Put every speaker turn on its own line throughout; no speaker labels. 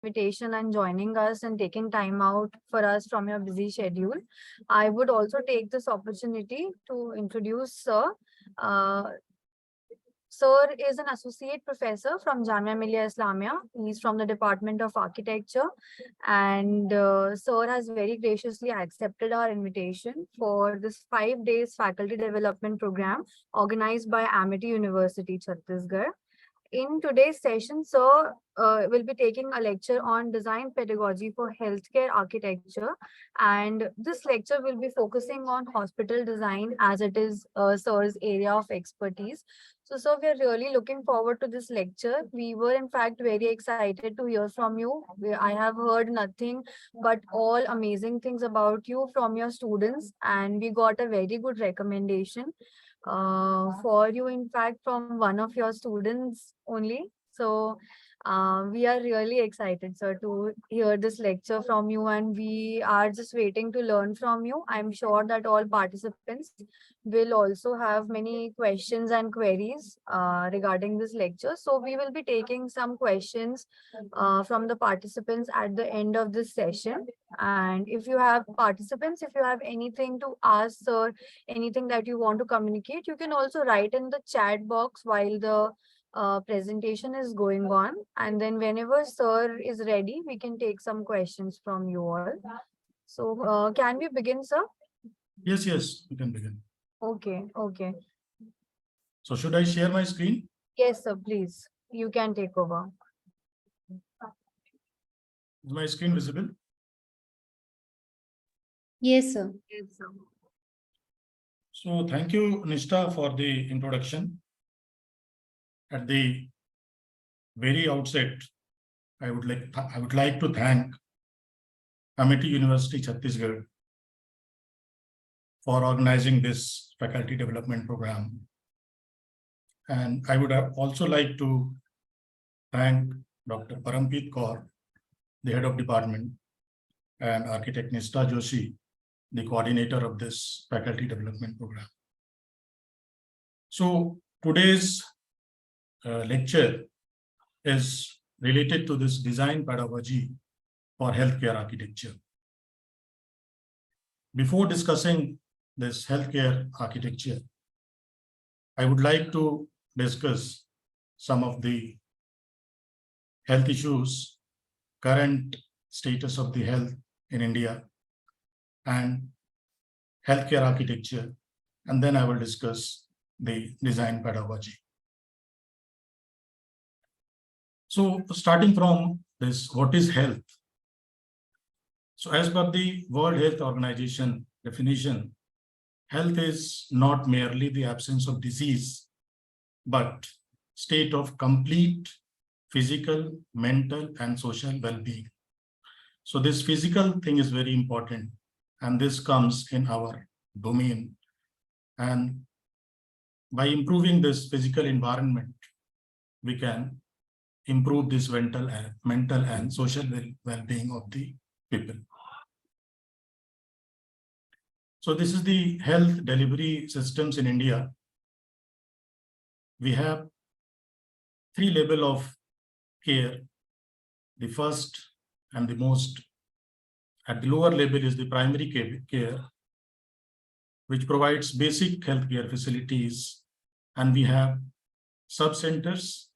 invitation and joining us and taking time out for us from your busy schedule. I would also take this opportunity to introduce Sir. Uh, Sir is an associate professor from Jamia Millia Islamia. He's from the Department of Architecture, and Sir has very graciously accepted our invitation for this 5 days faculty development program organized by Amity University, Chhattisgarh. In today's session, sir will be taking a lecture on design pedagogy for healthcare architecture. And this lecture will be focusing on hospital design as it is sir's area of expertise. So, sir, we are really looking forward to this lecture. We were, in fact, very excited to hear from you. I have heard nothing but all amazing things about you from your students, and we got a very good recommendation for you, in fact, from one of your students only. So we are really excited, sir, to hear this lecture from you, and we are just waiting to learn from you. I'm sure that all participants will also have many questions and queries regarding this lecture. So we will be taking some questions from the participants at the end of this session. And if you have participants, if you have anything to ask, sir, anything that you want to communicate, you can also write in the chat box while the presentation is going on. And then whenever sir is ready, we can take some questions from you all. So can we begin, sir?
Yes, we can begin.
Okay.
So should I share my screen?
Yes, sir, please. You can take over.
Is my screen visible?
Yes, sir.
Yes, sir.
So thank you, Nishta, for the introduction. At the very outset, I would like to thank Amity University Chhattisgarh for organizing this faculty development program. And I would also like to thank Dr. Parampreet Kaur, the head of department, and architect Nishta Joshi, the coordinator of this faculty development program. So today's lecture is related to this design pedagogy for healthcare architecture. Before discussing this healthcare architecture, I would like to discuss some of the health issues, current status of the health in India, and healthcare architecture, and then I will discuss the design pedagogy. So starting from this, what is health? So as per the World Health Organization definition, health is not merely the absence of disease, but state of complete physical, mental, and social well-being. So this physical thing is very important, and this comes in our domain. And by improving this physical environment, we can improve this mental and social well-being of the people. So this is the health delivery systems in India. We have 3 levels of care. The first and the most at the lower level is the primary care, which provides basic healthcare facilities, and we have sub-centers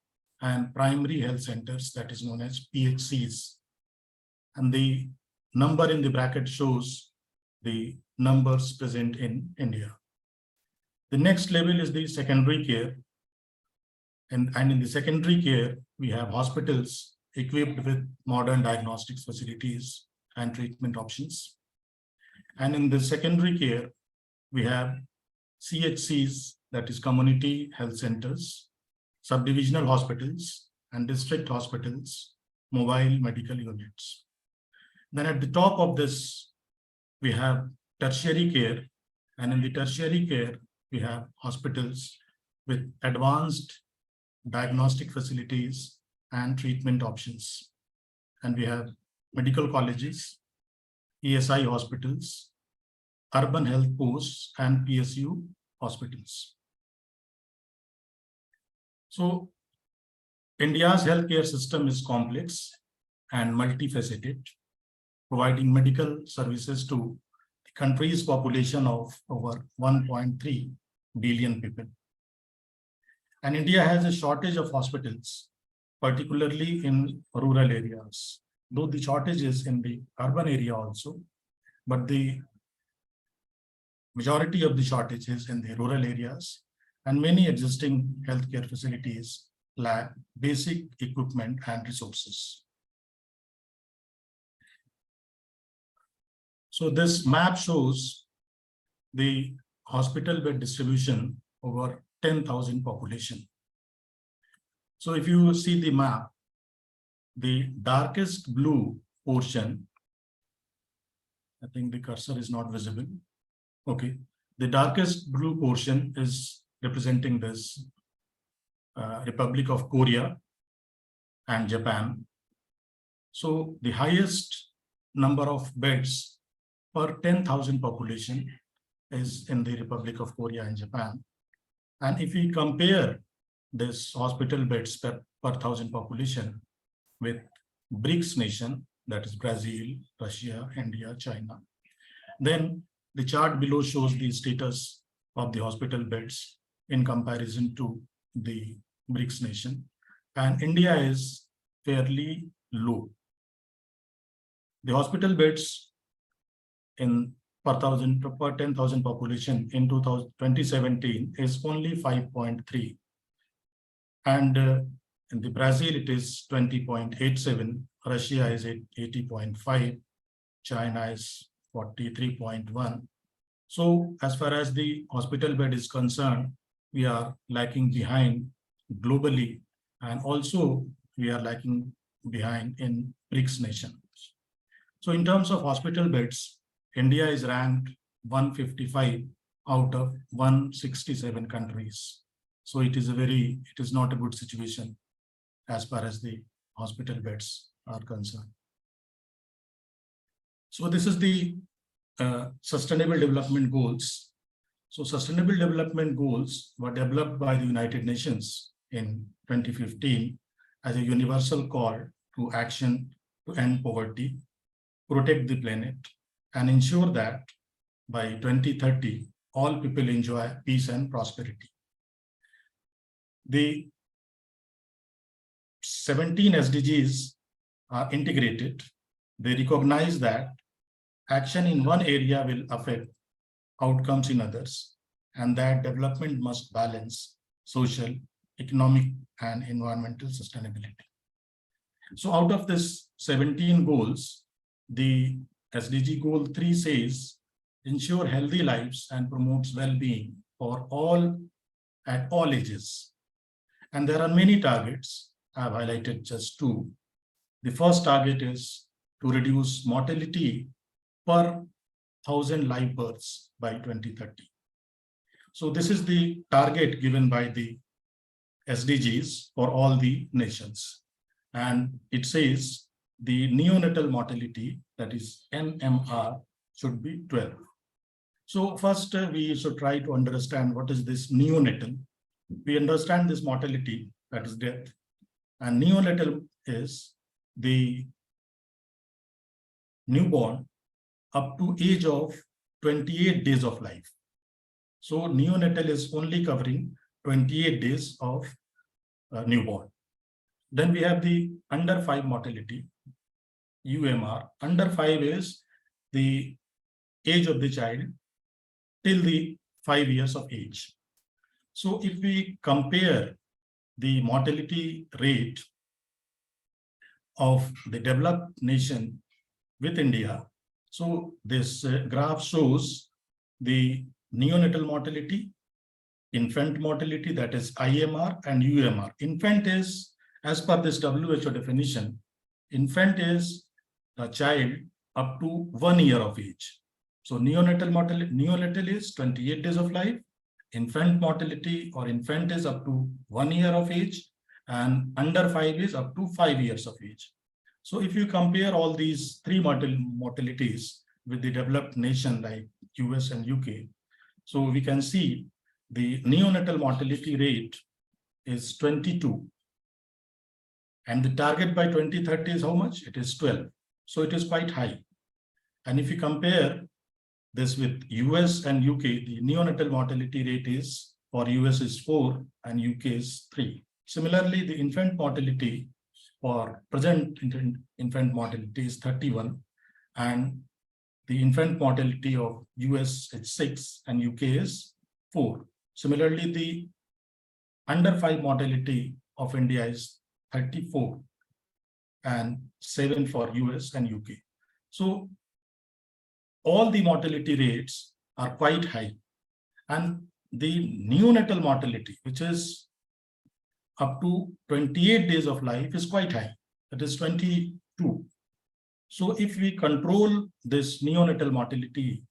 and primary health centers, that is known as PHCs. And the number in the bracket shows the numbers present in India. The next level is the secondary care. And in the secondary care, we have hospitals equipped with modern diagnostics facilities and treatment options. And in the secondary care, we have CHCs, that is community health centers, subdivisional hospitals, and district hospitals, mobile medical units. Then at the top of this, we have tertiary care. And in the tertiary care, we have hospitals with advanced diagnostic facilities and treatment options. And we have medical colleges, ESI hospitals, urban health posts, and PSU hospitals. So India's healthcare system is complex and multifaceted, providing medical services to the country's population of over 1.3 billion people. And India has a shortage of hospitals, particularly in rural areas, though the shortage is in the urban area also, but the majority of the shortage is in the rural areas, and many existing healthcare facilities lack basic equipment and resources. So this map shows the hospital bed distribution over 10,000 population. So if you see the map, the darkest blue portion, I think the cursor is not visible. Okay, the darkest blue portion is representing this Republic of Korea and Japan. So the highest number of beds per 10,000 population is in the Republic of Korea and Japan. And if we compare this hospital beds per 1,000 population with BRICS nation, that is Brazil, Russia, India, China, then the chart below shows the status of the hospital beds in comparison to the BRICS nation. And India is fairly low. The hospital beds in per 10,000 population in 2017 is only 5.3. And in the Brazil, it is 20.87. Russia is at 80.5. China is 43.1. So as far as the hospital bed is concerned, we are lagging behind globally, and also we are lagging behind in BRICS nations. So in terms of hospital beds, India is ranked 155 out of 167 countries. So it is not a good situation as far as the hospital beds are concerned. So this is the Sustainable Development Goals. So Sustainable Development Goals were developed by the United Nations in 2015 as a universal call to action to end poverty, protect the planet, and ensure that by 2030, all people enjoy peace and prosperity. The 17 SDGs are integrated. They recognize that action in one area will affect outcomes in others, and that development must balance social, economic, and environmental sustainability. So out of this 17 goals, the SDG goal 3 says, ensure healthy lives and promotes well-being for all at all ages. And there are many targets. I have highlighted just two. The first target is to reduce mortality per 1,000 live births by 2030. So this is the target given by the SDGs for all the nations. And it says the neonatal mortality, that is NMR, should be 12. So first we should try to understand what is this neonatal. We understand this mortality, that is death, and neonatal is the newborn up to age of 28 days of life. So neonatal is only covering 28 days of newborn. Then we have the under 5 mortality, UMR. Under 5 is the age of the child till the 5 years of age. So if we compare the mortality rate of the developed nation with India, so this graph shows the neonatal mortality, infant mortality, that is IMR, and UMR. Infant is, as per this WHO definition, infant is a child up to 1 year of age. So neonatal mortality, neonatal is 28 days of life. Infant mortality or infant is up to 1 year of age, and under 5 is up to 5 years of age. So if you compare all these three mortalities with the developed nation like US and UK, so we can see the neonatal mortality rate is 22, And the target by 2030 is how much? It is 12. So it is quite high. And if you compare this with US and UK, the neonatal mortality rate is for US is 4 and UK is 3. Similarly, the infant mortality for present infant mortality is 31, and the infant mortality of US is 6 and UK is 4. Similarly, the under 5 mortality of India is 34 and 7 for US and UK. So all the mortality rates are quite high, and the neonatal mortality, which is up to 28 days of life, is quite high. It is 22. So if we control this neonatal mortality,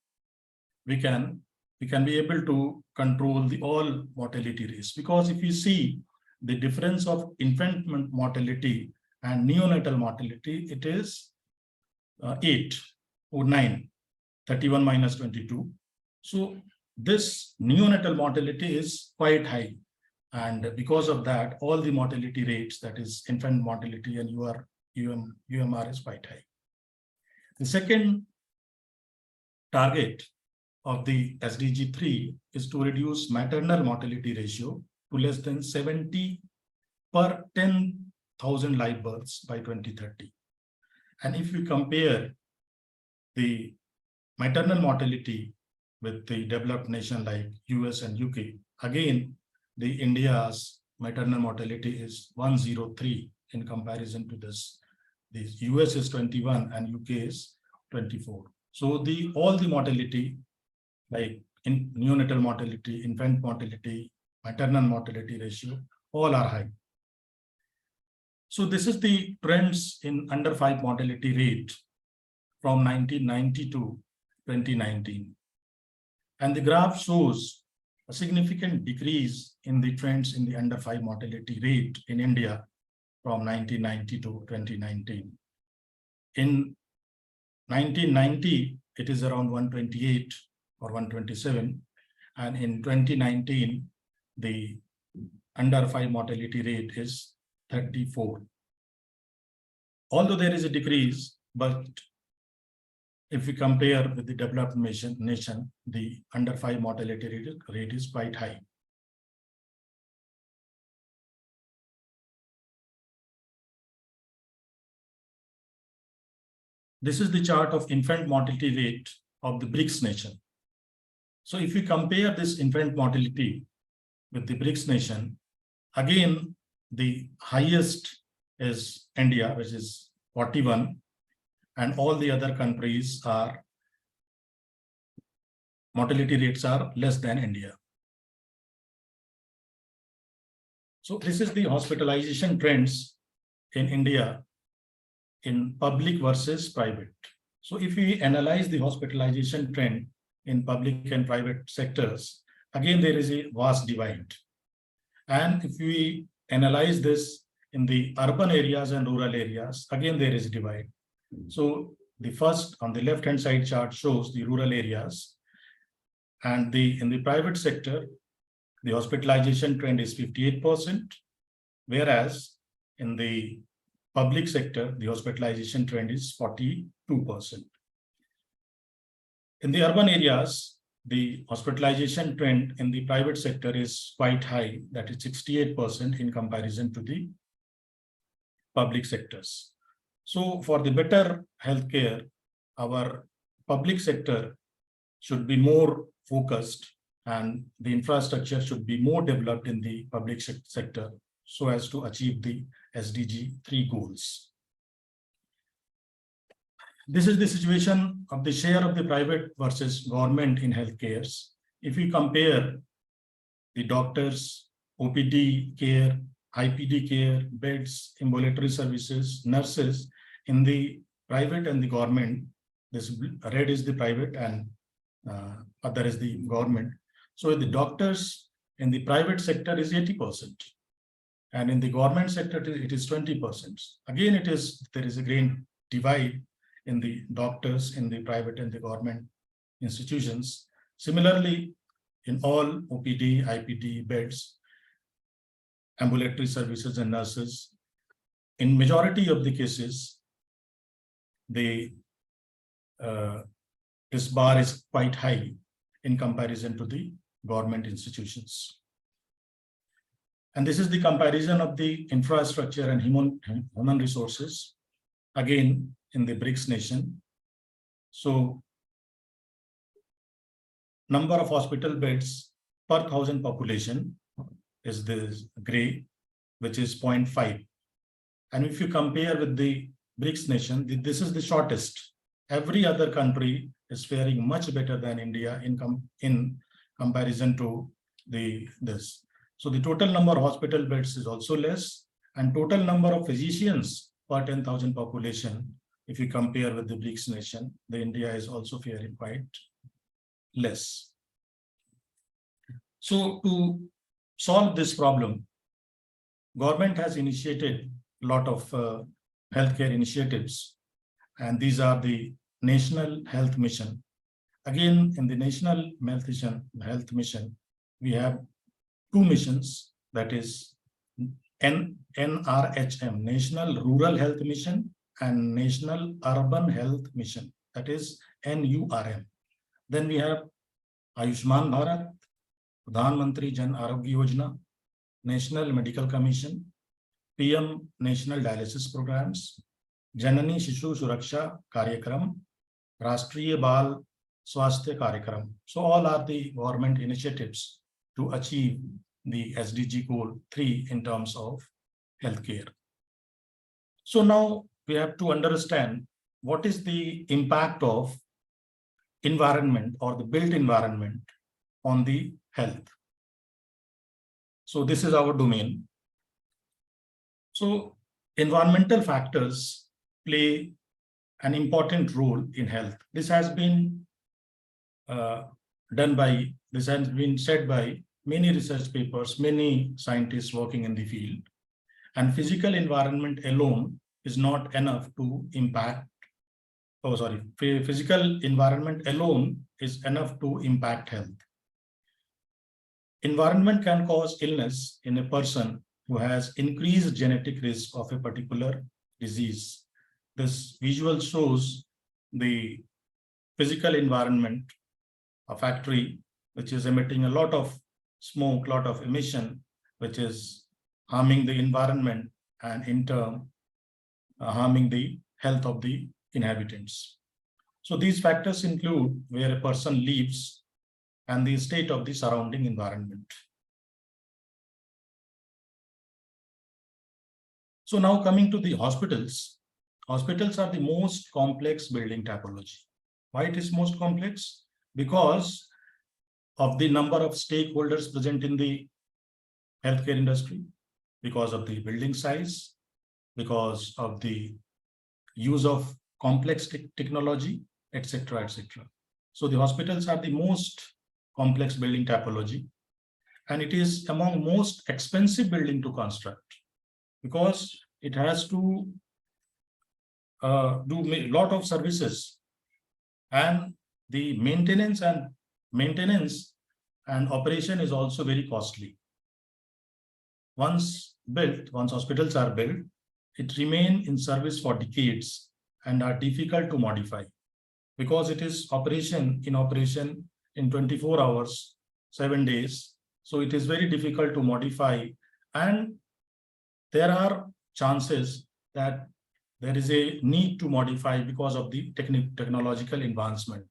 we can be able to control the all mortality rates. Because if you see the difference of infant mortality and neonatal mortality, it is 8 or 9, 31 minus 22. So this neonatal mortality is quite high. And because of that, all the mortality rates, that is infant mortality and UMR is quite high. The second target of the SDG 3 is to reduce maternal mortality ratio to less than 70 per 10,000 live births by 2030. And if we compare the maternal mortality with the developed nation like US and UK, again, the India's maternal mortality is 103 in comparison to this. The US is 21 and UK is 24. So all the mortality, like in neonatal mortality, infant mortality, maternal mortality ratio, all are high. So this is the trends in under 5 mortality rate from 1990 to 2019. And the graph shows a significant decrease in the trends in the under 5 mortality rate in India from 1990 to 2019. In 1990, it is around 128 or 127. And in 2019, the under 5 mortality rate is 34. Although there is a decrease, but if we compare with the developed nation, the under 5 mortality rate is quite high. This is the chart of infant mortality rate of the BRICS nation. So if we compare this infant mortality with the BRICS nation, again, the highest is India, which is 41, and all the other countries are mortality rates are less than India. So this is the hospitalization trends in India in public versus private. So if we analyze the hospitalization trend in public and private sectors, again, there is a vast divide. And if we analyze this in the urban areas and rural areas, again, there is a divide. So the first on the left-hand side chart shows the rural areas, and in the private sector, the hospitalization trend is 58%, whereas in the public sector, the hospitalization trend is 42%. In the urban areas, the hospitalization trend in the private sector is quite high, that is 68% in comparison to the public sectors. So for the better healthcare, our public sector should be more focused and the infrastructure should be more developed in the public sector so as to achieve the SDG 3 goals. This is the situation of the share of the private versus government in healthcare. If we compare the doctors, OPD care, IPD care, beds, ambulatory services, nurses in the private and the government, this red is the private and other is the government. So the doctors in the private sector is 80%. And in the government sector, it is 20%. Again, there is a great divide in the doctors in the private and the government institutions. Similarly, in all OPD, IPD beds, ambulatory services and nurses, in majority of the cases, this bar is quite high in comparison to the government institutions. And this is the comparison of the infrastructure and human resources, again, in the BRICS nation. So, number of hospital beds per 1,000 population is this gray, which is 0.5. And if you compare with the BRICS nation, this is the shortest. Every other country is faring much better than India in comparison to this. So the total number of hospital beds is also less, and total number of physicians per 10,000 population, if you compare with the BRICS nation, the India is also faring quite less. So to solve this problem, government has initiated a lot of healthcare initiatives, and these are the National Health Mission. Again, in the National Health Mission, we have two missions, that is NRHM, National Rural Health Mission, and National Urban Health Mission, that is NURM. Then we have Ayushman Bharat, Pradhan Mantri Jan Arogya Yojana, National Medical Commission, PM National Dialysis Programs, Janani Shishu Suraksha Karyakram, Rashtriya Bal Swasthya Karyakram. So all are the government initiatives to achieve the SDG goal 3 in terms of healthcare. So now we have to understand what is the impact of environment or the built environment on the health. So this is our domain. So environmental factors play an important role in health. This has been said by many research papers, many scientists working in the field. And physical environment alone is not enough to impact, physical environment alone is enough to impact health. Environment can cause illness in a person who has increased genetic risk of a particular disease. This visual shows the physical environment, a factory which is emitting a lot of smoke, lot of emission, which is harming the environment and in turn harming the health of the inhabitants. So these factors include where a person lives and the state of the surrounding environment. So now coming to the hospitals. Hospitals are the most complex building typology. Why it is most complex? Because of the number of stakeholders present in the healthcare industry, because of the building size, because of the use of complex technology, etc., etc. So the hospitals are the most complex building typology, and it is among most expensive building to construct because it has to do a lot of services, and the maintenance and operation is also very costly. Once hospitals are built, it remain in service for decades and are difficult to modify because it is in operation in 24 hours, 7 days. So it is very difficult to modify, and there are chances that there is a need to modify because of the technological advancement.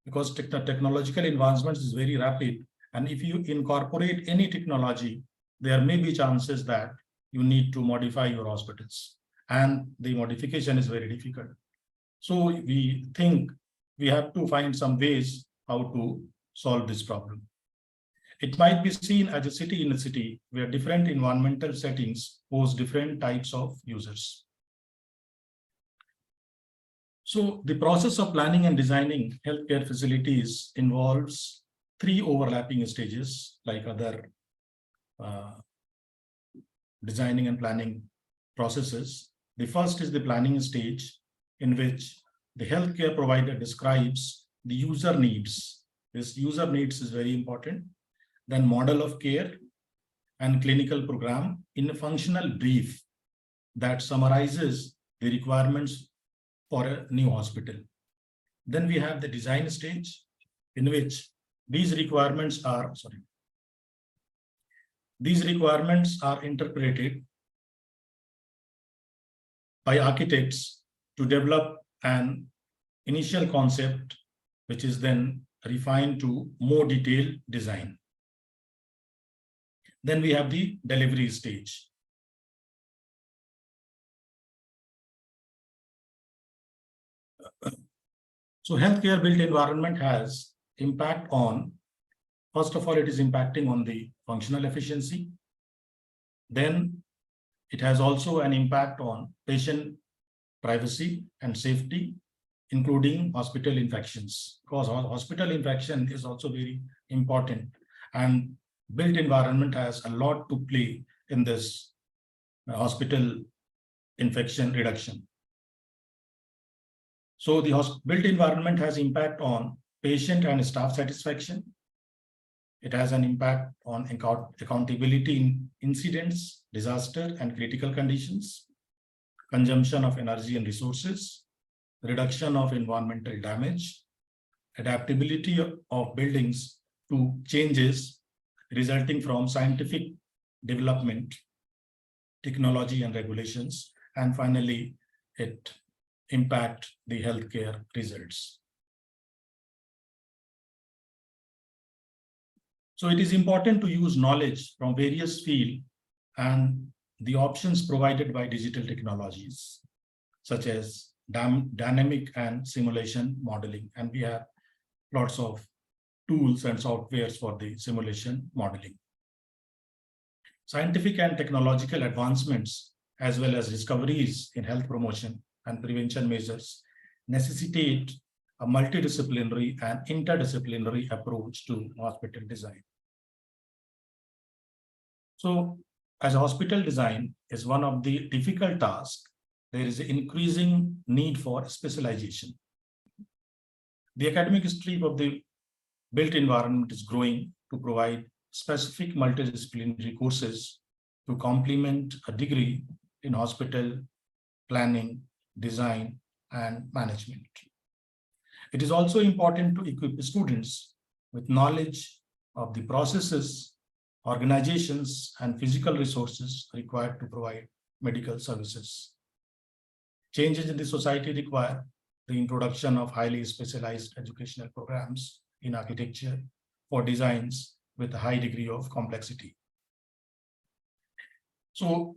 Because technological advancement is very rapid, and if you incorporate any technology, there may be chances that you need to modify your hospitals, and the modification is very difficult. So we think we have to find some ways how to solve this problem. It might be seen as a city in a city where different environmental settings pose different types of users. So the process of planning and designing healthcare facilities involves 3 overlapping stages like other designing and planning processes. The first is the planning stage, in which the healthcare provider describes the user needs. This user needs is very important. Then model of care and clinical program in a functional brief. that summarizes the requirements for a new hospital. Then we have the design stage, in which these requirements are interpreted by architects to develop an initial concept, which is then refined to more detailed design. Then we have the delivery stage. So healthcare built environment has impact on, first of all, it is impacting on the functional efficiency. Then it has also an impact on patient privacy and safety, including hospital infections, because hospital infection is also very important, and built environment has a lot to play in this hospital infection reduction. So the built environment has impact on patient and staff satisfaction. It has an impact on accountability in incidents, disaster, and critical conditions, consumption of energy and resources, reduction of environmental damage, adaptability of buildings to changes resulting from scientific development, technology and regulations, and finally, it impact the healthcare results. So it is important to use knowledge from various fields and the options provided by digital technologies, such as dynamic and simulation modeling. And we have lots of tools and softwares for the simulation modeling. Scientific and technological advancements, as well as discoveries in health promotion and prevention measures, necessitate a multidisciplinary and interdisciplinary approach to hospital design. So, as hospital design is one of the difficult tasks, there is an increasing need for specialization. The academic stream of the built environment is growing to provide specific multidisciplinary courses to complement a degree in hospital planning, design, and management. It is also important to equip students with knowledge of the processes, organizations, and physical resources required to provide medical services. Changes in the society require the introduction of highly specialized educational programs in architecture for designs with a high degree of complexity. So,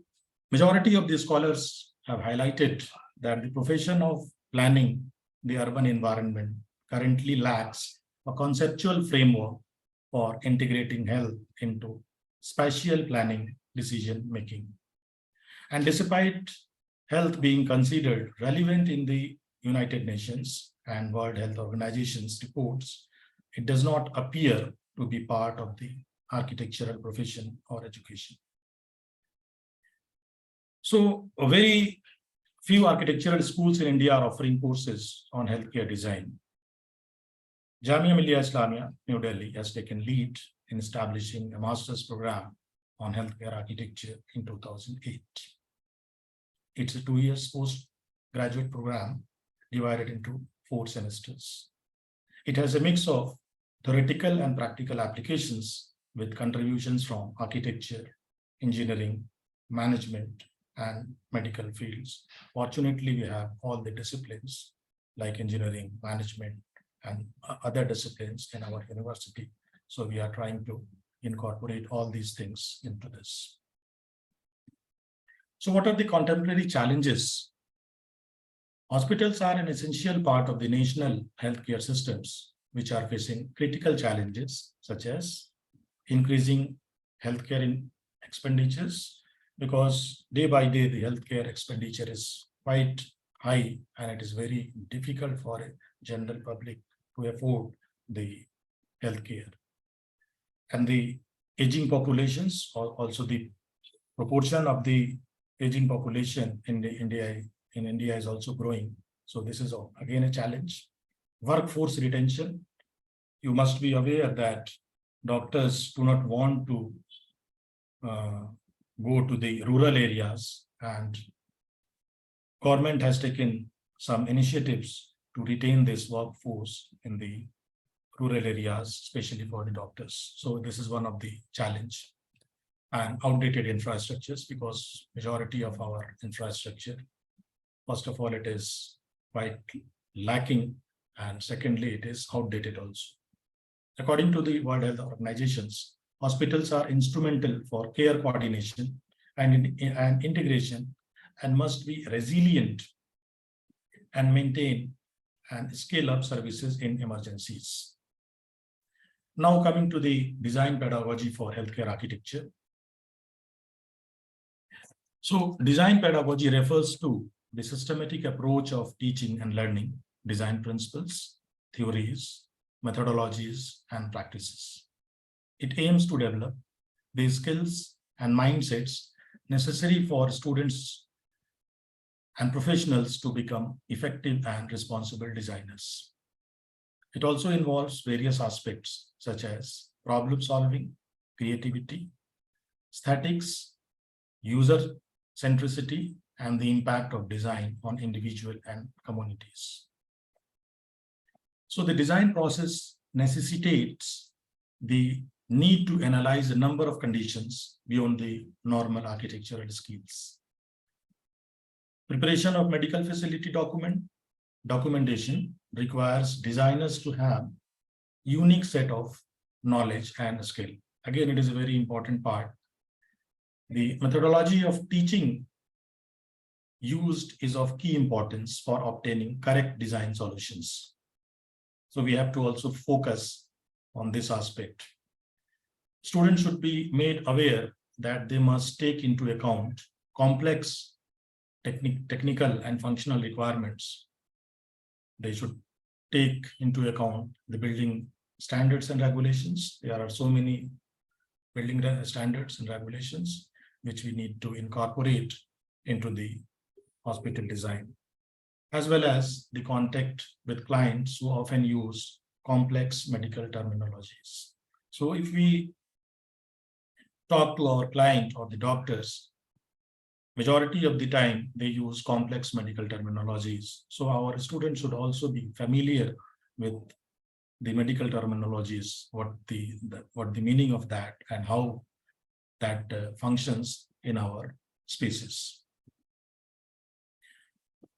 majority of the scholars have highlighted that the profession of planning the urban environment currently lacks a conceptual framework for integrating health into spatial planning decision making. And despite health being considered relevant in the United Nations and World Health Organization's reports, it does not appear to be part of the architectural profession or education. So a very few architectural schools in India are offering courses on healthcare design. Jamia Millia Islamia, New Delhi, has taken lead in establishing a master's program on healthcare architecture in 2008. It's a 2 years postgraduate program divided into 4 semesters. It has a mix of theoretical and practical applications with contributions from architecture, engineering, management, and medical fields. Fortunately, we have all the disciplines like engineering, management, and other disciplines in our university. So we are trying to incorporate all these things into this. So what are the contemporary challenges? Hospitals are an essential part of the national healthcare systems, which are facing critical challenges such as increasing healthcare expenditures, because day by day the healthcare expenditure is quite high and it is very difficult for a general public to afford the healthcare. And the aging populations, also the proportion of the aging population in India is also growing. So this is again a challenge. Workforce retention. You must be aware that doctors do not want to go to the rural areas, and government has taken some initiatives to retain this workforce in the rural areas, especially for the doctors. So this is one of the challenge, and outdated infrastructures, because majority of our infrastructure, first of all, it is quite lacking, and secondly, it is outdated also. According to the World Health Organizations, hospitals are instrumental for care coordination and integration, and must be resilient and maintain and scale up services in emergencies. Now coming to the design pedagogy for healthcare architecture. So design pedagogy refers to the systematic approach of teaching and learning, design principles, theories, methodologies, and practices. It aims to develop the skills and mindsets necessary for students and professionals to become effective and responsible designers. It also involves various aspects such as problem solving, creativity, aesthetics, user centricity, and the impact of design on individual and communities. So the design process necessitates the need to analyze a number of conditions beyond the normal architectural skills. Preparation of medical facility documentation requires designers to have unique set of knowledge and skill. Again, it is a very important part. The methodology of teaching used is of key importance for obtaining correct design solutions. So we have to also focus on this aspect. Students should be made aware that they must take into account complex technical and functional requirements. They should take into account the building standards and regulations. There are so many building standards and regulations which we need to incorporate into the hospital design, as well as the contact with clients who often use complex medical terminologies. So if we talk to our client or the doctors, majority of the time they use complex medical terminologies. So our students should also be familiar with the medical terminologies, what the meaning of that and how that functions in our spaces.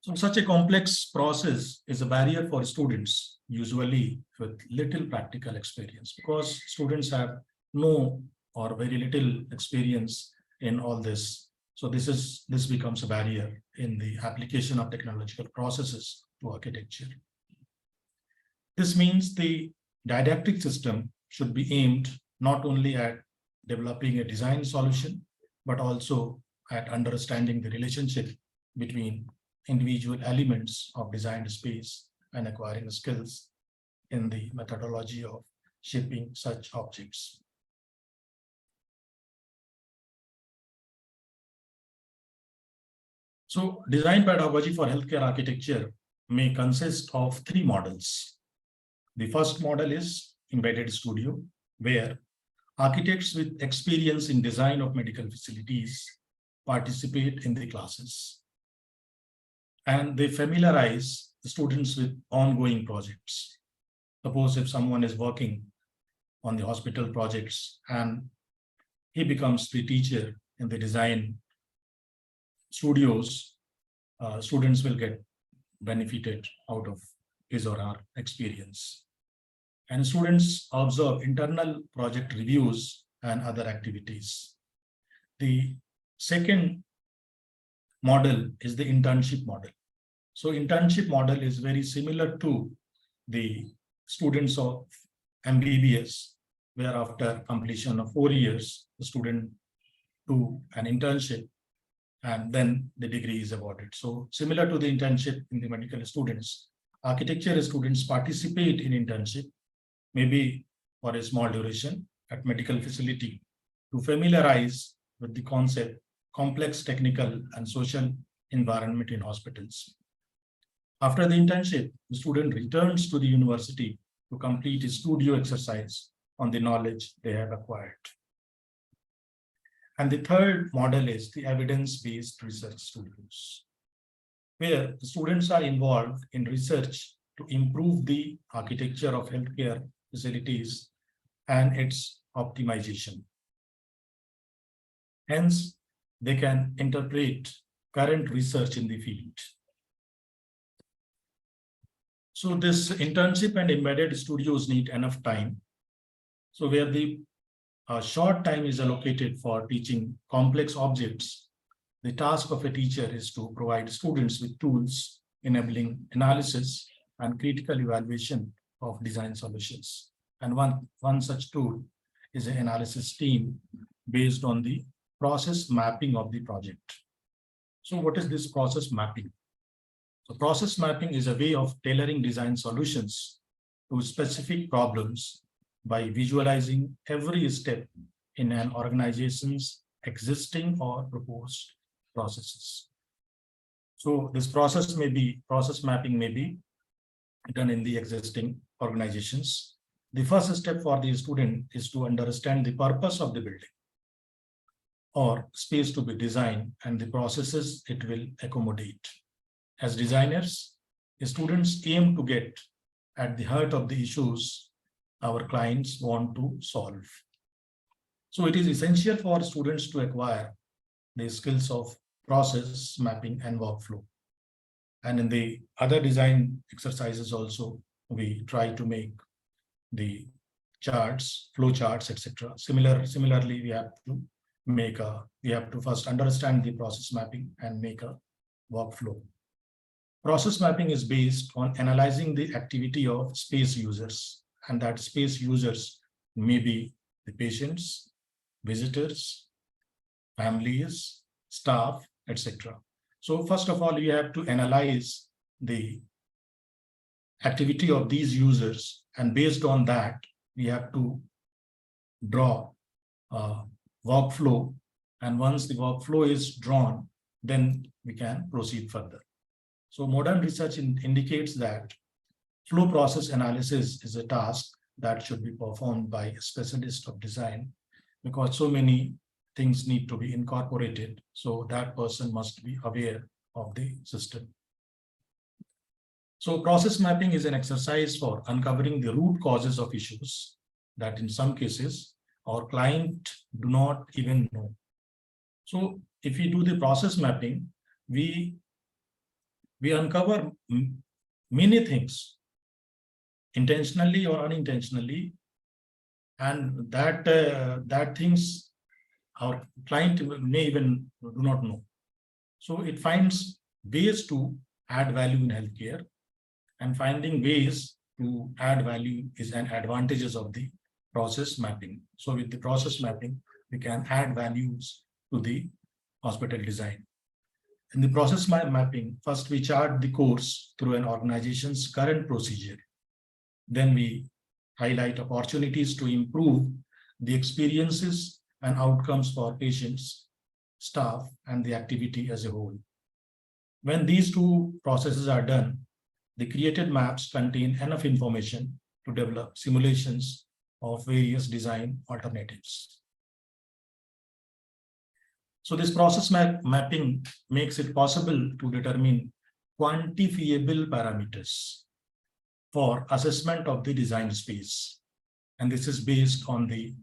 So such a complex process is a barrier for students, usually with little practical experience, because students have no or very little experience in all this. So this becomes a barrier in the application of technological processes to architecture. This means the didactic system should be aimed not only at developing a design solution, but also at understanding the relationship between individual elements of designed space and acquiring skills in the methodology of shaping such objects. So design pedagogy for healthcare architecture may consist of three models. The first model is embedded studio, where architects with experience in design of medical facilities participate in the classes, and they familiarize the students with ongoing projects. Suppose if someone is working on the hospital projects and he becomes the teacher in the design studios, students will get benefited out of his or her experience. And students observe internal project reviews and other activities. The second model is the internship model. So internship model is very similar to the students of MBBS, where after completion of 4 years, the student do an internship and then the degree is awarded. So similar to the internship in the medical students, architecture students participate in internship, maybe for a small duration at medical facility, to familiarize with the concept, complex technical and social environment in hospitals. After the internship, the student returns to the university to complete a studio exercise on the knowledge they have acquired. And the third model is the evidence-based research studios. where students are involved in research to improve the architecture of healthcare facilities and its optimization. Hence, they can interpret current research in the field. So this internship and embedded studios need enough time. So where the short time is allocated for teaching complex objects, the task of a teacher is to provide students with tools enabling analysis and critical evaluation of design solutions. And one such tool is an analysis team based on the process mapping of the project. So what is this process mapping? So process mapping is a way of tailoring design solutions to specific problems by visualizing every step in an organization's existing or proposed processes. So this process mapping may be done in the existing organizations. The first step for the student is to understand the purpose of the building or space to be designed and the processes it will accommodate. As designers, students aim to get at the heart of the issues our clients want to solve. So it is essential for students to acquire the skills of process mapping and workflow. And in the other design exercises also, we try to make the charts, flow charts, etc. Similarly, we have to first understand the process mapping and make a workflow. Process mapping is based on analyzing the activity of space users, and that space users may be the patients, visitors, families, staff, etc. So first of all, we have to analyze the activity of these users, and based on that, we have to draw a workflow. And once the workflow is drawn, then we can proceed further. So modern research indicates that flow process analysis is a task that should be performed by a specialist of design, because so many things need to be incorporated. So that person must be aware of the system. So process mapping is an exercise for uncovering the root causes of issues that in some cases our client do not even know. So if we do the process mapping, we uncover many things intentionally or unintentionally, and that things our client may even do not know. So it finds ways to add value in healthcare, and finding ways to add value is an advantages of the process mapping. So with the process mapping, we can add values to the hospital design. In the process mapping, first we chart the course through an organization's current procedure. Then we highlight opportunities to improve the experiences and outcomes for patients, staff, and the activity as a whole. When these two processes are done, the created maps contain enough information to develop simulations of various design alternatives. So this process mapping makes it possible to determine quantifiable parameters for assessment of the design space. And this is based on the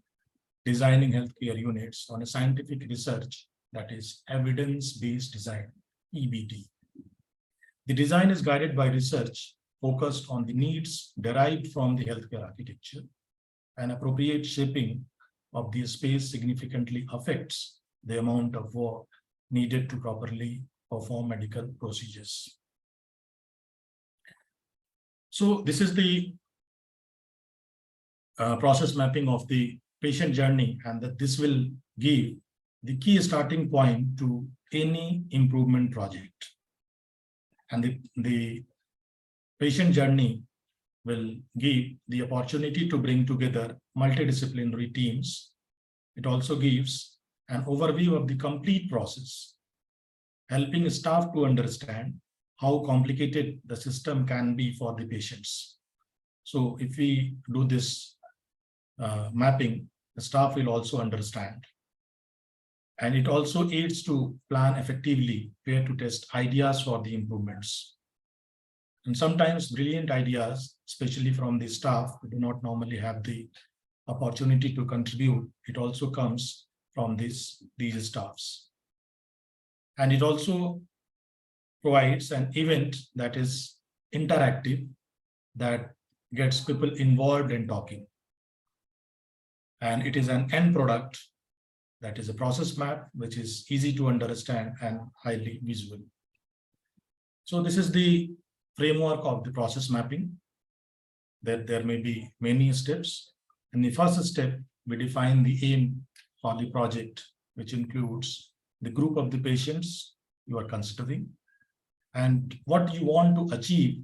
designing healthcare units on a scientific research, that is evidence-based design, EBD. The design is guided by research focused on the needs derived from the healthcare architecture, and appropriate shaping of the space significantly affects the amount of work needed to properly perform medical procedures. So this is the process mapping of the patient journey, and that this will give the key starting point to any improvement project. And the patient journey will give the opportunity to bring together multidisciplinary teams. It also gives an overview of the complete process, helping staff to understand how complicated the system can be for the patients. So if we do this mapping, the staff will also understand And it also aids to plan effectively where to test ideas for the improvements. And sometimes brilliant ideas, especially from the staff who do not normally have the opportunity to contribute, it also comes from these staffs. And it also provides an event that is interactive, that gets people involved in talking. And it is an end product that is a process map, which is easy to understand and highly visual. So this is the framework of the process mapping. There may be many steps. In the first step, we define the aim for the project, which includes the group of the patients you are considering and what you want to achieve,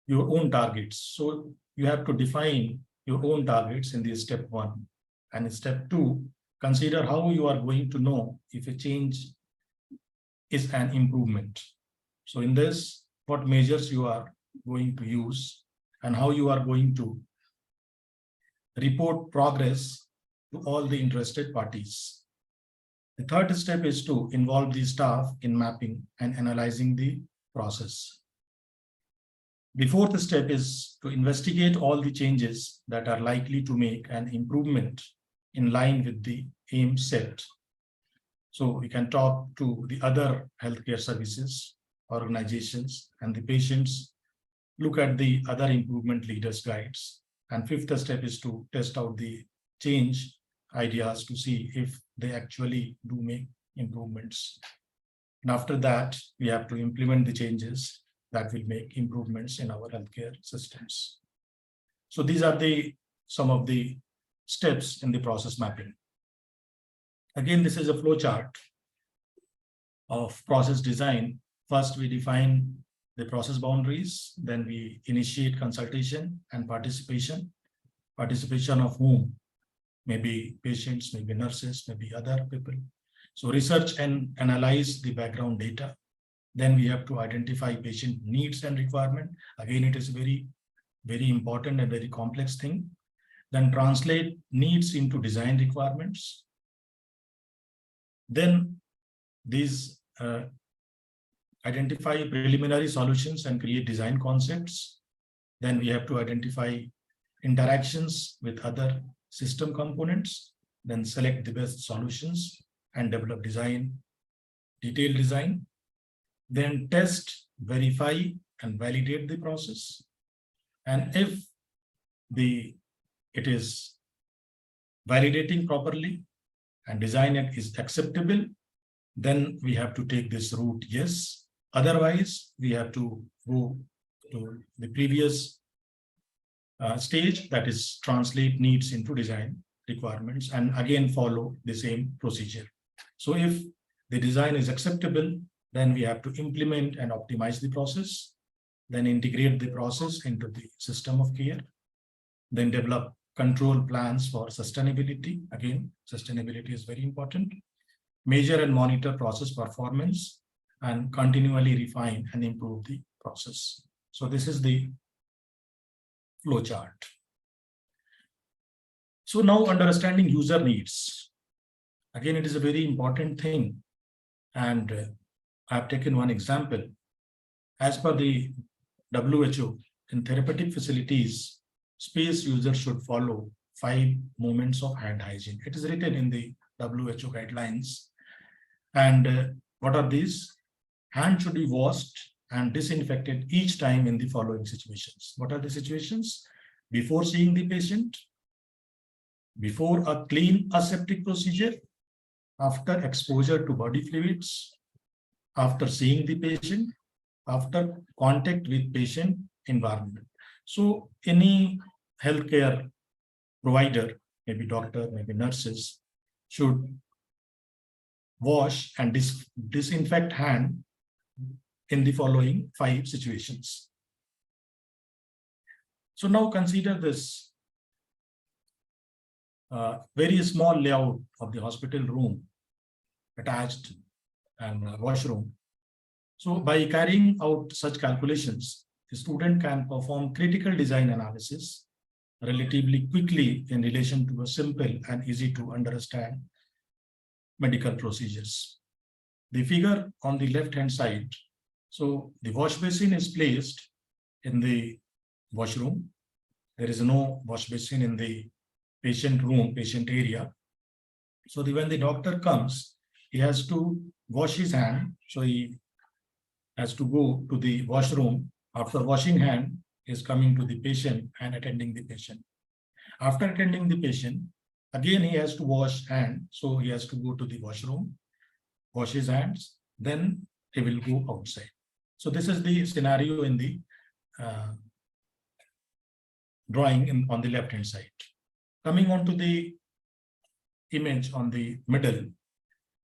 your own targets. So you have to define your own targets in the step 1. And in step 2, consider how you are going to know if a change is an improvement. So in this, what measures you are going to use and how you are going to report progress to all the interested parties. The third step is to involve the staff in mapping and analyzing the process. The fourth step is to investigate all the changes that are likely to make an improvement in line with the aim set. So we can talk to the other healthcare services, organizations, and the patients, look at the other improvement leaders' guides. And fifth step is to test out the change ideas to see if they actually do make improvements. And after that, we have to implement the changes that will make improvements in our healthcare systems. So these are some of the steps in the process mapping. Again, this is a flow chart of process design. First, we define the process boundaries, then we initiate consultation and participation. Participation of whom? Maybe patients, maybe nurses, maybe other people. So research and analyze the background data. Then we have to identify patient needs and requirement. Again, it is very, very important and very complex thing. Then translate needs into design requirements. Then these identify preliminary solutions and create design concepts. Then we have to identify interactions with other system components, then select the best solutions and develop detailed design. Then test, verify, and validate the process. And if it is validating properly and design is acceptable, then we have to take this route, yes. Otherwise, we have to go to the previous stage, that is translate needs into design requirements, and again follow the same procedure. So if the design is acceptable, then we have to implement and optimize the process, then integrate the process into the system of care, then develop control plans for sustainability. Again, sustainability is very important. Measure and monitor process performance and continually refine and improve the process. So this is the flow chart. So now understanding user needs. Again, it is a very important thing. And I've taken one example. As per the WHO, in therapeutic facilities, space users should follow 5 moments of hand hygiene. It is written in the WHO guidelines. And what are these? Hands should be washed and disinfected each time in the following situations. What are the situations? Before seeing the patient, before a clean aseptic procedure, after exposure to body fluids, after seeing the patient, after contact with patient environment. So any healthcare provider, maybe doctor, maybe nurses, should wash and disinfect hand in the following 5 situations. So now consider this very small layout of the hospital room, attached and washroom. So by carrying out such calculations, the student can perform critical design analysis relatively quickly in relation to a simple and easy to understand medical procedures. The figure on the left-hand side, so the wash basin is placed in the washroom. There is no wash basin in the patient room, patient area. So when the doctor comes, he has to wash his hand. So he has to go to the washroom. After washing hand, he is coming to the patient and attending the patient. After attending the patient, again he has to wash hand. So he has to go to the washroom, wash his hands, then he will go outside. So this is the scenario in the drawing on the left hand side. Coming on to the image on the middle,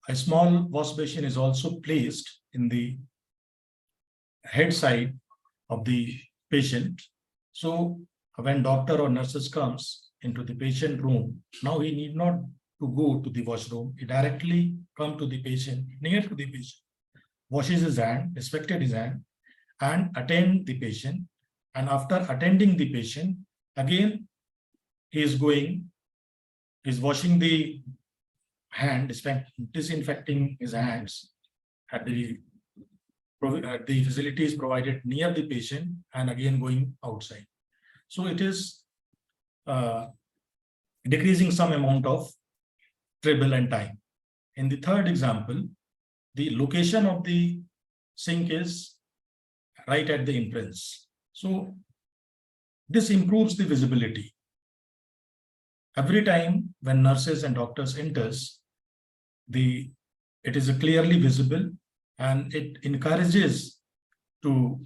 a small wash basin is also placed in the head side of the patient. So when doctor or nurses comes into the patient room, now he need not to go to the washroom. He directly come to the patient, near to the patient, washes his hand, respected his hand, and attend the patient. And after attending the patient, again he is washing the hand, disinfecting his hands at the facilities provided near the patient, and again going outside. So it is decreasing some amount of trouble and time. In the third example, the location of the sink is right at the entrance. So this improves the visibility. Every time when nurses and doctors enters, it is clearly visible, and it encourages to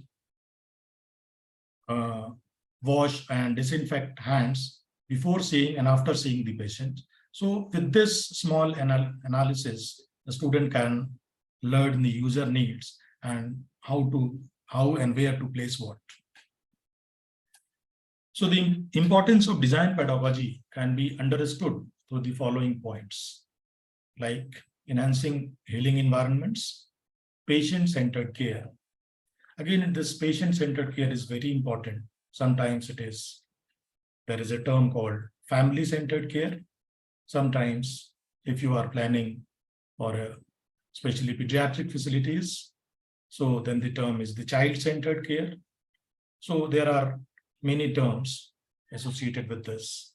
wash and disinfect hands before seeing and after seeing the patient. So with this small analysis, the student can learn the user needs and how and where to place what. So the importance of design pedagogy can be understood through the following points, like enhancing healing environments, patient-centered care. Again, this patient-centered care is very important. Sometimes there is a term called family-centered care. Sometimes if you are planning for especially pediatric facilities, so then the term is the child-centered care. So there are many terms associated with this.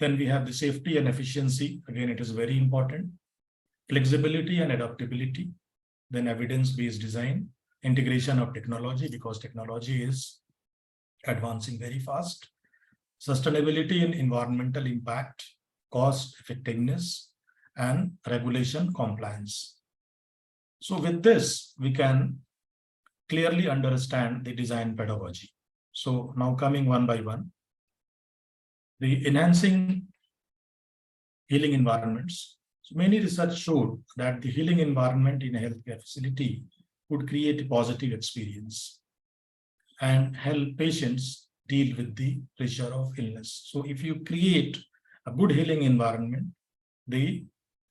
Then we have the safety and efficiency. Again, it is very important. Flexibility and adaptability. Then evidence-based design, integration of technology, because technology is advancing very fast. Sustainability and environmental impact, cost effectiveness, and regulation compliance. So with this, we can clearly understand the design pedagogy. So now coming one by one, the enhancing healing environments. So many research showed that the healing environment in a healthcare facility would create a positive experience and help patients deal with the pressure of illness. So if you create a good healing environment, the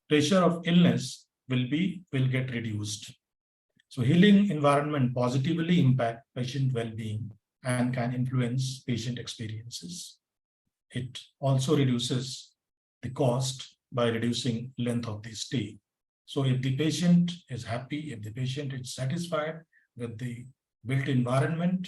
pressure of illness will get reduced. So healing environment positively impact patient well-being and can influence patient experiences. It also reduces the cost by reducing length of the stay. So if the patient is happy, if the patient is satisfied with the built environment,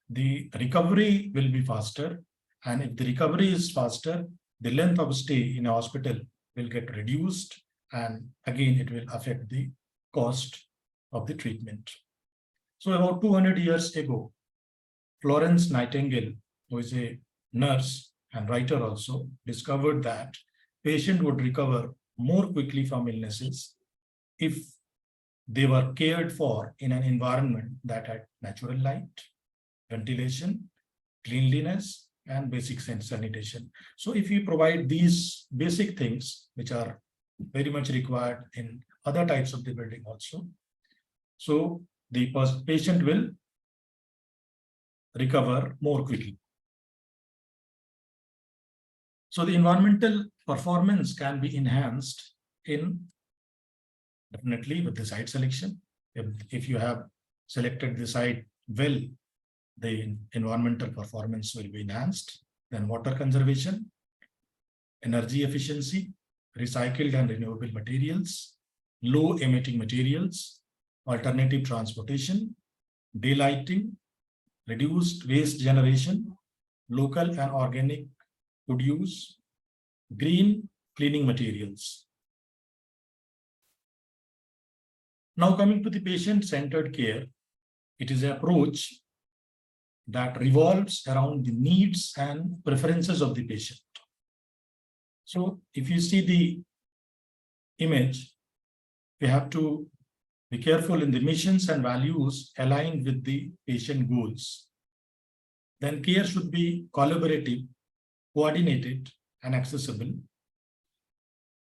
the recovery will be faster. And if the recovery is faster, the length of stay in a hospital will get reduced. And again, it will affect the cost of the treatment. So about 200 years ago, Florence Nightingale, who is a nurse and writer also, discovered that patient would recover more quickly from illnesses if they were cared for in an environment that had natural light, ventilation, cleanliness, and basic sanitation. So if we provide these basic things, which are very much required in other types of the building also, so the patient will recover more quickly. So the environmental performance can be enhanced definitely with the site selection. If you have selected the site well, the environmental performance will be enhanced. Then water conservation, energy efficiency, recycled and renewable materials, low emitting materials, alternative transportation, daylighting, reduced waste generation, local and organic food use, green cleaning materials. Now coming to the patient-centered care, it is an approach that revolves around the needs and preferences of the patient. So if you see the image, we have to be careful in the missions and values aligned with the patient goals. Then care should be collaborative, coordinated, and accessible.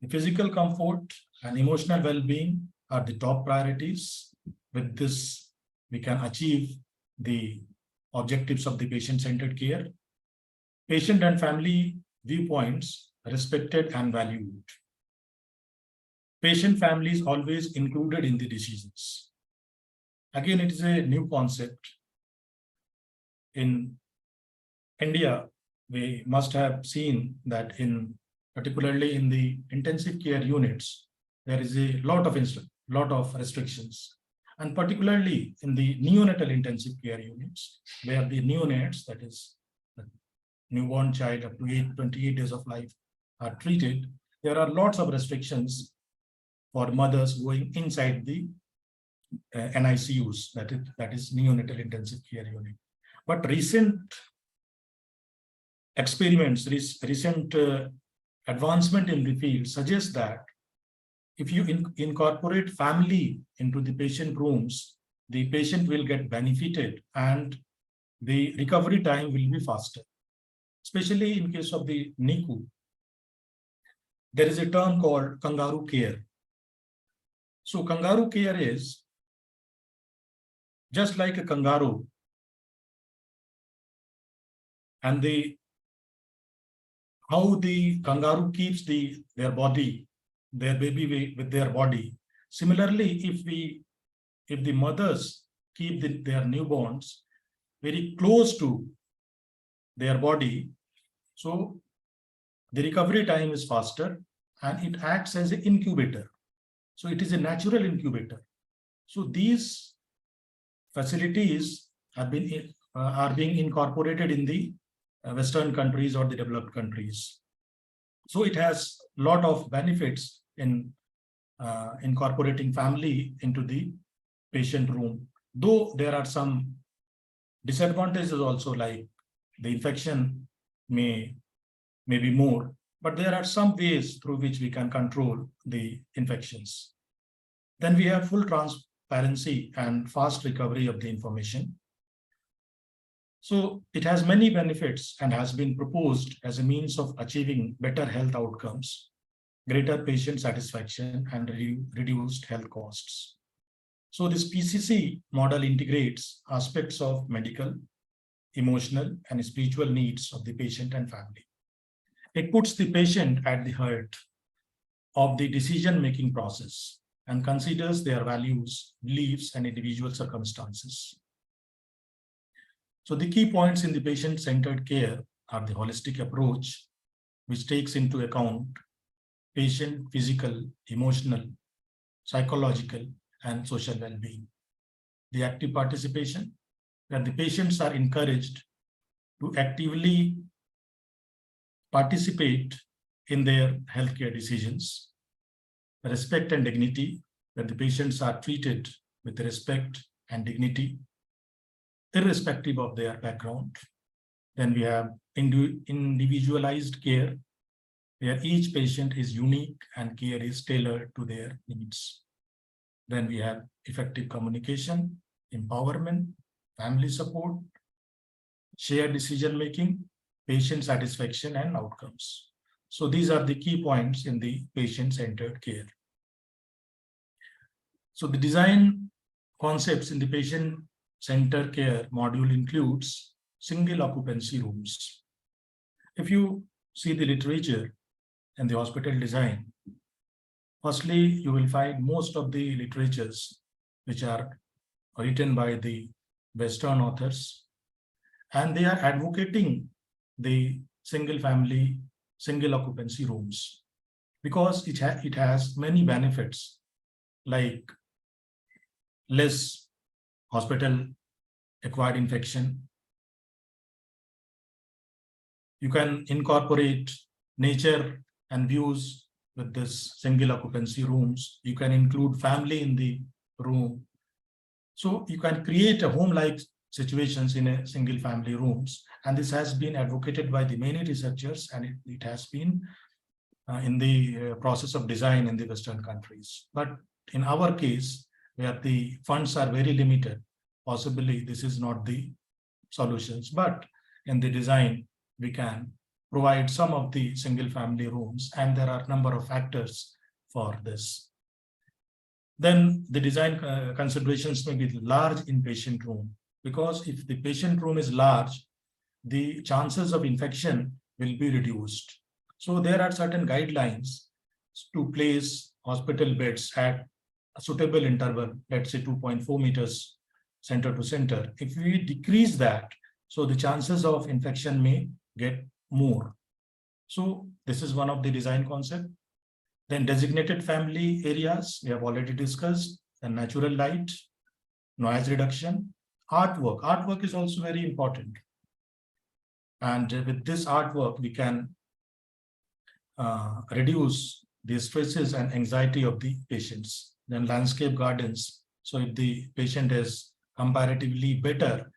The physical comfort and emotional well-being are the top priorities. With this, we can achieve the objectives of the patient-centered care. Patient and family viewpoints respected and valued. Patient families always included in the decisions. Again, it is a new concept. In India, we must have seen that particularly in the intensive care units, there is a lot of restrictions. And particularly in the neonatal intensive care units, where the neonates, that is the newborn child up to 28 days of life, are treated, there are lots of restrictions for mothers going inside the NICUs, that is neonatal intensive care unit. But recent experiments, recent advancement in the field suggests that if you incorporate family into the patient rooms, the patient will get benefited and the recovery time will be faster. Especially in case of the NICU, there is a term called kangaroo care. So kangaroo care is just like a kangaroo, and how the kangaroo keeps their baby with their body. Similarly, if the mothers keep their newborns very close to their body, so the recovery time is faster and it acts as an incubator. So it is a natural incubator. So these facilities are being incorporated in the Western countries or the developed countries. So it has a lot of benefits in incorporating family into the patient room, though there are some disadvantages also, like the infection may be more, but there are some ways through which we can control the infections. Then we have full transparency and fast recovery of the information. So it has many benefits and has been proposed as a means of achieving better health outcomes, greater patient satisfaction, and reduced health costs. So this PCC model integrates aspects of medical, emotional, and spiritual needs of the patient and family. It puts the patient at the heart of the decision-making process and considers their values, beliefs, and individual circumstances. So the key points in the patient-centered care are the holistic approach, which takes into account patient physical, emotional, psychological, and social well-being. The active participation, where the patients are encouraged to actively participate in their healthcare decisions. Respect and dignity, where the patients are treated with respect and dignity, irrespective of their background. Then we have individualized care, where each patient is unique and care is tailored to their needs. Then we have effective communication, empowerment, family support, shared decision-making, patient satisfaction, and outcomes. So these are the key points in the patient-centered care. So the design concepts in the patient-centered care module includes single occupancy rooms. If you see the literature and the hospital design, firstly, you will find most of the literatures which are written by the Western authors, and they are advocating the single family, single occupancy rooms. because it has many benefits like less hospital acquired infection. You can incorporate nature and views with this single occupancy rooms. You can include family in the room. So you can create a home-like situations in a single family rooms. And this has been advocated by the many researchers, and it has been in the process of design in the Western countries. But in our case, where the funds are very limited, possibly this is not the solutions. But in the design, we can provide some of the single family rooms, and there are a number of factors for this. Then the design considerations may be large inpatient room, because if the patient room is large, the chances of infection will be reduced. So there are certain guidelines to place hospital beds at a suitable interval, let's say 2.4 meters center to center. If we decrease that, so the chances of infection may get more. So this is one of the design concept. Then designated family areas, we have already discussed, and natural light, noise reduction, artwork. Artwork is also very important. And with this artwork, we can reduce the stresses and anxiety of the patients. Then landscape gardens. So if the patient is comparatively better,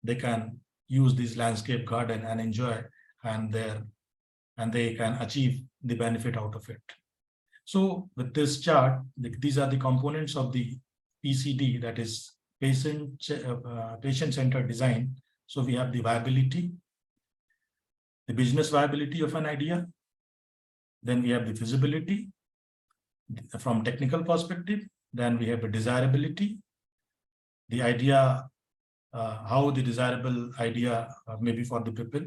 they can use this landscape garden and enjoy, and they can achieve the benefit out of it. So with this chart, these are the components of the PCD, that is patient-centered design. So we have the viability, the business viability of an idea. Then we have the feasibility from technical perspective. Then we have a desirability, the idea, how the desirable idea may be for the people.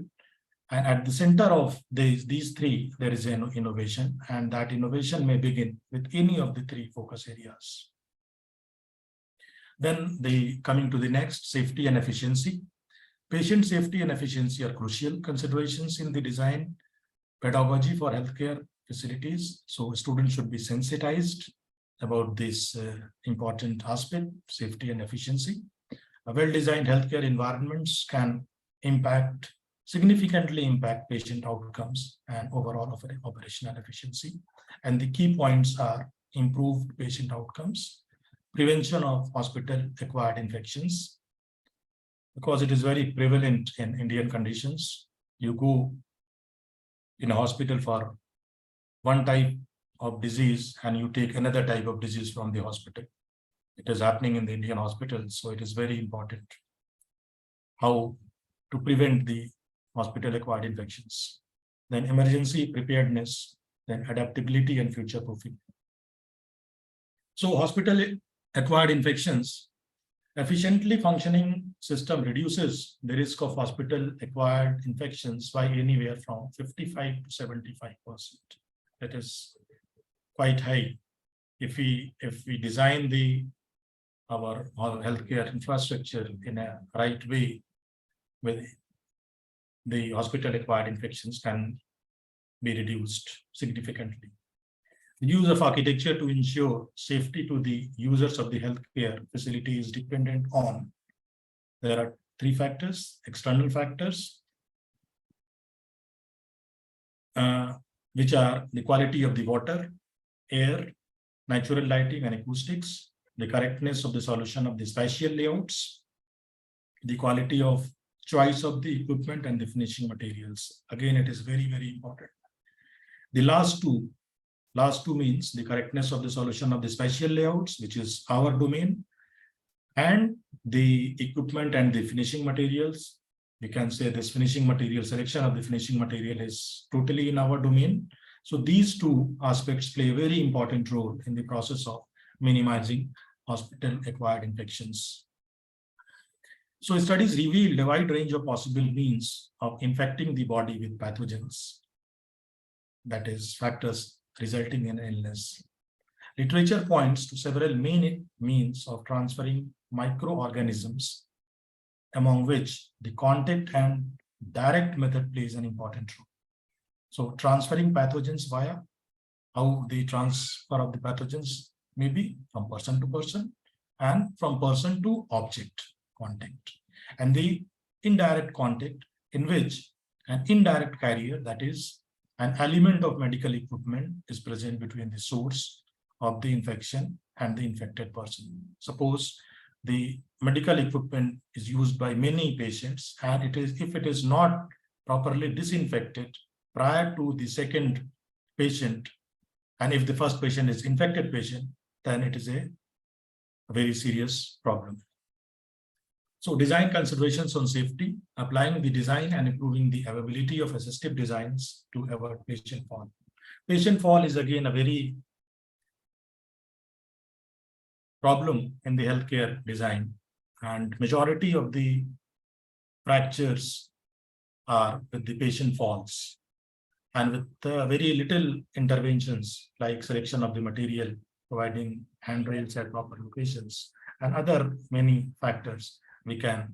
And at the center of these three, there is an innovation, and that innovation may begin with any of the three focus areas. Then coming to the next, safety and efficiency. Patient safety and efficiency are crucial considerations in the design pedagogy for healthcare facilities. So students should be sensitized about this important aspect, safety and efficiency. A well-designed healthcare environments can significantly impact patient outcomes and overall operational efficiency. And the key points are improved patient outcomes, prevention of hospital-acquired infections, because it is very prevalent in Indian conditions. You go in a hospital for one type of disease and you take another type of disease from the hospital. It is happening in the Indian hospitals, so it is very important how to prevent the hospital-acquired infections. Then emergency preparedness, then adaptability and future-proofing. So hospital-acquired infections, efficiently functioning system reduces the risk of hospital-acquired infections by anywhere from 55 to 75%. That is quite high. If we design our healthcare infrastructure in a right way, with the hospital-acquired infections can be reduced significantly. The use of architecture to ensure safety to the users of the healthcare facility is dependent on, there are three factors, external factors, which are the quality of the water, air, natural lighting and acoustics, the correctness of the solution of the spatial layouts, the quality of choice of the equipment and the finishing materials. Again, it is very, very important. The last two means the correctness of the solution of the spatial layouts, which is our domain, and the equipment and the finishing materials. We can say this finishing material, selection of the finishing material is totally in our domain. So these two aspects play a very important role in the process of minimizing hospital-acquired infections. So studies revealed a wide range of possible means of infecting the body with pathogens, that is, factors resulting in illness. Literature points to several main means of transferring microorganisms, among which the contact and direct method plays an important role. So transferring pathogens via how the transfer of the pathogens may be from person to person and from person to object contact, and the indirect contact in which an indirect carrier, that is an element of medical equipment, is present between the source of the infection and the infected person. Suppose the medical equipment is used by many patients, and if it is not properly disinfected prior to the second patient, and if the first patient is infected patient, then it is a very serious problem. So design considerations on safety, applying the design and improving the availability of assistive designs to avoid patient fall. Patient fall is again a very problem in the healthcare design, and majority of the fractures are with the patient falls, and with very little interventions like selection of the material, providing handrails at proper locations, and other many factors, we can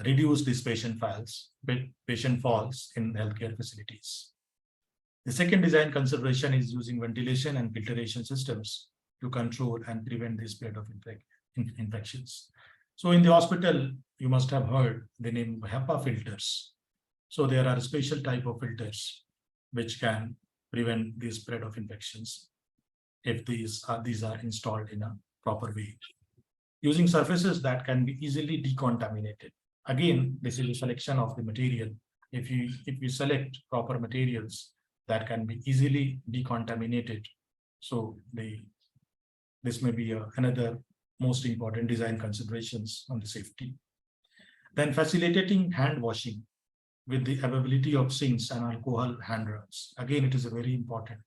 reduce these patient falls in healthcare facilities. The second design consideration is using ventilation and filtration systems to control and prevent the spread of infections. So in the hospital, you must have heard the name HEPA filters. So there are special type of filters which can prevent the spread of infections if these are installed in a proper way. Using surfaces that can be easily decontaminated. Again, this is a selection of the material. If you select proper materials that can be easily decontaminated, so this may be another most important design considerations on the safety. Then facilitating hand washing with the availability of sinks and alcohol hand rubs. Again, it is a very important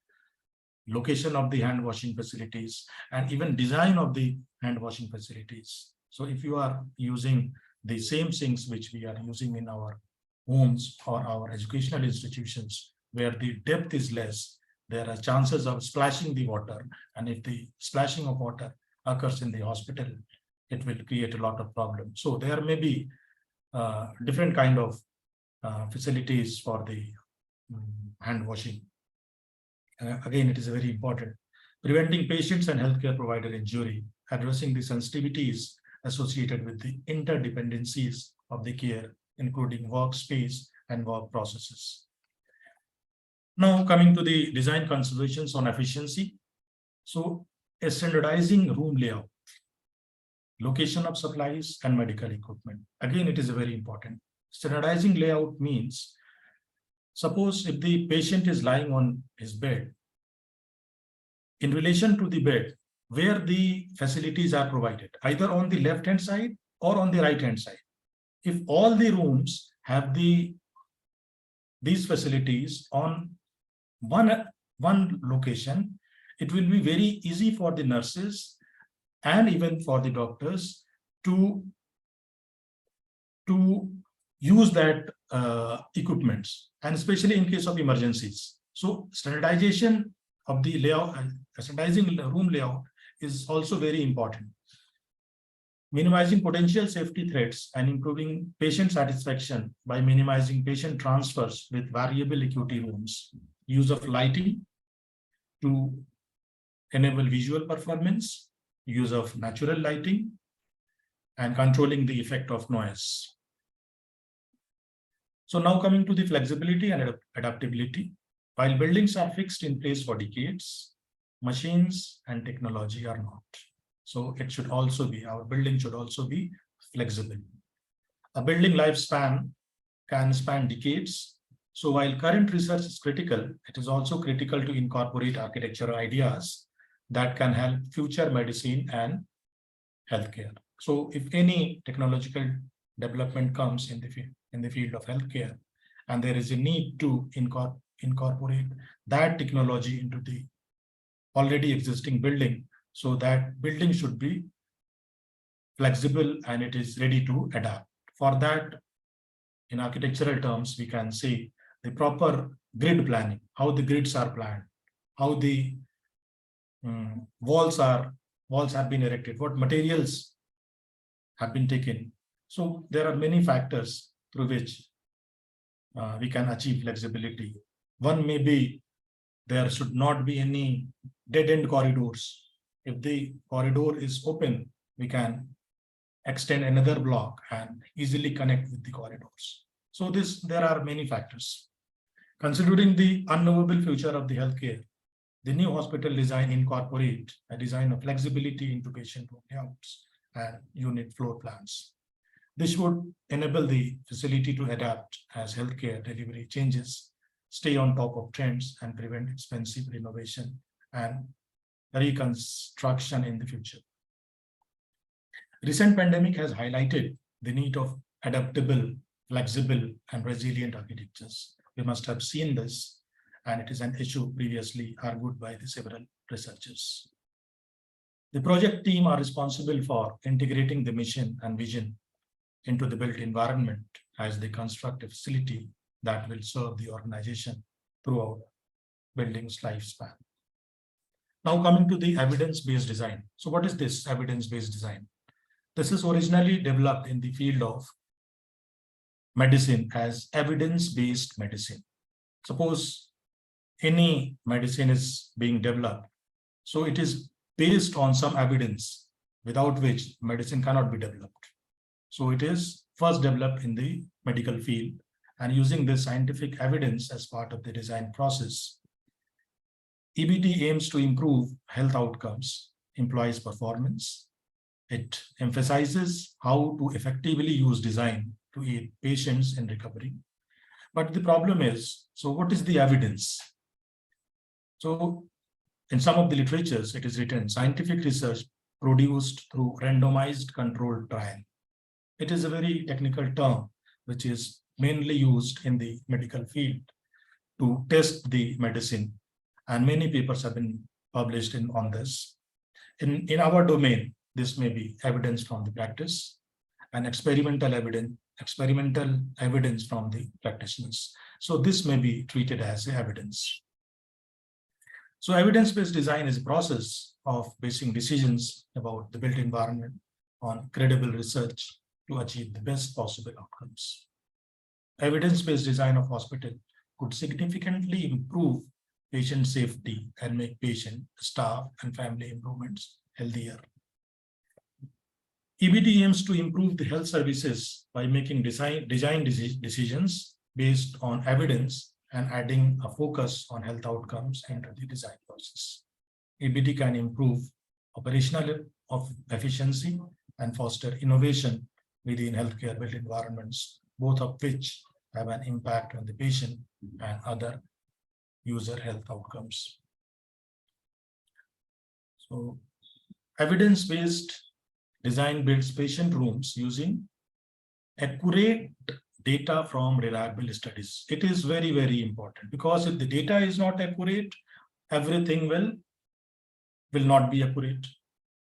location of the hand washing facilities and even design of the hand washing facilities. So if you are using the same sinks which we are using in our homes or our educational institutions, where the depth is less, there are chances of splashing the water. And if the splashing of water occurs in the hospital, it will create a lot of problems. So there may be different kind of facilities for the hand washing. Again, it is very important. Preventing patients and healthcare provider injury, addressing the sensitivities associated with the interdependencies of the care, including workspace and work processes. Now coming to the design considerations on efficiency. So a standardizing room layout, location of supplies and medical equipment. Again, it is very important. Standardizing layout means, suppose if the patient is lying on his bed, in relation to the bed, where the facilities are provided, either on the left-hand side or on the right-hand side. If all the rooms have these facilities on one location, it will be very easy for the nurses and even for the doctors to use that equipments, and especially in case of emergencies. So standardization of the layout and standardizing room layout is also very important. Minimizing potential safety threats and improving patient satisfaction by minimizing patient transfers with variable acuity rooms. Use of lighting to enable visual performance, use of natural lighting, and controlling the effect of noise. So now coming to the flexibility and adaptability. While buildings are fixed in place for decades, machines and technology are not. So it should also be, our building should also be flexible. A building lifespan can span decades. So while current research is critical, it is also critical to incorporate architectural ideas that can help future medicine and healthcare. So if any technological development comes in the field of healthcare, and there is a need to incorporate that technology into the already existing building, so that building should be flexible and it is ready to adapt. For that, in architectural terms, we can say the proper grid planning, how the grids are planned, how the walls have been erected, what materials have been taken. So there are many factors through which we can achieve flexibility. One may be there should not be any dead-end corridors. If the corridor is open, we can extend another block and easily connect with the corridors. So there are many factors. Considering the unknowable future of the healthcare, the new hospital design incorporate a design of flexibility into patient room layouts and unit floor plans. This would enable the facility to adapt as healthcare delivery changes, stay on top of trends, and prevent expensive renovation and reconstruction in the future. Recent pandemic has highlighted the need of adaptable, flexible, and resilient architectures. We must have seen this, and it is an issue previously argued by the several researchers. The project team are responsible for integrating the mission and vision into the built environment as they construct a facility that will serve the organization throughout building's lifespan. Now coming to the evidence-based design. So what is this evidence-based design? This is originally developed in the field of medicine as evidence-based medicine. Suppose any medicine is being developed, so it is based on some evidence without which medicine cannot be developed. So it is first developed in the medical field, and using this scientific evidence as part of the design process, EBD aims to improve health outcomes, employees' performance. It emphasizes how to effectively use design to aid patients in recovery. But the problem is, so what is the evidence? So in some of the literatures, it is written scientific research produced through randomized controlled trial. It is a very technical term, which is mainly used in the medical field to test the medicine. And many papers have been published on this. In our domain, this may be evidence from the practice and experimental evidence from the practitioners. So this may be treated as evidence. So evidence-based design is a process of basing decisions about the built environment on credible research to achieve the best possible outcomes. Evidence-based design of hospital could significantly improve patient safety and make patient, staff, and family improvements healthier. EBD aims to improve the health services by making design decisions based on evidence and adding a focus on health outcomes into the design process. EBD can improve operational efficiency and foster innovation within healthcare built environments, both of which have an impact on the patient and other user health outcomes. So, evidence-based design builds patient rooms using accurate data from reliable studies. It is very, very important, because if the data is not accurate, everything will not be accurate.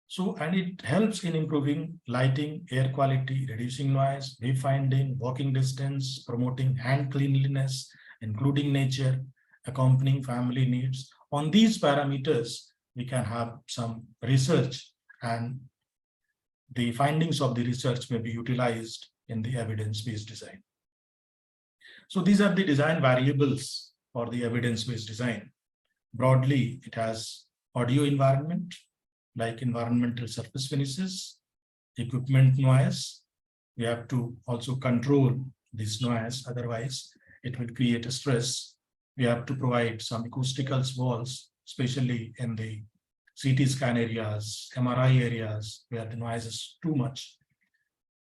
So, and it helps in improving lighting, air quality, reducing noise, wayfinding, walking distance, promoting hand cleanliness, including nature, accompanying family needs. On these parameters, we can have some research, and the findings of the research may be utilized in the evidence-based design. So these are the design variables for the evidence-based design. Broadly, it has audio environment, like environmental surface finishes, equipment noise. We have to also control this noise, otherwise it will create a stress. We have to provide some acoustical walls, especially in the CT scan areas, MRI areas, where the noise is too much.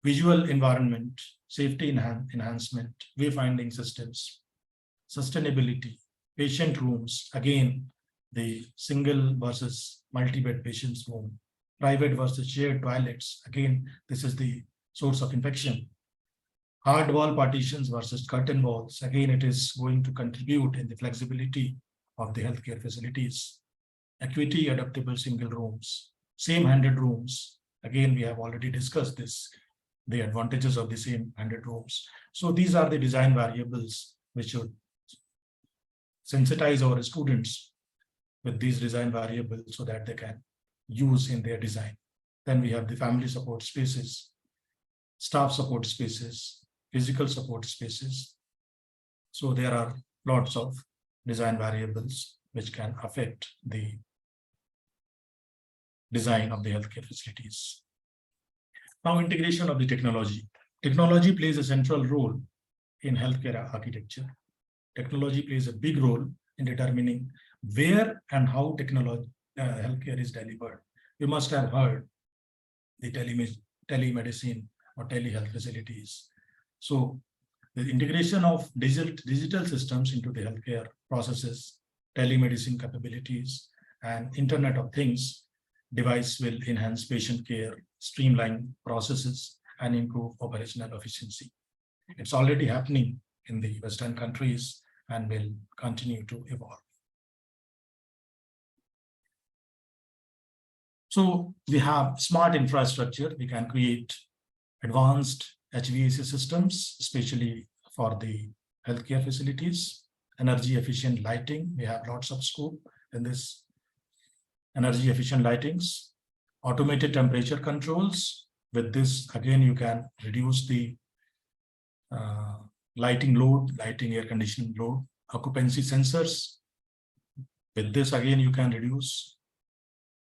Visual environment, safety enhancement, wayfinding systems, sustainability, patient rooms, again, the single versus multi-bed patients room, private versus shared toilets, again, this is the source of infection. Hard wall partitions versus curtain walls, again, it is going to contribute in the flexibility of the healthcare facilities. Equity adaptable single rooms, same-handed rooms, again, we have already discussed this, the advantages of the same-handed rooms. So these are the design variables which should sensitize our students with these design variables so that they can use in their design. Then we have the family support spaces, staff support spaces, physical support spaces. So there are lots of design variables which can affect the design of the healthcare facilities. Now, integration of the technology. Technology plays a central role in healthcare architecture. Technology plays a big role in determining where and how healthcare is delivered. You must have heard the telemedicine or telehealth facilities. So the integration of digital systems into the healthcare processes, telemedicine capabilities, and Internet of Things device will enhance patient care, streamline processes, and improve operational efficiency. It's already happening in the Western countries and will continue to evolve. So we have smart infrastructure. We can create advanced HVAC systems, especially for the healthcare facilities, energy efficient lighting. We have lots of scope in this energy efficient lightings, automated temperature controls. With this, again, you can reduce the lighting load, lighting air conditioning load, occupancy sensors. With this, again, you can reduce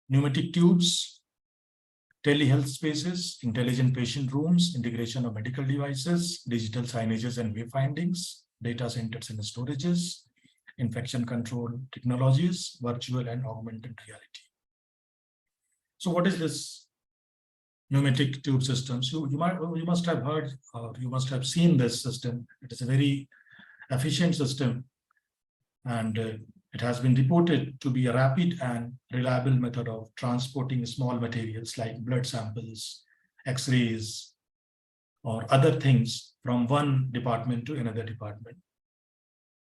pneumatic tubes, telehealth spaces, intelligent patient rooms, integration of medical devices, digital signages and wayfindings, data centers and storages, infection control technologies, virtual and augmented reality. So what is this pneumatic tube systems? You must have heard, or you must have seen this system. It is a very efficient system, and it has been reported to be a rapid and reliable method of transporting small materials like blood samples, X-rays, or other things from one department to another department,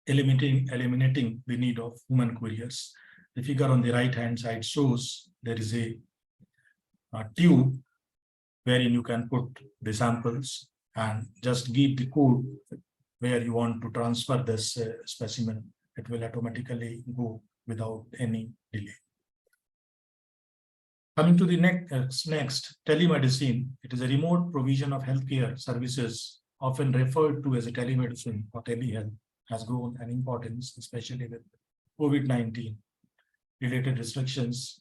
eliminating the need of human couriers. The figure on the right-hand side shows there is a tube wherein you can put the samples and just give the code where you want to transfer this specimen. It will automatically go without any delay. Coming to the next, telemedicine. It is a remote provision of healthcare services, often referred to as a telemedicine or telehealth, has grown in importance, especially with COVID-19 related restrictions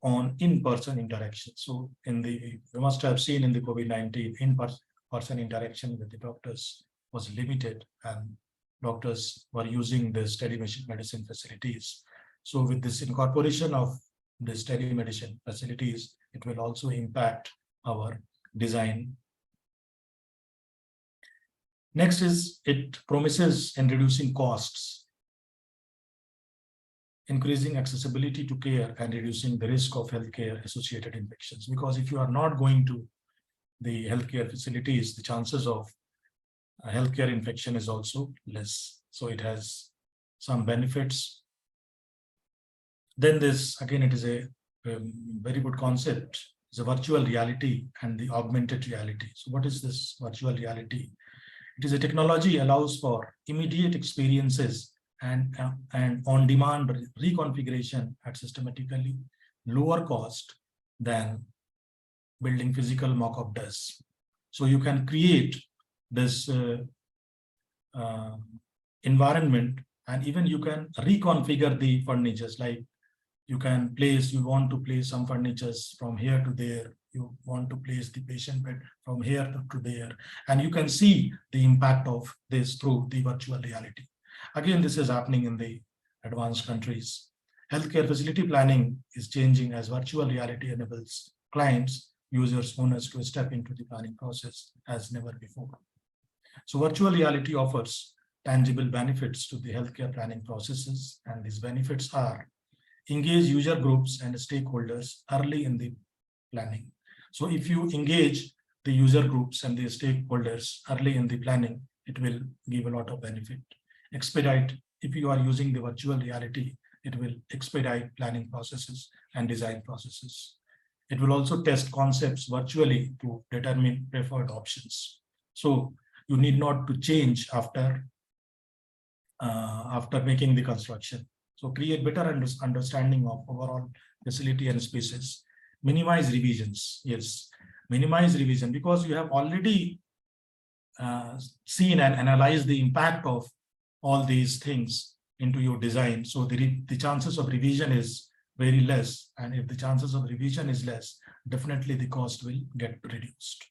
on in-person interaction. So you must have seen in the COVID-19, in-person interaction with the doctors was limited, and doctors were using this telemedicine facilities. So with this incorporation of this telemedicine facilities, it will also impact our design. Next is, it promises in reducing costs, increasing accessibility to care, and reducing the risk of healthcare associated infections. Because if you are not going to the healthcare facilities, the chances of healthcare infection is also less. So it has some benefits. Then this, again, it is a very good concept. It's a virtual reality and the augmented reality. So what is this virtual reality? It is a technology allows for immediate experiences and on-demand reconfiguration at systematically lower cost than building physical mock-up does. So you can create this environment, and even you can reconfigure the furnitures. Like you want to place some furnitures from here to there. You want to place the patient bed from here to there. And you can see the impact of this through the virtual reality. Again, this is happening in the advanced countries. Healthcare facility planning is changing as virtual reality enables clients, users, owners to step into the planning process as never before. So virtual reality offers tangible benefits to the healthcare planning processes, and these benefits are engage user groups and stakeholders early in the planning. So if you engage the user groups and the stakeholders early in the planning, it will give a lot of benefit. Expedite, if you are using the virtual reality, it will expedite planning processes and design processes. It will also test concepts virtually to determine preferred options. So you need not to change after making the construction. So create better understanding of overall facility and spaces. Minimize revisions. Yes, minimize revision, because you have already seen and analyzed the impact of all these things into your design. So the chances of revision is very less. And if the chances of revision is less, definitely the cost will get reduced.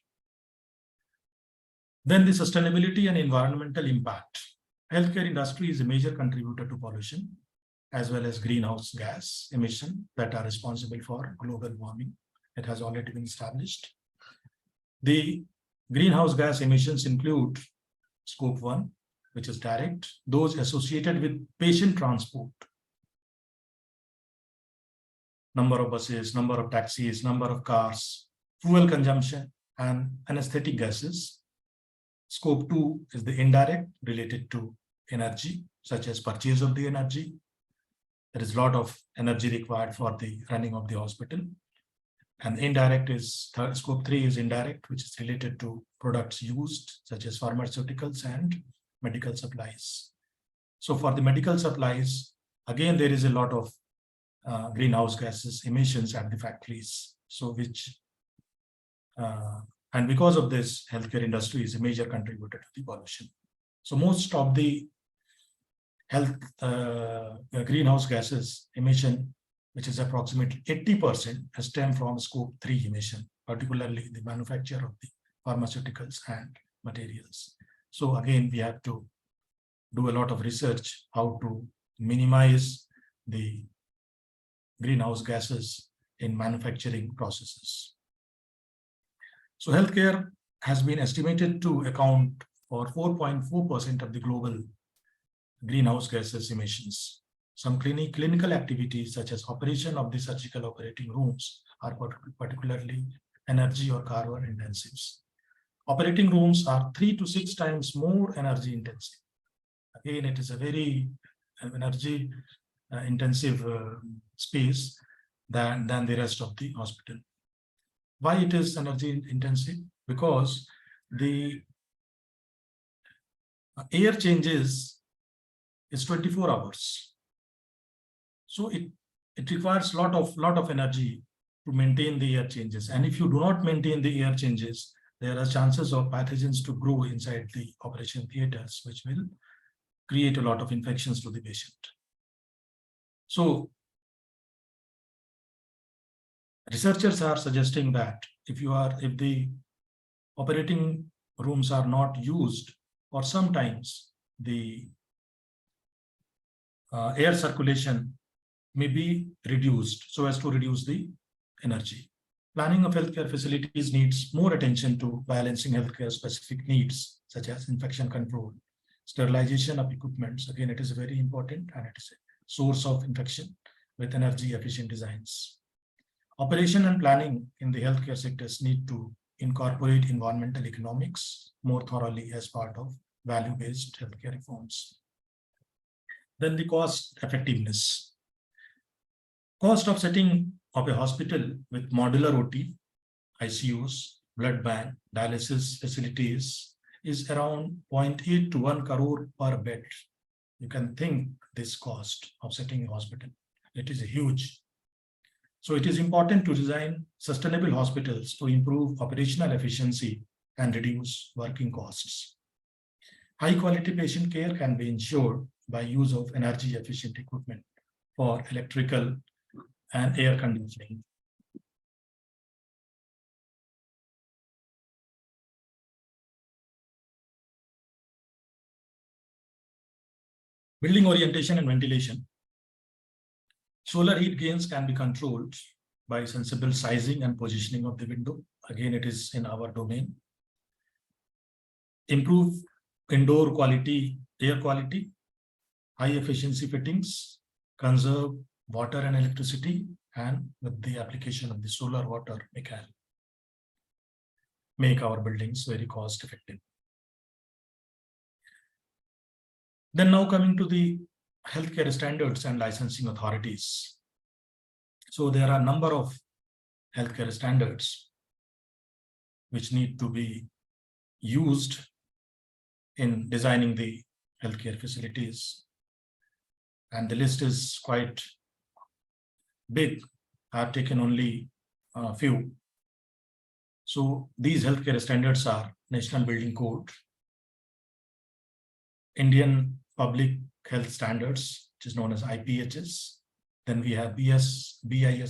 Then the sustainability and environmental impact. Healthcare industry is a major contributor to pollution, as well as greenhouse gas emission that are responsible for global warming. It has already been established. The greenhouse gas emissions include scope 1, which is direct, those associated with patient transport, number of buses, number of taxis, number of cars, fuel consumption, and anesthetic gases. Scope 2 is the indirect, related to energy, such as purchase of the energy. There is a lot of energy required for the running of the hospital. And indirect is scope 3 is indirect, which is related to products used, such as pharmaceuticals and medical supplies. So for the medical supplies, again, there is a lot of greenhouse gases emissions at the factories. So and because of this, healthcare industry is a major contributor to the pollution. So most of the greenhouse gases emission, which is approximately 80%, stem from scope 3 emission, particularly the manufacture of the pharmaceuticals and materials. So again, we have to do a lot of research how to minimize the greenhouse gases in manufacturing processes. So healthcare has been estimated to account for 4.4% of the global greenhouse gases emissions. Some clinical activities, such as operation of the surgical operating rooms, are particularly energy or carbon intensive. Operating rooms are 3 to 6 times more energy intensive. Again, it is a very energy intensive space than the rest of the hospital. Why it is energy intensive? Because the air changes is 24 hours. So it requires lot of energy to maintain the air changes. And if you do not maintain the air changes, there are chances of pathogens to grow inside the operation theaters, which will create a lot of infections to the patient. So researchers are suggesting that if the operating rooms are not used, or sometimes the air circulation may be reduced so as to reduce the energy. Planning of healthcare facilities needs more attention to balancing healthcare specific needs, such as infection control, sterilization of equipments. Again, it is very important, and it is a source of infection, with energy efficient designs. Operation and planning in the healthcare sectors need to incorporate environmental economics more thoroughly as part of value-based healthcare reforms. Then the cost effectiveness. Cost of setting up a hospital with modular OT, ICUs, blood bank, dialysis facilities is around 0.8 to 1 crore per bed. You can think this cost of setting a hospital. It is huge. So it is important to design sustainable hospitals to improve operational efficiency and reduce working costs. High quality patient care can be ensured by use of energy efficient equipment for electrical and air conditioning. Building orientation and ventilation. Solar heat gains can be controlled by sensible sizing and positioning of the window. Again, it is in our domain. Improve indoor quality, air quality, high efficiency fittings, conserve water and electricity, and with the application of the solar water, we can make our buildings very cost effective. Then now coming to the healthcare standards and licensing authorities. So there are a number of healthcare standards which need to be used in designing the healthcare facilities. And the list is quite big. I've taken only a few. So these healthcare standards are National Building Code, Indian Public health standards, which is known as IPHs. Then we have BIS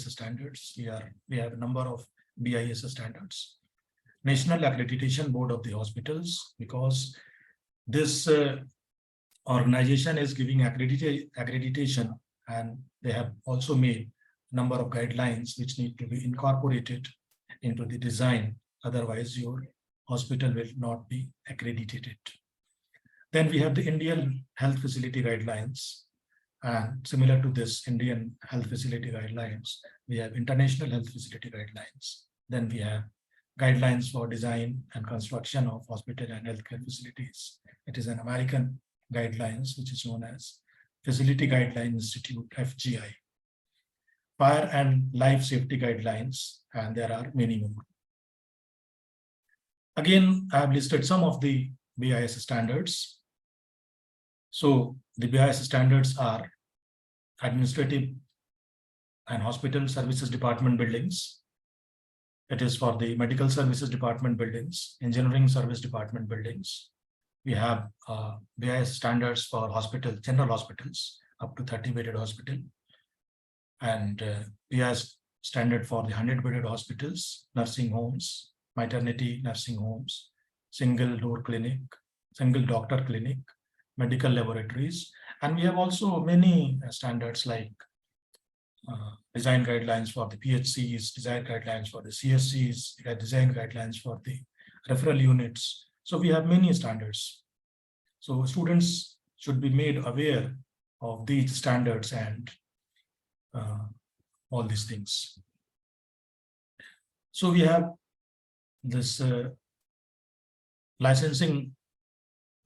standards. We have a number of BIS standards. National Accreditation Board of the Hospitals, because this organization is giving accreditation, and they have also made a number of guidelines which need to be incorporated into the design. Otherwise, your hospital will not be accredited. Then we have the Indian Health Facility Guidelines. And similar to this Indian Health Facility Guidelines, we have International Health Facility Guidelines. Then we have guidelines for design and construction of hospital and healthcare facilities. It is an American guidelines, which is known as Facility Guideline Institute, FGI. Fire and life safety guidelines, and there are many more. Again, I have listed some of the BIS standards. So the BIS standards are administrative and hospital services department buildings. It is for the medical services department buildings, engineering service department buildings. We have BIS standards for hospital, general hospitals, up to 30-bedded hospital. And BIS standard for the 100-bedded hospitals, nursing homes, maternity nursing homes, single doctor clinic, medical laboratories. And we have also many standards like design guidelines for the PHCs, design guidelines for the CSCs, design guidelines for the referral units. So we have many standards. So students should be made aware of these standards and all these things. So we have this licensing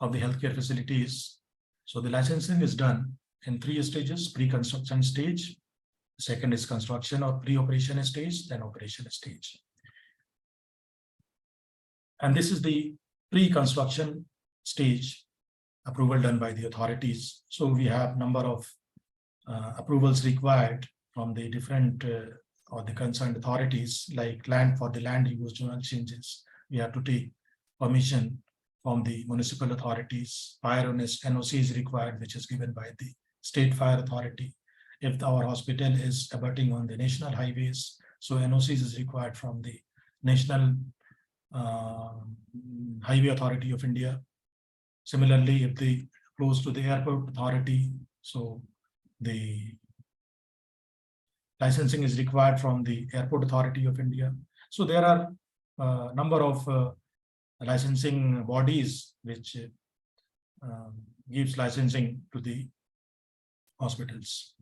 of the healthcare facilities. So the licensing is done in 3 stages: pre-construction stage, second is construction or pre-operation stage, then operation stage. And this is the pre-construction stage approval done by the authorities. So we have number of approvals required from the different or the concerned authorities, like land for the land use journal changes. We have to take permission from the municipal authorities. Fire NOC is required, which is given by the state fire authority. If our hospital is abutting on the national highways, so NOCs is required from the National Highway Authority of India. Similarly, if they close to the airport authority, so the licensing is required from the Airport Authority of India. So there are a number of licensing bodies which gives licensing to the hospitals.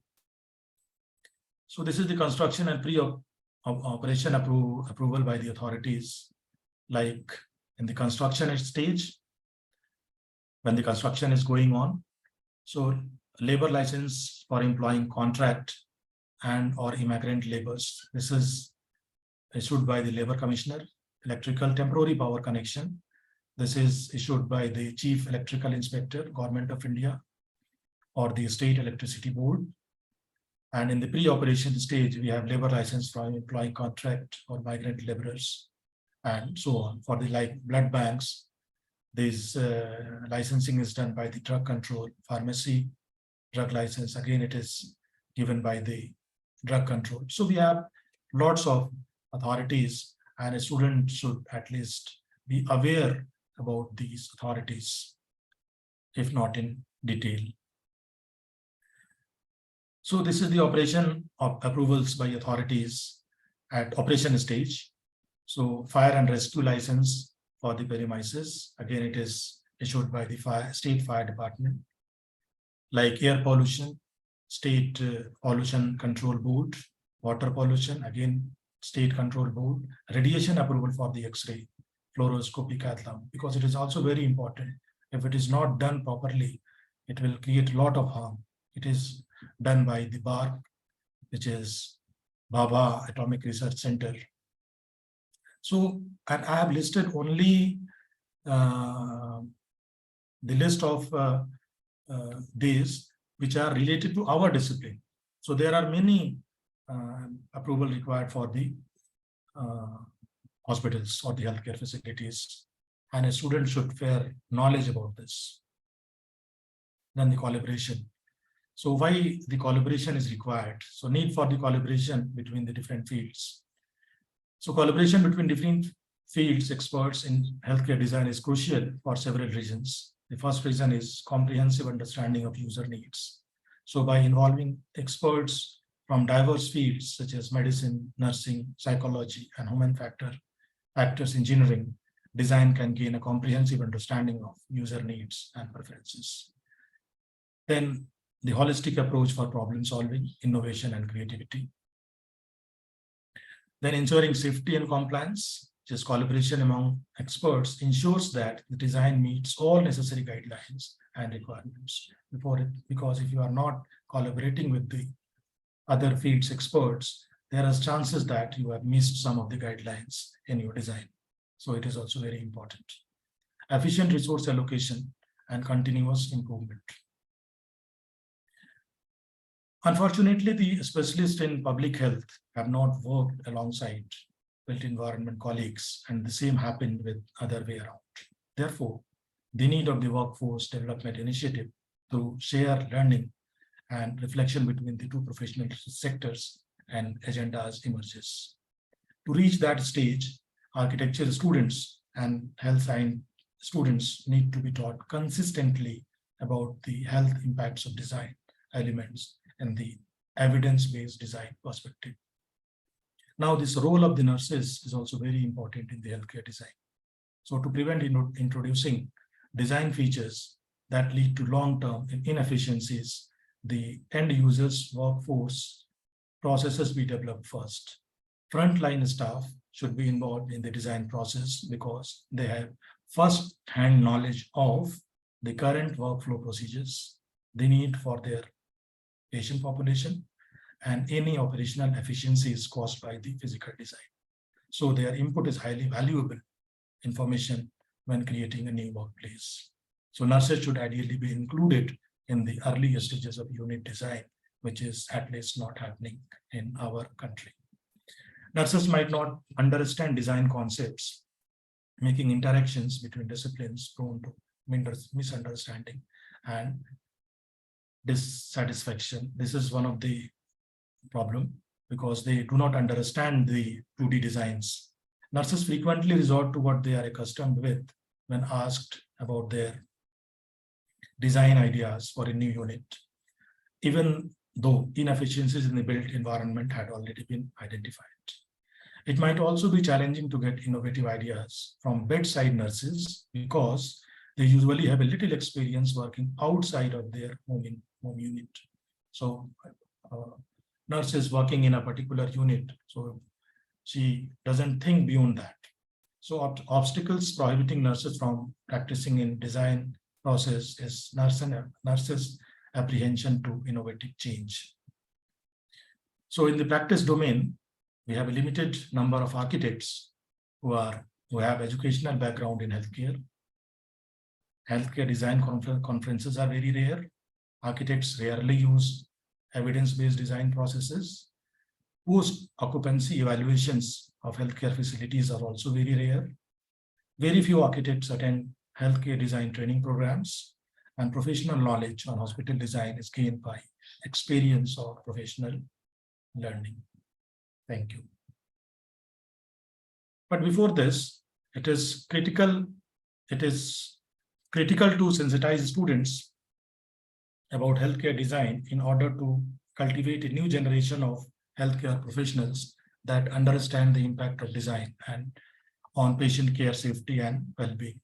So this is the construction and pre-operation approval by the authorities. Like in the construction stage, when the construction is going on, so labor license for employing contract and or immigrant laborers. This is issued by the Labor Commissioner. Electrical temporary power connection. This is issued by the Chief Electrical Inspector, Government of India, or the State Electricity Board. And in the pre-operation stage, we have labor license for employing contract or migrant laborers, and so on. For the like blood banks, this licensing is done by the drug control. Pharmacy drug license, again, it is given by the drug control. So we have lots of authorities, and a student should at least be aware about these authorities, if not in detail. So this is the operation of approvals by authorities at operation stage. So fire and rescue license for the premises, again, it is issued by the state fire department. Like air pollution, state pollution control board. Water pollution, again, state control board. Radiation approval for the X-ray, fluoroscopy, cath lab, because it is also very important. If it is not done properly, it will create a lot of harm. It is done by the BARC, which is Bhabha Atomic Research Center. So, and I have listed only the list of these which are related to our discipline. So there are many approval required for the hospitals or the healthcare facilities, and a student should fair knowledge about this. Then the collaboration. So why the collaboration is required? So need for the collaboration between the different fields. So collaboration between different fields, experts in healthcare design is crucial for several reasons. The first reason is comprehensive understanding of user needs. So by involving experts from diverse fields such as medicine, nursing, psychology, and human factors engineering, design can gain a comprehensive understanding of user needs and preferences. Then the holistic approach for problem solving, innovation, and creativity. Then ensuring safety and compliance, just collaboration among experts ensures that the design meets all necessary guidelines and requirements before it, because if you are not collaborating with the other fields experts, there are chances that you have missed some of the guidelines in your design. So it is also very important. Efficient resource allocation and continuous improvement. Unfortunately, the specialists in public health have not worked alongside built environment colleagues, and the same happened with other way around. Therefore, the need of the workforce development initiative to share learning and reflection between the two professional sectors and agendas emerges. To reach that stage, architecture students and health science students need to be taught consistently about the health impacts of design elements and the evidence-based design perspective. Now, this role of the nurses is also very important in the healthcare design. So to prevent introducing design features that lead to long-term inefficiencies, the end users workforce processes be developed first. Frontline staff should be involved in the design process because they have first-hand knowledge of the current workflow procedures, the need for their patient population, and any operational efficiencies caused by the physical design. So their input is highly valuable information when creating a new workplace. So nurses should ideally be included in the early stages of unit design, which is at least not happening in our country. Nurses might not understand design concepts, making interactions between disciplines prone to misunderstanding and dissatisfaction. This is one of the problem because they do not understand the 2D designs. Nurses frequently resort to what they are accustomed with when asked about their design ideas for a new unit, even though inefficiencies in the built environment had already been identified. It might also be challenging to get innovative ideas from bedside nurses because they usually have a little experience working outside of their home unit. So nurse is working in a particular unit, so she doesn't think beyond that. So obstacles prohibiting nurses from practicing in design process is nurses' apprehension to innovative change. So in the practice domain, we have a limited number of architects who have educational background in healthcare. Healthcare design conferences are very rare. Architects rarely use evidence-based design processes. Post-occupancy evaluations of healthcare facilities are also very rare. Very few architects attend healthcare design training programs, and professional knowledge on hospital design is gained by experience or professional learning. Thank you. But before this, it is critical to sensitize students about healthcare design in order to cultivate a new generation of healthcare professionals that understand the impact of design and on patient care, safety, and well-being.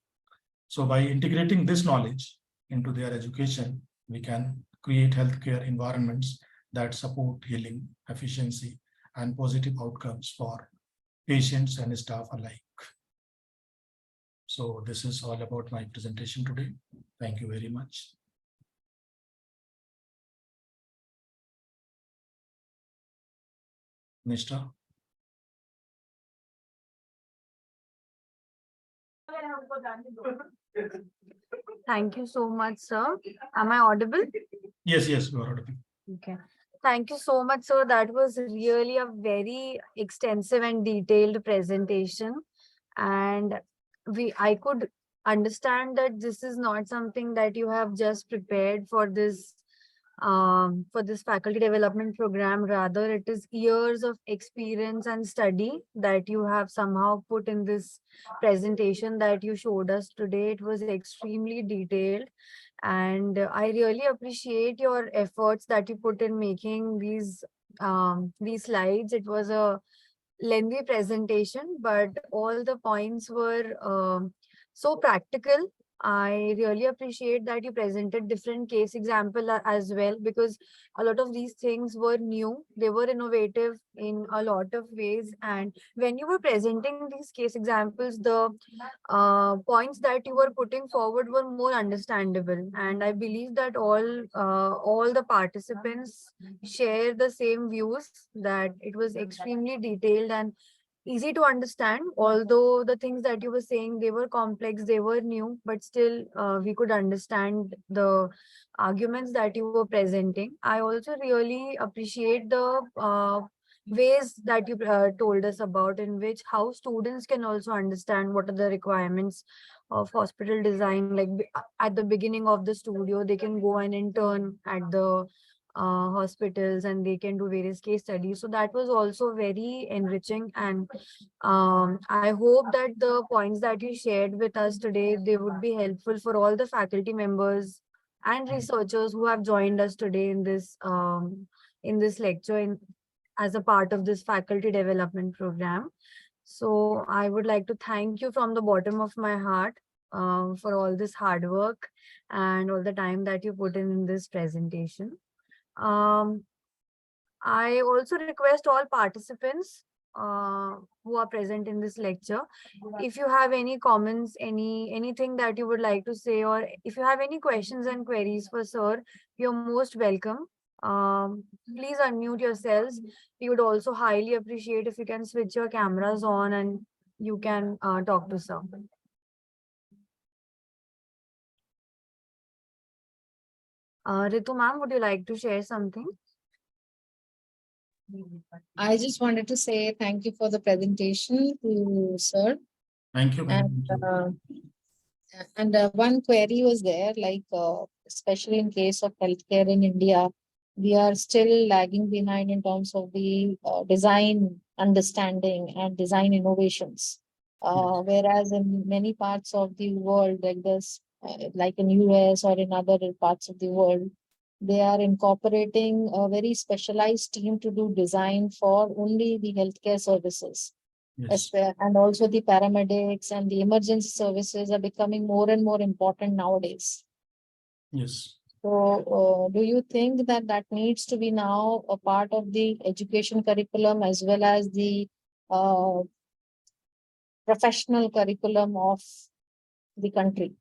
So by integrating this knowledge into their education, we can create healthcare environments that support healing, efficiency, and positive outcomes for patients and staff alike. So this is all about my presentation today. Thank you very much. Nishta.
Thank you so much, sir. Am I audible?
Yes, you are audible.
Okay. Thank you so much, sir. That was really a very extensive and detailed presentation. And I could understand that this is not something that you have just prepared for this faculty development program. Rather, it is years of experience and study that you have somehow put in this presentation that you showed us today. It was extremely detailed, and I really appreciate your efforts that you put in making these slides. It was a lengthy presentation, but all the points were so practical. I really appreciate that you presented different case example as well, because a lot of these things were new. They were innovative in a lot of ways. And when you were presenting these case examples, the points that you were putting forward were more understandable. And I believe that all the participants share the same views, that it was extremely detailed and easy to understand. Although the things that you were saying, they were complex, they were new, but still we could understand the arguments that you were presenting. I also really appreciate the ways that you told us about, in which how students can also understand what are the requirements of hospital design. Like at the beginning of the studio, they can go and intern at the hospitals, and they can do various case studies. So that was also very enriching. And I hope that the points that you shared with us today, they would be helpful for all the faculty members and researchers who have joined us today in this lecture, as a part of this faculty development program. So I would like to thank you from the bottom of my heart for all this hard work and all the time that you put in this presentation. Um, I also request all participants who are present in this lecture, if you have any comments, anything that you would like to say, or if you have any questions and queries for sir, you're most welcome. Please unmute yourselves. We would also highly appreciate if you can switch your cameras on and you can talk to sir. Ritu ma'am, would you like to share something?
I just wanted to say thank you for the presentation to sir.
Thank you, ma'am.
And one query was there, like especially in case of healthcare in India, we are still lagging behind in terms of the design understanding and design innovations. Whereas in many parts of the world, like this, like in US or in other parts of the world, they are incorporating a very specialized team to do design for only the healthcare services.
Yes.
And also the paramedics and the emergency services are becoming more and more important nowadays.
Yes.
So do you think that that needs to be now a part of the education curriculum as well as the uh, professional curriculum of the country?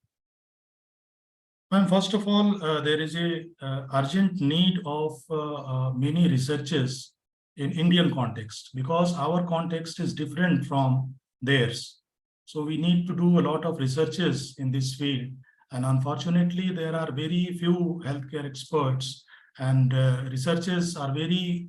And first of all, there is a urgent need of many researchers in Indian context, because our context is different from theirs. So we need to do a lot of researches in this field. And unfortunately, there are very few healthcare experts, and researchers are very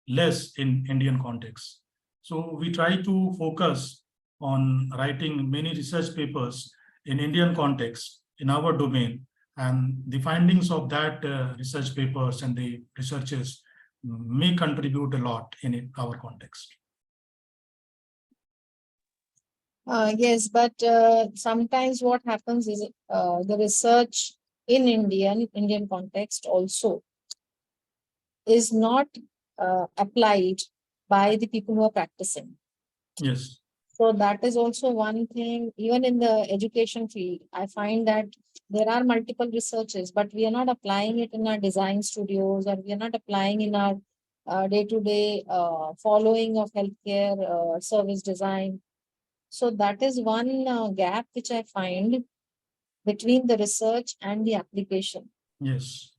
less in Indian context. So we try to focus on writing many research papers in Indian context in our domain, and the findings of that research papers and the researchers may contribute a lot in our context.
Yes, but sometimes what happens is the research in Indian context also is not applied by the people who are practicing.
Yes.
So that is also one thing. Even in the education field, I find that there are multiple researches, but we are not applying it in our design studios, or we are not applying in our day-to-day following of healthcare service design. So that is one gap which I find between the research and the application.
Yes.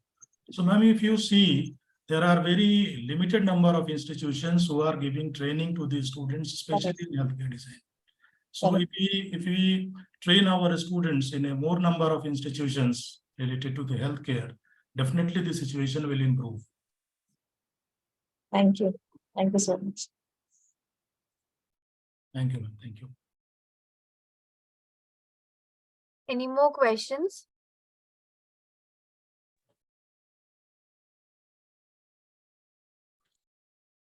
So, ma'am, if you see, there are very limited number of institutions who are giving training to the students, especially in healthcare design. So if we train our students in a more number of institutions related to the healthcare, definitely the situation will improve.
Thank you. Thank you so much.
Thank you, ma'am. Thank you.
Any more questions?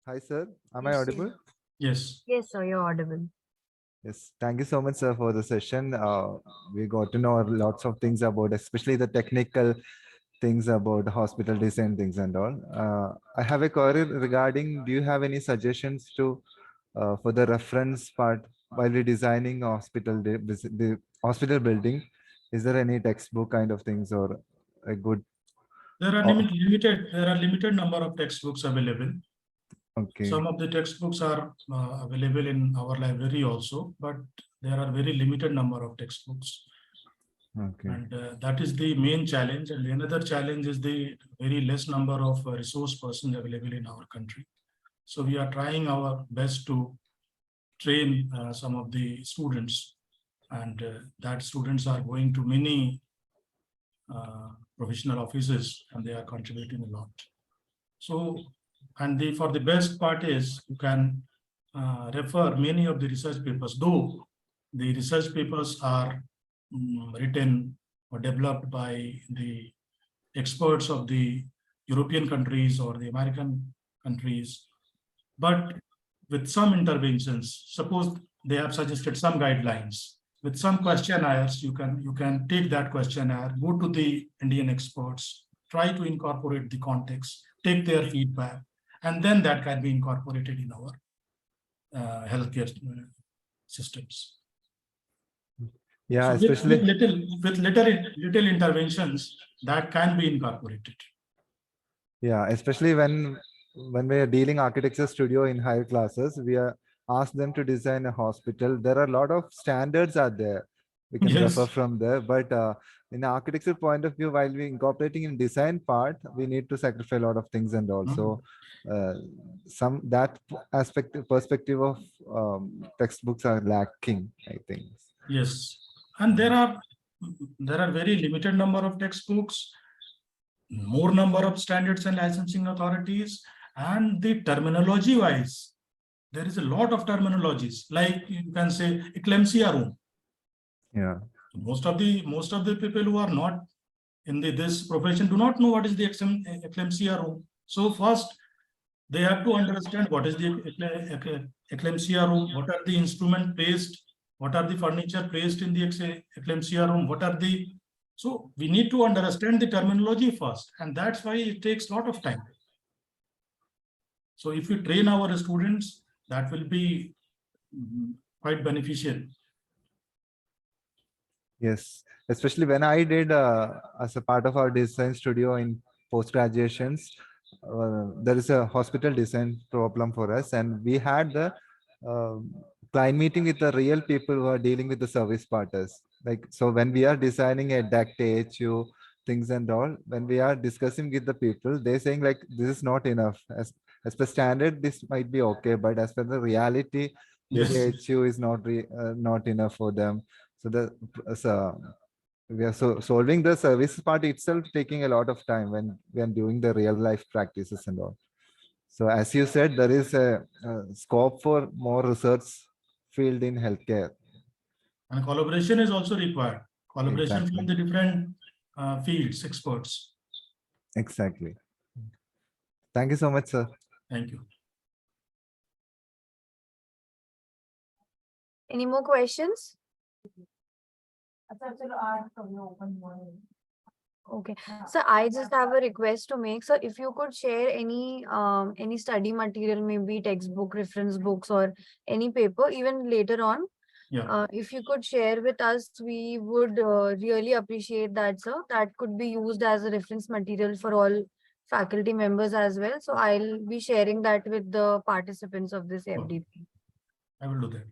Hi, sir. Am I
Yes, sir.
audible?
Yes.
Yes, sir, you're audible.
Yes. Thank you so much, sir, for the session. We got to know lots of things about, especially the technical things about hospital design things and all. I have a query regarding, do you have any suggestions to for the reference part while we designing hospital, the hospital building? Is there any textbook kind of things or a good?
There are
Oh,
limited number of textbooks available.
okay.
Some of the textbooks are available in our library also, but there are very limited number of textbooks.
Okay.
And that is the main challenge. And another challenge is the very less number of resource persons available in our country. So we are trying our best to train some of the students, and that students are going to many professional offices, and they are contributing a lot. So, and for the best part is you can refer many of the research papers, though the research papers are written or developed by the experts of the European countries or the American countries, but with some interventions. Suppose they have suggested some guidelines. With some questionnaires, you can take that questionnaire, go to the Indian experts, try to incorporate the context, take their feedback, and then that can be incorporated in our healthcare systems.
Yeah,
So
especially.
with little interventions that can be incorporated.
Yeah, especially when we are dealing architecture studio in higher classes, we are asked them to design a hospital. There are a lot of standards are there. We can refer
Yes.
from there. But in architecture point of view, while we incorporating in design part, we need to sacrifice a lot of things, and also some that aspect perspective of textbooks are lacking, I think.
Yes, and there are very limited number of textbooks, more number of standards and licensing authorities, and the terminology wise, there is a lot of terminologies. Like you can say eclampsia room.
Yeah.
Most of the people who are not in this profession do not know what is the eclampsia room. So first, they have to understand what is the eclampsia room, what are the instrument placed, what are the furniture placed in the eclampsia room, what are the. So we need to understand the terminology first, and that's why it takes a lot of time. So if we train our students, that will be quite beneficial.
Yes, especially when I did as a part of our design studio in post graduations, there is a hospital design problem for us, and we had the uh, client meeting with the real people who are dealing with the service partners. Like, so when we are designing a duct AHU things and all, when we are discussing with the people, they're saying like this is not enough. As per standard, this might be okay, but as per the reality, this
Yes.
AHU is not enough for them. So we are solving the service part itself taking a lot of time when we are doing the real life practices and all. So as you said, there is a scope for more research field in healthcare.
And collaboration is also required. Collaboration
Exactly.
from the different fields, experts.
Exactly. Thank you so much, sir.
Thank you.
Any more questions? Okay, so I just have a request to make. So if you could share any study material, maybe textbook, reference books, or any paper, even later on,
Yeah.
if you could share with us, we would really appreciate that, sir. That could be used as a reference material for all faculty members as well. So I'll be sharing that with the participants of this FDP.
I will do that.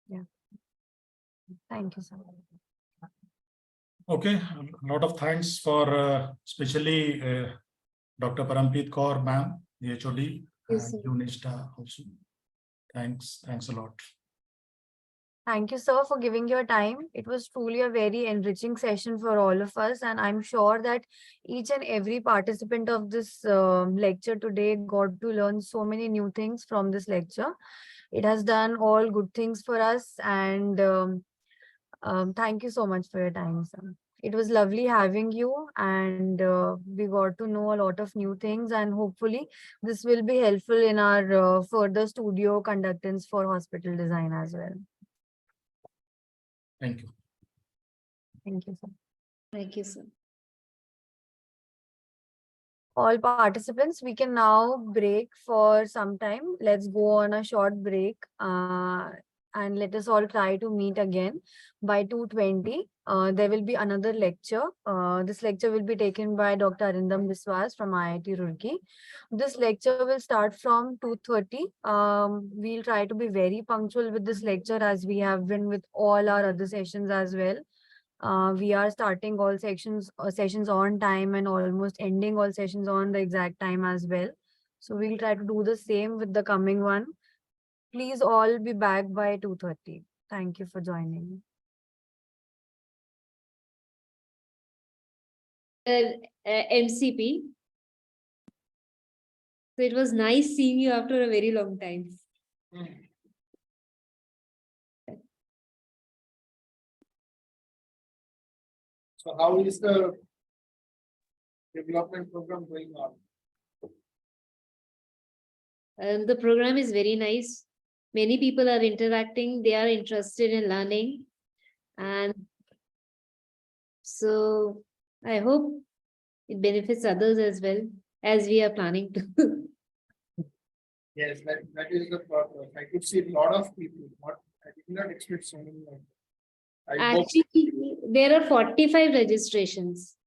Yeah. Thank you, sir.
Okay, a lot of thanks for especially Dr. Parampreet Kaur, ma'am, the HOD,
Yes,
and
sir.
Yunishta also. Thanks a lot.
Thank you, sir, for giving your time. It was truly a very enriching session for all of us, and I'm sure that each and every participant of this lecture today got to learn so many new things from this lecture. It has done all good things for us, and Thank you so much for your time, sir. It was lovely having you, and we got to know a lot of new things, and hopefully this will be helpful in our further studio conductance for hospital design as well.
Thank you.
Thank you, sir.
Thank you, sir.
All participants, we can now break for some time. Let's go on a short break, and let us all try to meet again by 2:20. There will be another lecture. This lecture will be taken by Dr. Arindam Biswas from IIT Roorkee. This lecture will start from 2:30. We'll try to be very punctual with this lecture, as we have been with all our other sessions as well. We are starting all sessions on time and almost ending all sessions on the exact time as well. So we'll try to do the same with the coming one. Please all be back by 2:30. Thank you for joining.
MCP. So it was nice seeing you after a very long time.
So how is the development program going on?
The program is very nice. Many people are interacting, they are interested in learning. And so I hope it benefits others as well, as we are planning to.
Yes, that is the problem. I could see a lot of people, I did not expect so many. I hope,
Actually, there are 45 registrations.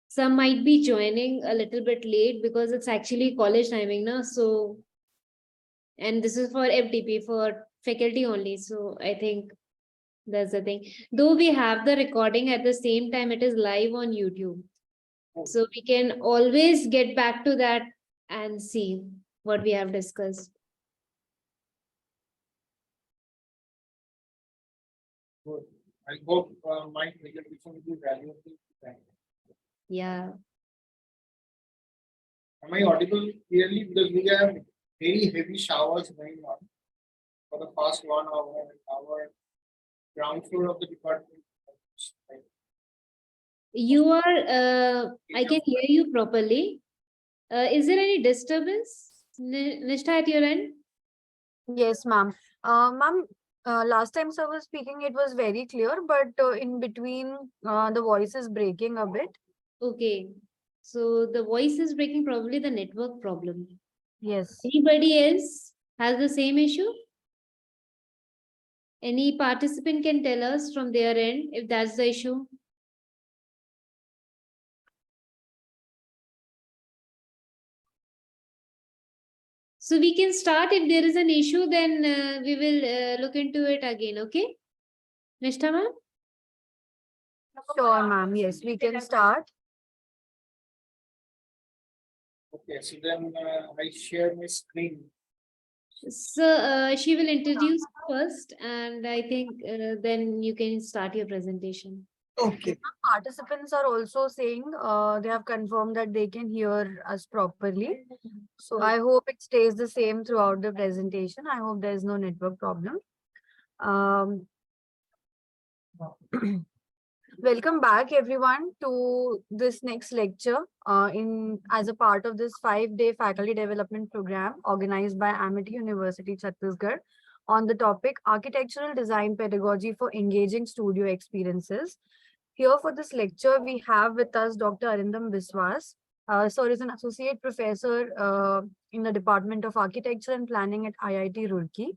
Some might be joining a little bit late because it's actually college timing now. So, and this is for FDP, for faculty only. So I think that's the thing. Though we have the recording at the same time, it is live on YouTube. So we can always get back to that and see what we have discussed.
good. I hope my presentation will be valuable.
Yeah.
Am I audible clearly? Because we have very heavy showers going on for the past 1 hour. Our ground floor of the department.
You are, I can hear you properly. Is there any disturbance, Nishtha, at your end?
Yes, ma'am. Ma'am, last time sir was speaking, it was very clear, but in between, the voice is breaking a bit.
Okay. So the voice is breaking, probably the network problem.
Yes.
Anybody else has the same issue? Any participant can tell us from their end if that's the issue. So we can start. If there is an issue, then we will look into it again. Okay, Nishtha ma'am?
Sure, ma'am. Yes, we can start.
Okay, so then I share my screen.
So she will introduce first, and I think then you can start your presentation.
Okay.
Participants are also saying they have confirmed that they can hear us properly. So I hope it stays the same throughout the presentation. I hope there is no network problem. Welcome back everyone to this next lecture in as a part of this 5-day faculty development program organized by Amity University, Chhattisgarh on the topic Architectural Design Pedagogy for Engaging Studio Experiences. Here for this lecture, we have with us Dr. Arindam Biswas. Sir is an associate professor in the Department of Architecture and Planning at IIT Roorkee.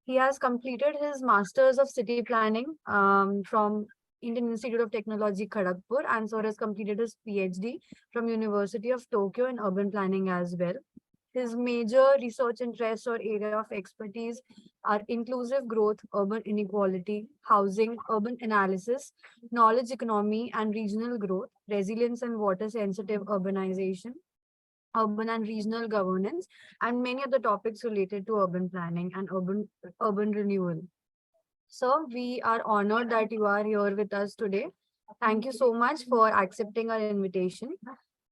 He has completed his Masters of City Planning from Indian Institute of Technology, Kharagpur, and so has completed his PhD from University of Tokyo in urban planning as well. His major research interests or area of expertise are inclusive growth, urban inequality, housing, urban analysis, knowledge economy and regional growth, resilience and water sensitive urbanization, urban and regional governance, and many other topics related to urban planning and urban renewal. So we are honored that you are here with us today. Thank you so much for accepting our invitation.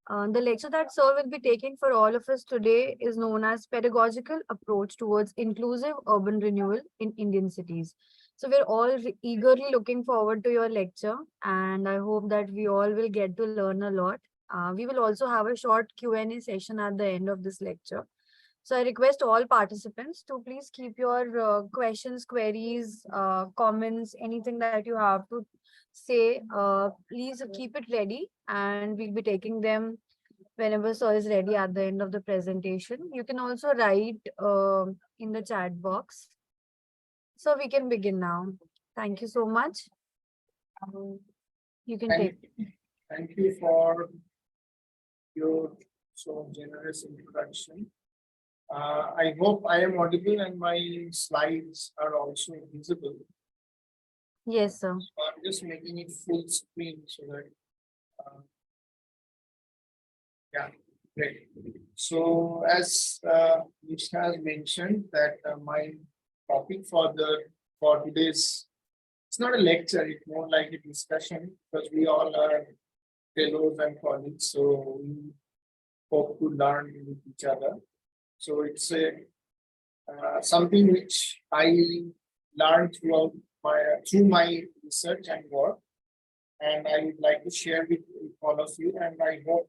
The lecture that Sir will be taking for all of us today is known as Pedagogical Approach Towards Inclusive Urban Renewal in Indian Cities. So we're all eagerly looking forward to your lecture, and I hope that we all will get to learn a lot. We will also have a short Q&A session at the end of this lecture. So I request all participants to please keep your questions, queries, comments, anything that you have to say. Please keep it ready, and we'll be taking them whenever sir is ready at the end of the presentation. You can also write in the chat box. So we can begin now. Thank you so much. You can take.
Thank you for your so generous introduction. I hope I am audible and my slides are also visible.
Yes, sir.
So I'm just making it full screen so that. Yeah, great. So as Nisha has mentioned that my topic for today's, it's not a lecture, it's more like a discussion because we all are fellows and colleagues, so we hope to learn with each other. So it's a something which I learned through my research and work, and I would like to share with all of you. And I hope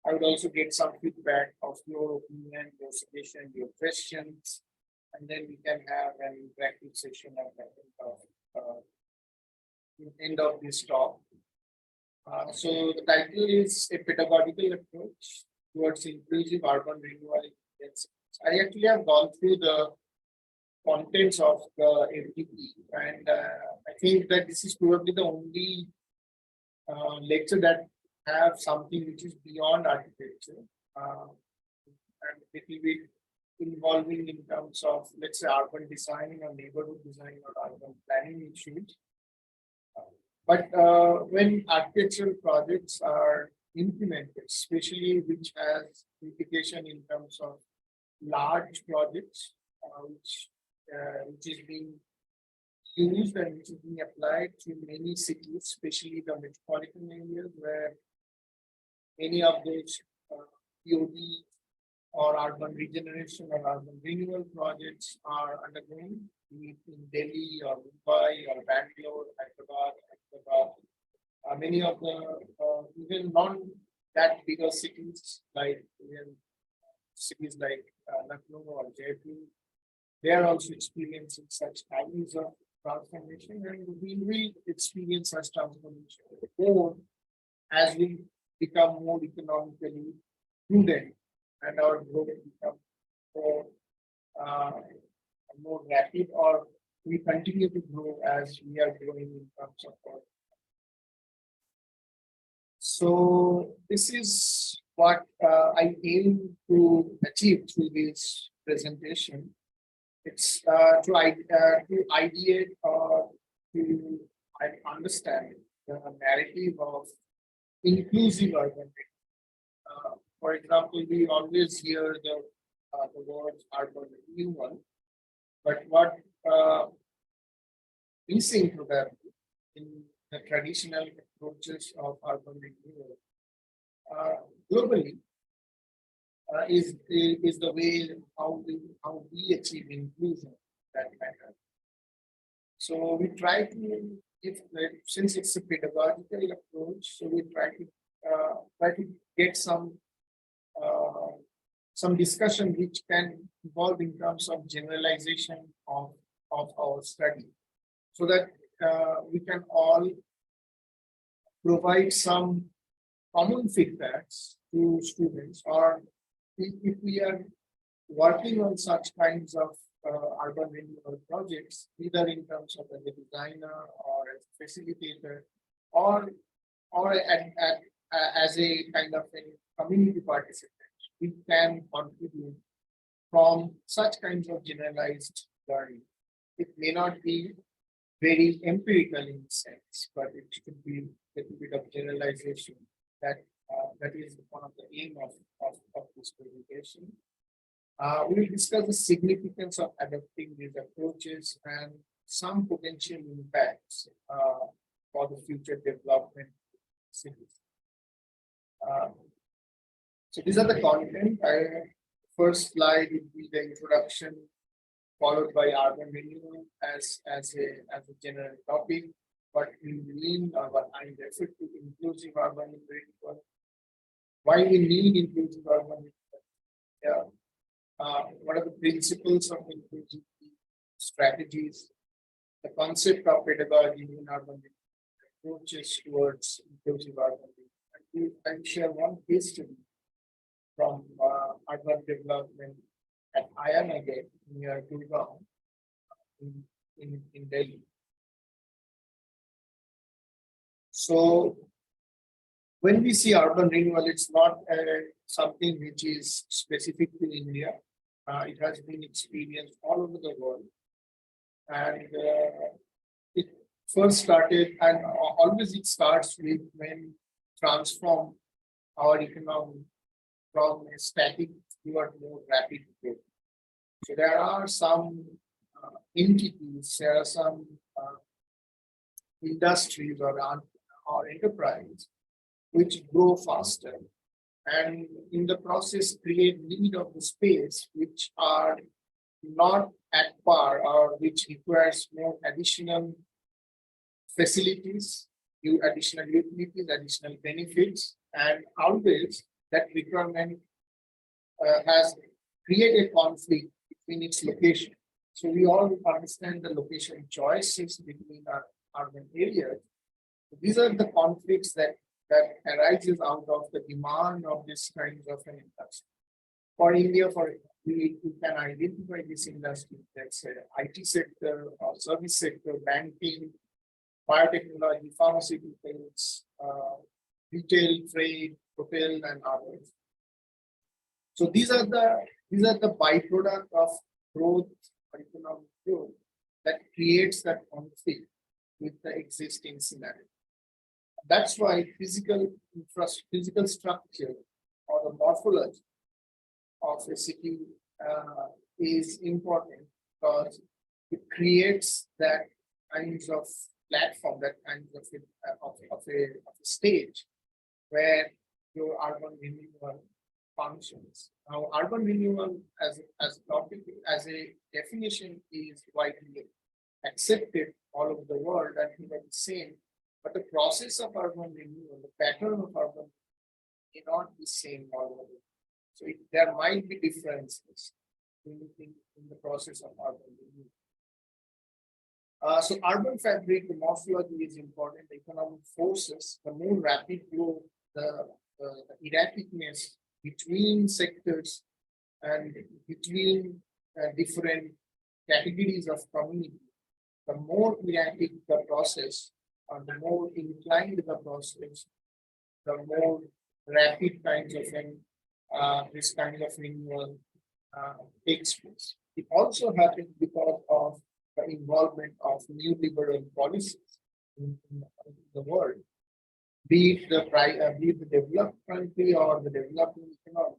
I would also get some feedback of your opinion, your suggestion, your questions, and then we can have an interactive session at the end of this talk. So the title is a pedagogical approach towards inclusive urban renewal. I actually have gone through the contents of the FDP, and I think that this is probably the only lecture that have something which is beyond architecture, and it will be involving in terms of, let's say, urban design or neighborhood design or urban planning issues. But when architectural projects are implemented, especially which has implication in terms of large projects, which is being used and which is being applied to many cities, especially the metropolitan areas where many of those POD or urban regeneration or urban renewal projects are undergoing, be it in Delhi or Mumbai or Bangalore, Hyderabad. Many of the even non that bigger cities like even cities like Lucknow or Jaipur, they are also experiencing such kinds of transformation, and we will experience such transformation more as we become more economically prudent and our growth become more more rapid, or we continue to grow as we are growing in terms of our. So this is what I aim to achieve through this presentation. It's to ideate or to understand the narrative of inclusive urban. For example, we always hear the words urban renewal, but what missing to them in the traditional approaches of urban renewal globally is the way how we achieve inclusion that matter. So we try to, since it's a pedagogical approach, so we try to get some discussion which can evolve in terms of generalization of our study, so that we can all provide some common feedbacks to students, or if we are working on such kinds of urban renewal projects, either in terms of as a designer or as a facilitator, or as a kind of a community participant, we can contribute from such kinds of generalized learning. It may not be very empirical in sense, but it could be a little bit of generalization. That is one of the aim of this presentation. We will discuss the significance of adopting these approaches and some potential impacts for the future development of cities. So these are the content. First slide would be the introduction followed by urban renewal as a general topic. But we mean, what I refer to inclusive urban renewal. Why we need inclusive urban renewal? Yeah. What are the principles of inclusive strategies? The concept of pedagogy in urban approaches towards inclusive urban renewal. I'll share one case study from urban development at Ayanagar near Gurgaon in Delhi. So when we see urban renewal, it's not something which is specific to India. It has been experienced all over the world. And it first started, and always it starts with when transform our economy from a static toward more rapid growth. So there are some entities, there are some industries or enterprise which grow faster, and in the process create need of the space which are not at par or which requires more additional facilities, additional utilities, additional benefits, and always that requirement has created conflict between its location. So we all understand the location choices between our urban areas. These are the conflicts that arises out of the demand of this kind of an industry. For India, we can identify this industry, let's say IT sector or service sector, banking, biotechnology, pharmaceuticals, retail, trade, hotel, and others. So these are the byproduct of growth or economic growth that creates that conflict with the existing scenario. That's why physical structure or the morphology of a city is important, because it creates that kinds of platform, that kind of a stage where your urban renewal functions. Now, urban renewal as a topic, as a definition, is widely accepted all over the world, and we are the same. But the process of urban renewal, the pattern of urban renewal may not be same all over. So there might be differences in the process of urban renewal. So urban fabric, the morphology is important. The economic forces, the more rapid growth, the erraticness between sectors and between different categories of community, the more erratic the process, or the more inclined the process, the more rapid kinds of this kind of renewal takes place. It also happens because of the involvement of new liberal policies in the world, be it the developed country or the developing economy.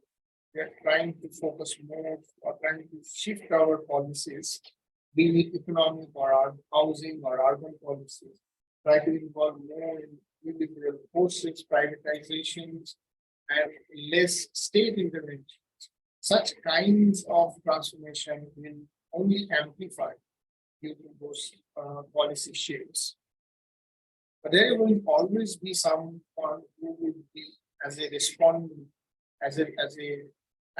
We are trying to focus more, or trying to shift our policies, be it economic or housing or urban policies, try to involve more in new liberal forces, privatizations, and less state intervention. Such kinds of transformation will only amplify due to those policy shifts. But there will always be someone who will be as a respondent, as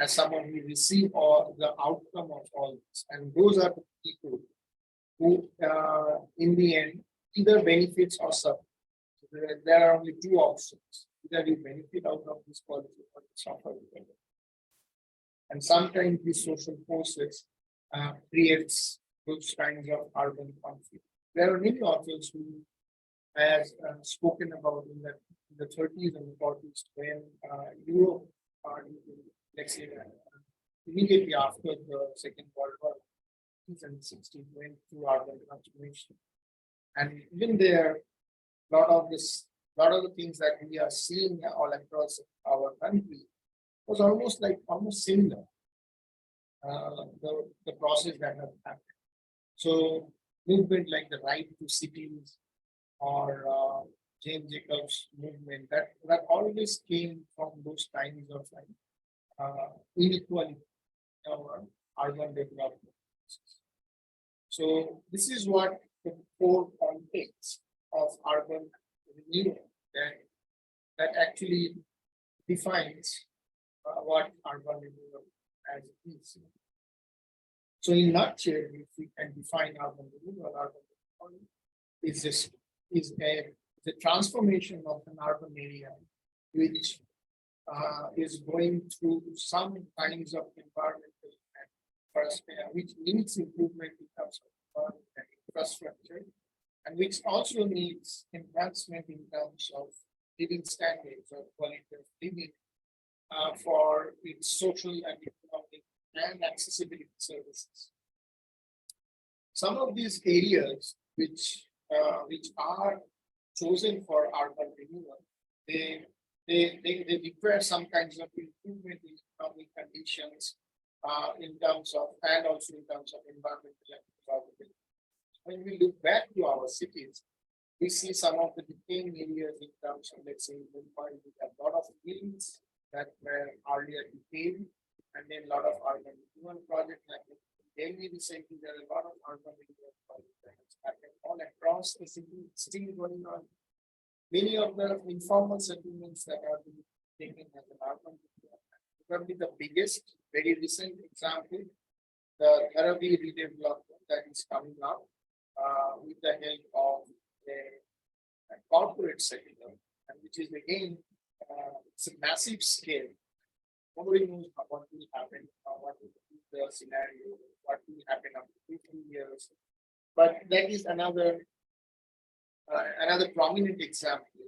someone who receive all the outcome of all this. And those are the people who, in the end, either benefits or suffer. So there are only two options: either you benefit out of this policy or you suffer. And sometimes these social forces creates those kinds of urban conflict. There are many authors who has spoken about in the 30s and 40s, when Europe, let's say, immediately after the Second World War, and 60s, went through urban transformation. And even there, a lot of the things that we are seeing all across our country was almost similar. The process that has happened. So movement like the right to cities or Jane Jacobs movement, that always came from those kinds of inequality in our urban development. So this is what the core context of urban renewal that actually defines what urban renewal as it is. So in nutshell, if we can define urban renewal is this is the transformation of an urban area which is going through some kinds of environmental which needs improvement in terms of environment and infrastructure, and which also needs enhancement in terms of living standards or quality of living for its social and economic and accessibility services. Some of these areas which are chosen for urban renewal, they require some kinds of improvement in economic conditions in terms of and also in terms of environmental and sustainability. When we look back to our cities, we see some of the decaying areas in terms of, let's say, Mumbai, we have a lot of buildings that were earlier decayed, and then a lot of urban renewal projects happening. In Delhi recently, there are a lot of urban renewal projects that has happened all across the city, still going on. Many of the informal settlements that are being taken as an urban renewal. Probably the biggest, very recent example, the Dharavi redevelopment that is coming up with the help of a corporate sector, and which is again, it's a massive scale. Nobody knows what will happen, what will be the scenario, what will happen after 15 years. But that is another prominent example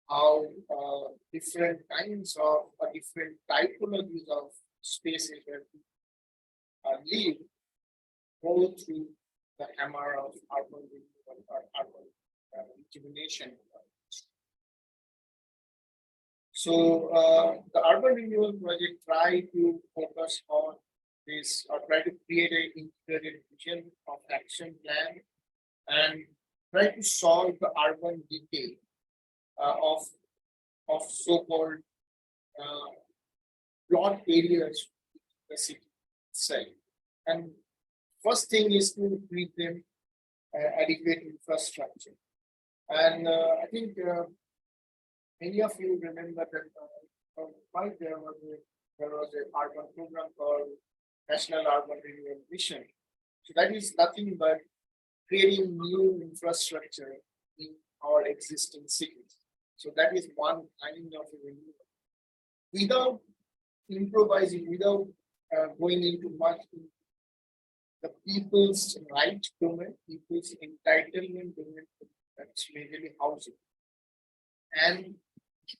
how different kinds of different typologies of spaces where people live go through the hammer of urban renewal or urban rejuvenation. So the urban renewal project try to focus on this or try to create an integrated vision of action plan and try to solve the urban decay of so-called plot areas in the city itself. And first thing is to create them adequate infrastructure. And I think many of you remember that there was an urban program called National Urban Renewal Mission. So that is nothing but creating new infrastructure in our existing cities. So that is one kind of a renewal. Without improvising, without going into much the people's right domain, people's entitlement domain, that's majorly housing. And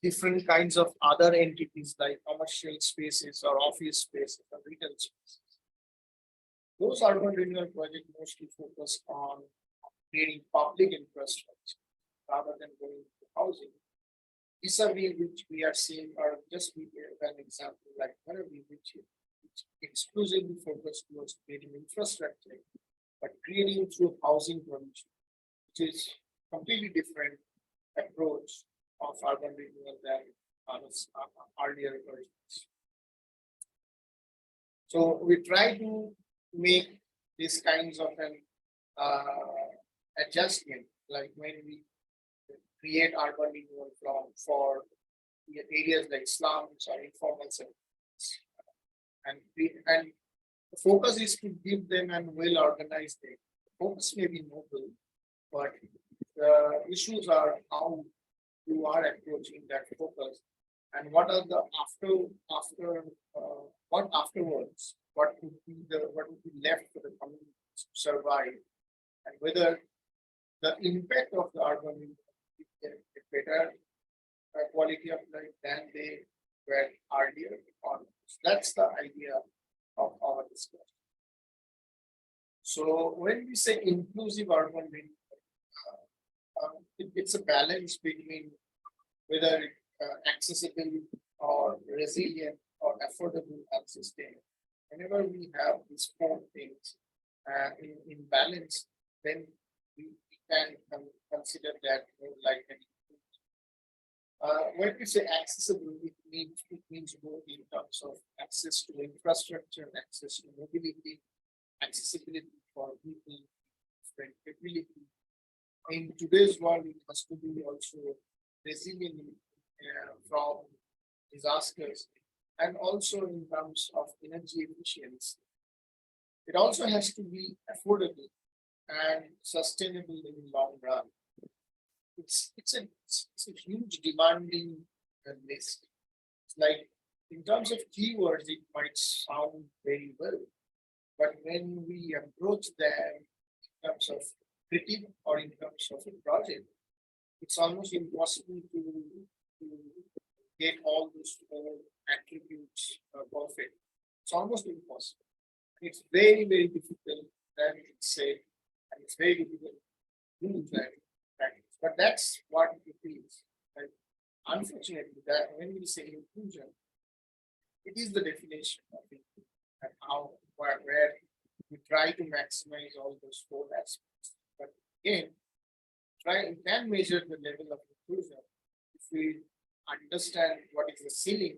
different kinds of other entities like commercial spaces or office spaces or retail spaces. Those urban renewal projects mostly focus on creating public infrastructure rather than going to housing. Vis-a-vis which we are seeing, or just an example like Dharavi, which exclusively focused towards creating infrastructure, but creating through housing provision, which is completely different approach of urban renewal than earlier versions. So we try to make these kinds of an adjustment, like when we create urban renewal for areas like slums or informal settlements, and the focus is to give them a well-organized day. Focus may be noble, but the issues are how you are approaching that focus and what are the what afterwards, what would be left for the community to survive, and whether the impact of the urban renewal is a better quality of life than they were earlier on. So that's the idea of our discussion. So when we say inclusive urban renewal, it's a balance between whether accessible or resilient or affordable and sustainable. Whenever we have these four things in balance, then we can consider that like an when we say accessible, it means both in terms of access to infrastructure, access to mobility, accessibility for people ability. In today's world, it has to be also resilient from disasters, and also in terms of energy efficiency. It also has to be affordable and sustainable in the long run. It's a huge demanding list. It's like in terms of keywords, it might sound very well, but when we approach them in terms of critique or in terms of a project, it's almost impossible to get all those four attributes perfect. It's almost impossible. It's very, very difficult than it's said, and it's very difficult to do that practice. But that's what it is. Like, unfortunately, that when we say inclusion, it is the definition of it, and how where we try to maximize all those four aspects. But again, we can measure the level of inclusion if we understand what is the ceiling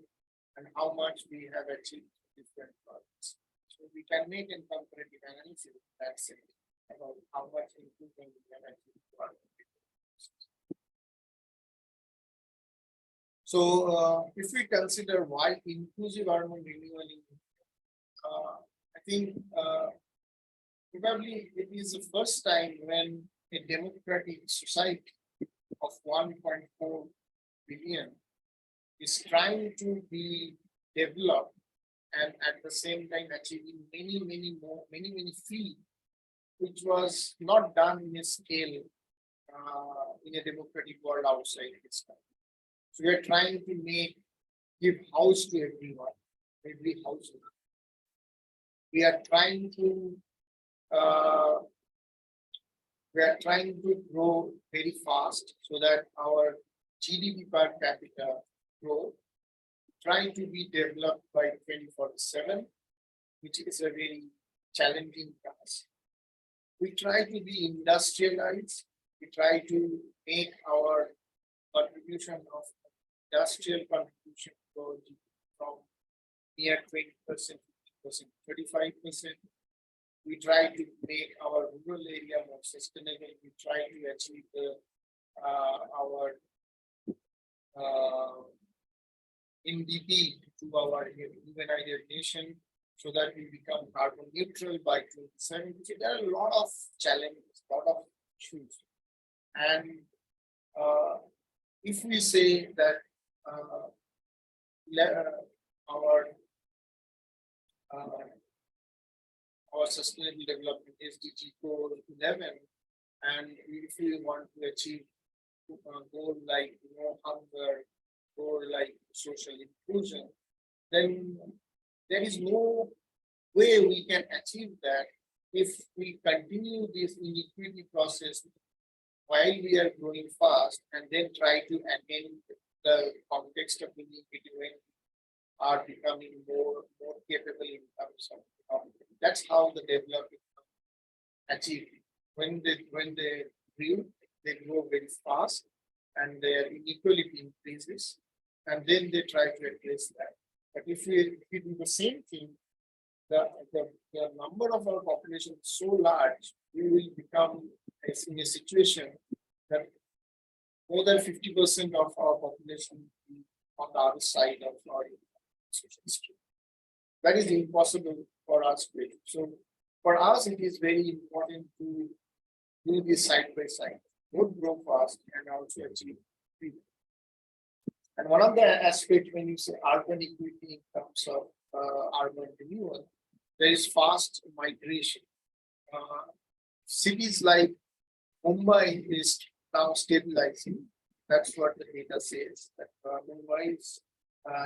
and how much we have achieved different projects. So we can make a comparative analysis, that's it, about how much inclusion we have achieved. So if we consider why inclusive urban renewal, I think probably it is the first time when a democratic society of 1.4 billion is trying to be developed and at the same time achieving many feats, which was not done in a scale in a democratic world outside this country. So we are trying to give house to everyone, every household. We are trying to grow very fast so that our GDP per capita grow. Trying to be developed by 2047, which is a very challenging task. We try to be industrialized. We try to make our contribution of industrial contribution from near 20%, 50%, 35%. We try to make our rural area more sustainable. We try to achieve our NDP to our United Nations so that we become carbon neutral by 2070. There are a lot of challenges, a lot of issues. And if we say that our sustainable development SDG goal 11, and if we want to achieve goal like no hunger, goal like social inclusion, then there is no way we can achieve that if we continue this inequity process while we are growing fast and then try to attain the context of inequity when we are becoming more capable in terms of that's how the development achieved. When they grow very fast and their inequality increases, and then they try to address that. But if we do the same thing, the number of our population is so large, we will become in a situation that more than 50% of our population will be on the other side of our social history. That is impossible for us to do. So for us, it is very important to do this side by side, both grow fast and also achieve freedom. And one of the aspects when you say urban equity in terms of urban renewal, there is fast migration. Cities like Mumbai is now stabilizing. That's what the data says. That Mumbai's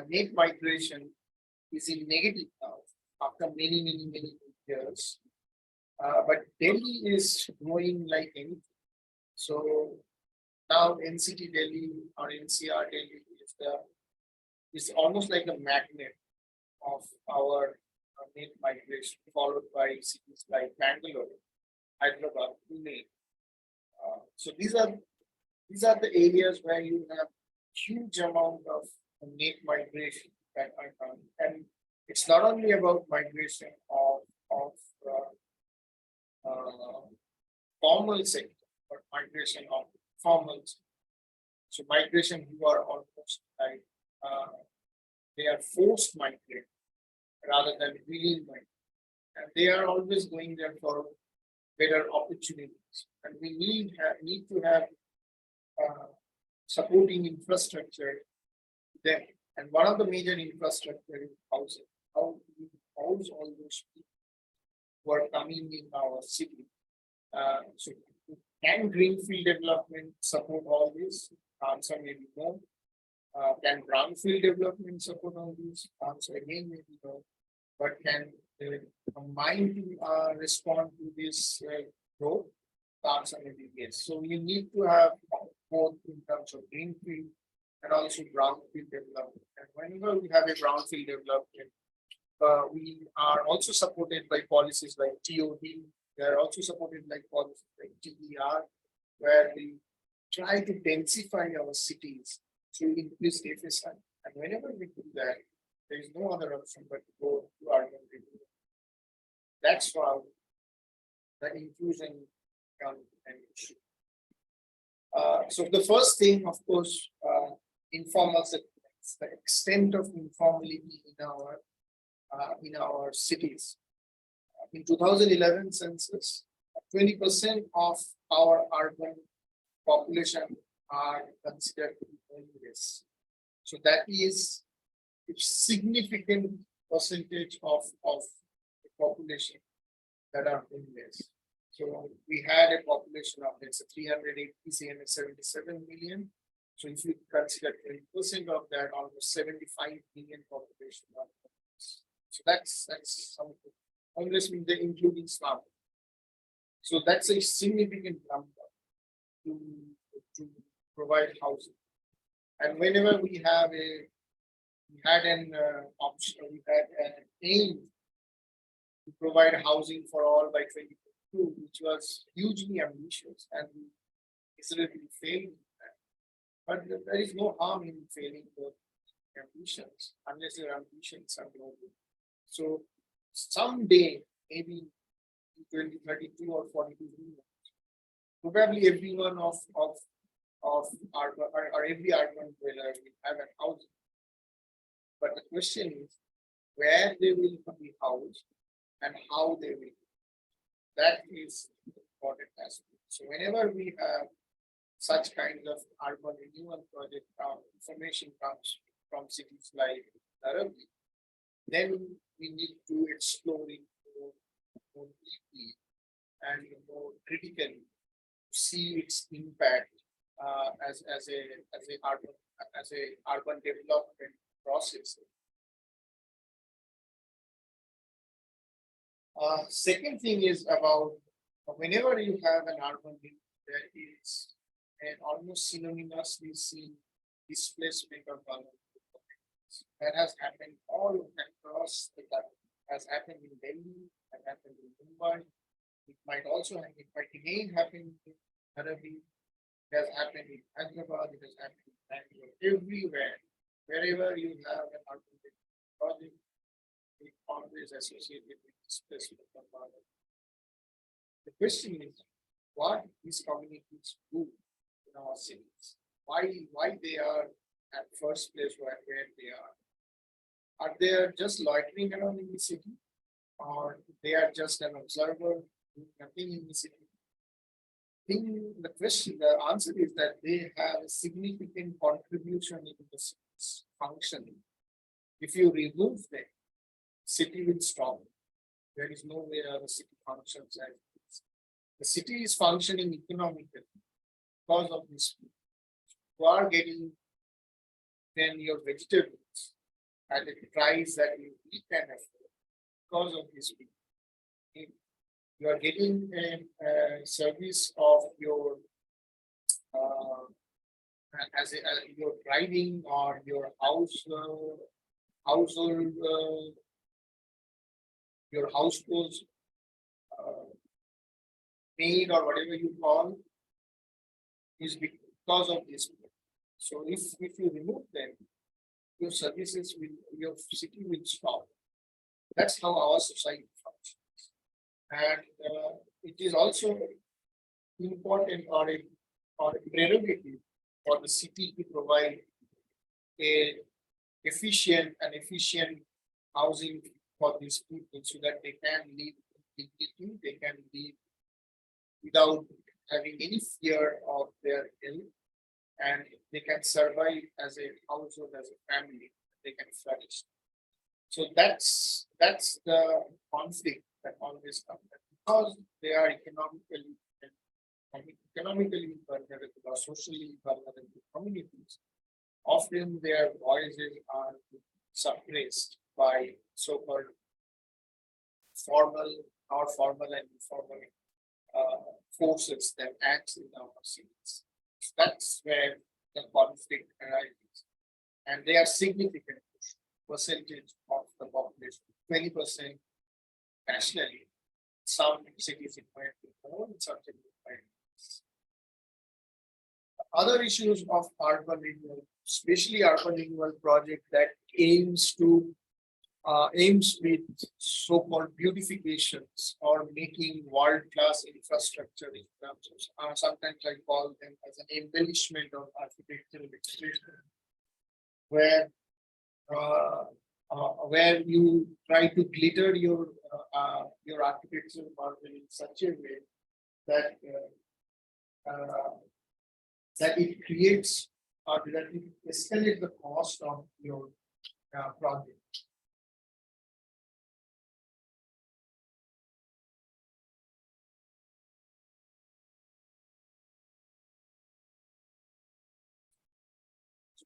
net migration is in negative now after many years. But Delhi is growing like anything. So now NCT Delhi or NCR Delhi is almost like a magnet of our net migration, followed by cities like Bangalore, Hyderabad, Pune. So these are the areas where you have huge amount of net migration that are coming. And it's not only about migration of formal sector, but migration of formal sector. So migration who are almost like they are forced migrate rather than willing migrate. And they are always going there for better opportunities. And we need to have supporting infrastructure there. And one of the major infrastructure is housing. How do we house all those people who are coming in our city? So can greenfield development support all this? Answer may be no. Can brownfield development support all this? Answer again may be no. But can they combine to respond to this growth? The answer may be yes. So you need to have both in terms of greenfield and also brownfield development. And whenever we have a brownfield development, we are also supported by policies like TOD. They are also supported by policies like TER, where we try to densify our cities to increase FSI. And whenever we do that, there is no other option but to go to urban renewal. That's why the inclusion becomes an issue. So the first thing, of course, informal sector, the extent of informality in our cities. In 2011 census, 20% of our urban population are considered to be homeless. So that is a significant percentage of the population that are homeless. So we had a population of let's say 377 million. So if you consider 20% of that, almost 75 million population are homeless. So that's something. Homeless means they're including slum. So that's a significant number to provide housing. And whenever we had an option, we had an aim to provide housing for all by 2022, which was hugely ambitious, and we miserably failed in that. But there is no harm in failing the ambitions unless your ambitions are global. So someday, maybe in 2032 or 42, probably everyone of urban or every urban dweller will have a house. But the question is where they will be housed and how they will. That is the important aspect. So whenever we have such kinds of urban renewal project, information comes from cities like Dharavi, then we need to explore it more deeply and more critically to see its impact as a urban development process. Second thing is about whenever you have an urban renewal, there is an almost synonymously seen displacement of vulnerable populations. That has happened all across the country. Has happened in Delhi, has happened in Mumbai. It might again happen in Dharavi. It has happened in Hyderabad. It has happened in Bangalore. Everywhere, wherever you have an urban project, it always associated with displacement of vulnerable. The question is, what these communities do in our cities? Why they are at first place where they are? Are they just loitering around in the city, or they are just an observer doing nothing in the city? The answer is that they have a significant contribution in the city's functioning. If you remove them, city will stop. There is no way the city functions as it is. The city is functioning economically because of this. You are getting then your vegetables at a price that you can afford because of this. You are getting a service of your your driving or your household your household maid or whatever you call is because of this. So if you remove them, your services your city will stop. That's how our society functions. And it is also important or a prerogative for the city to provide a efficient housing for these people so that they can live in dignity, they can live without having any fear of their health, and they can survive as a household, as a family, they can flourish. So that's the conflict that always comes because they are economically vulnerable or socially vulnerable communities. Often their voices are suppressed by so-called formal or formal and informal forces that act in our cities. That's where the conflict arises. And they are significant percentage of the population, 20% nationally. Some cities it might be more, in some cities it might be less. Other issues of urban renewal, especially urban renewal project that aims with so-called beautifications or making world-class infrastructure in terms of sometimes I call them as an embellishment of architectural expression, where you try to glitter your architectural marvel in such a way that that it creates or that it escalates the cost of your project.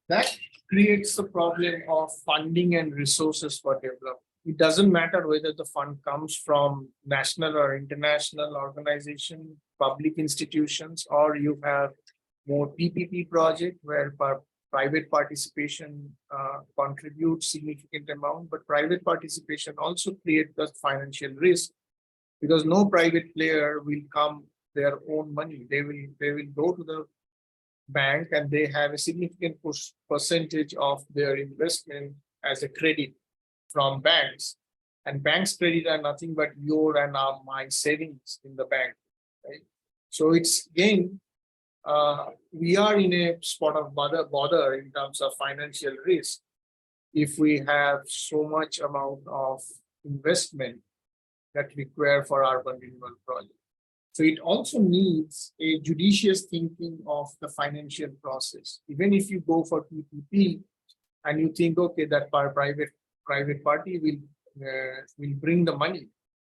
That creates the problem of funding and resources for development. It doesn't matter whether the fund comes from national or international organization, public institutions, or you have more PPP project where private participation contributes significant amount, but private participation also creates the financial risk because no private player will come their own money. They will go to the bank and they have a significant percentage of their investment as a credit from banks, and banks credit are nothing but your and my savings in the bank, right? So it's again we are in a spot of bother in terms of financial risk if we have so much amount of investment that require for urban renewal project. So it also needs a judicious thinking of the financial process. Even if you go for PPP and you think, okay, that private party will bring the money,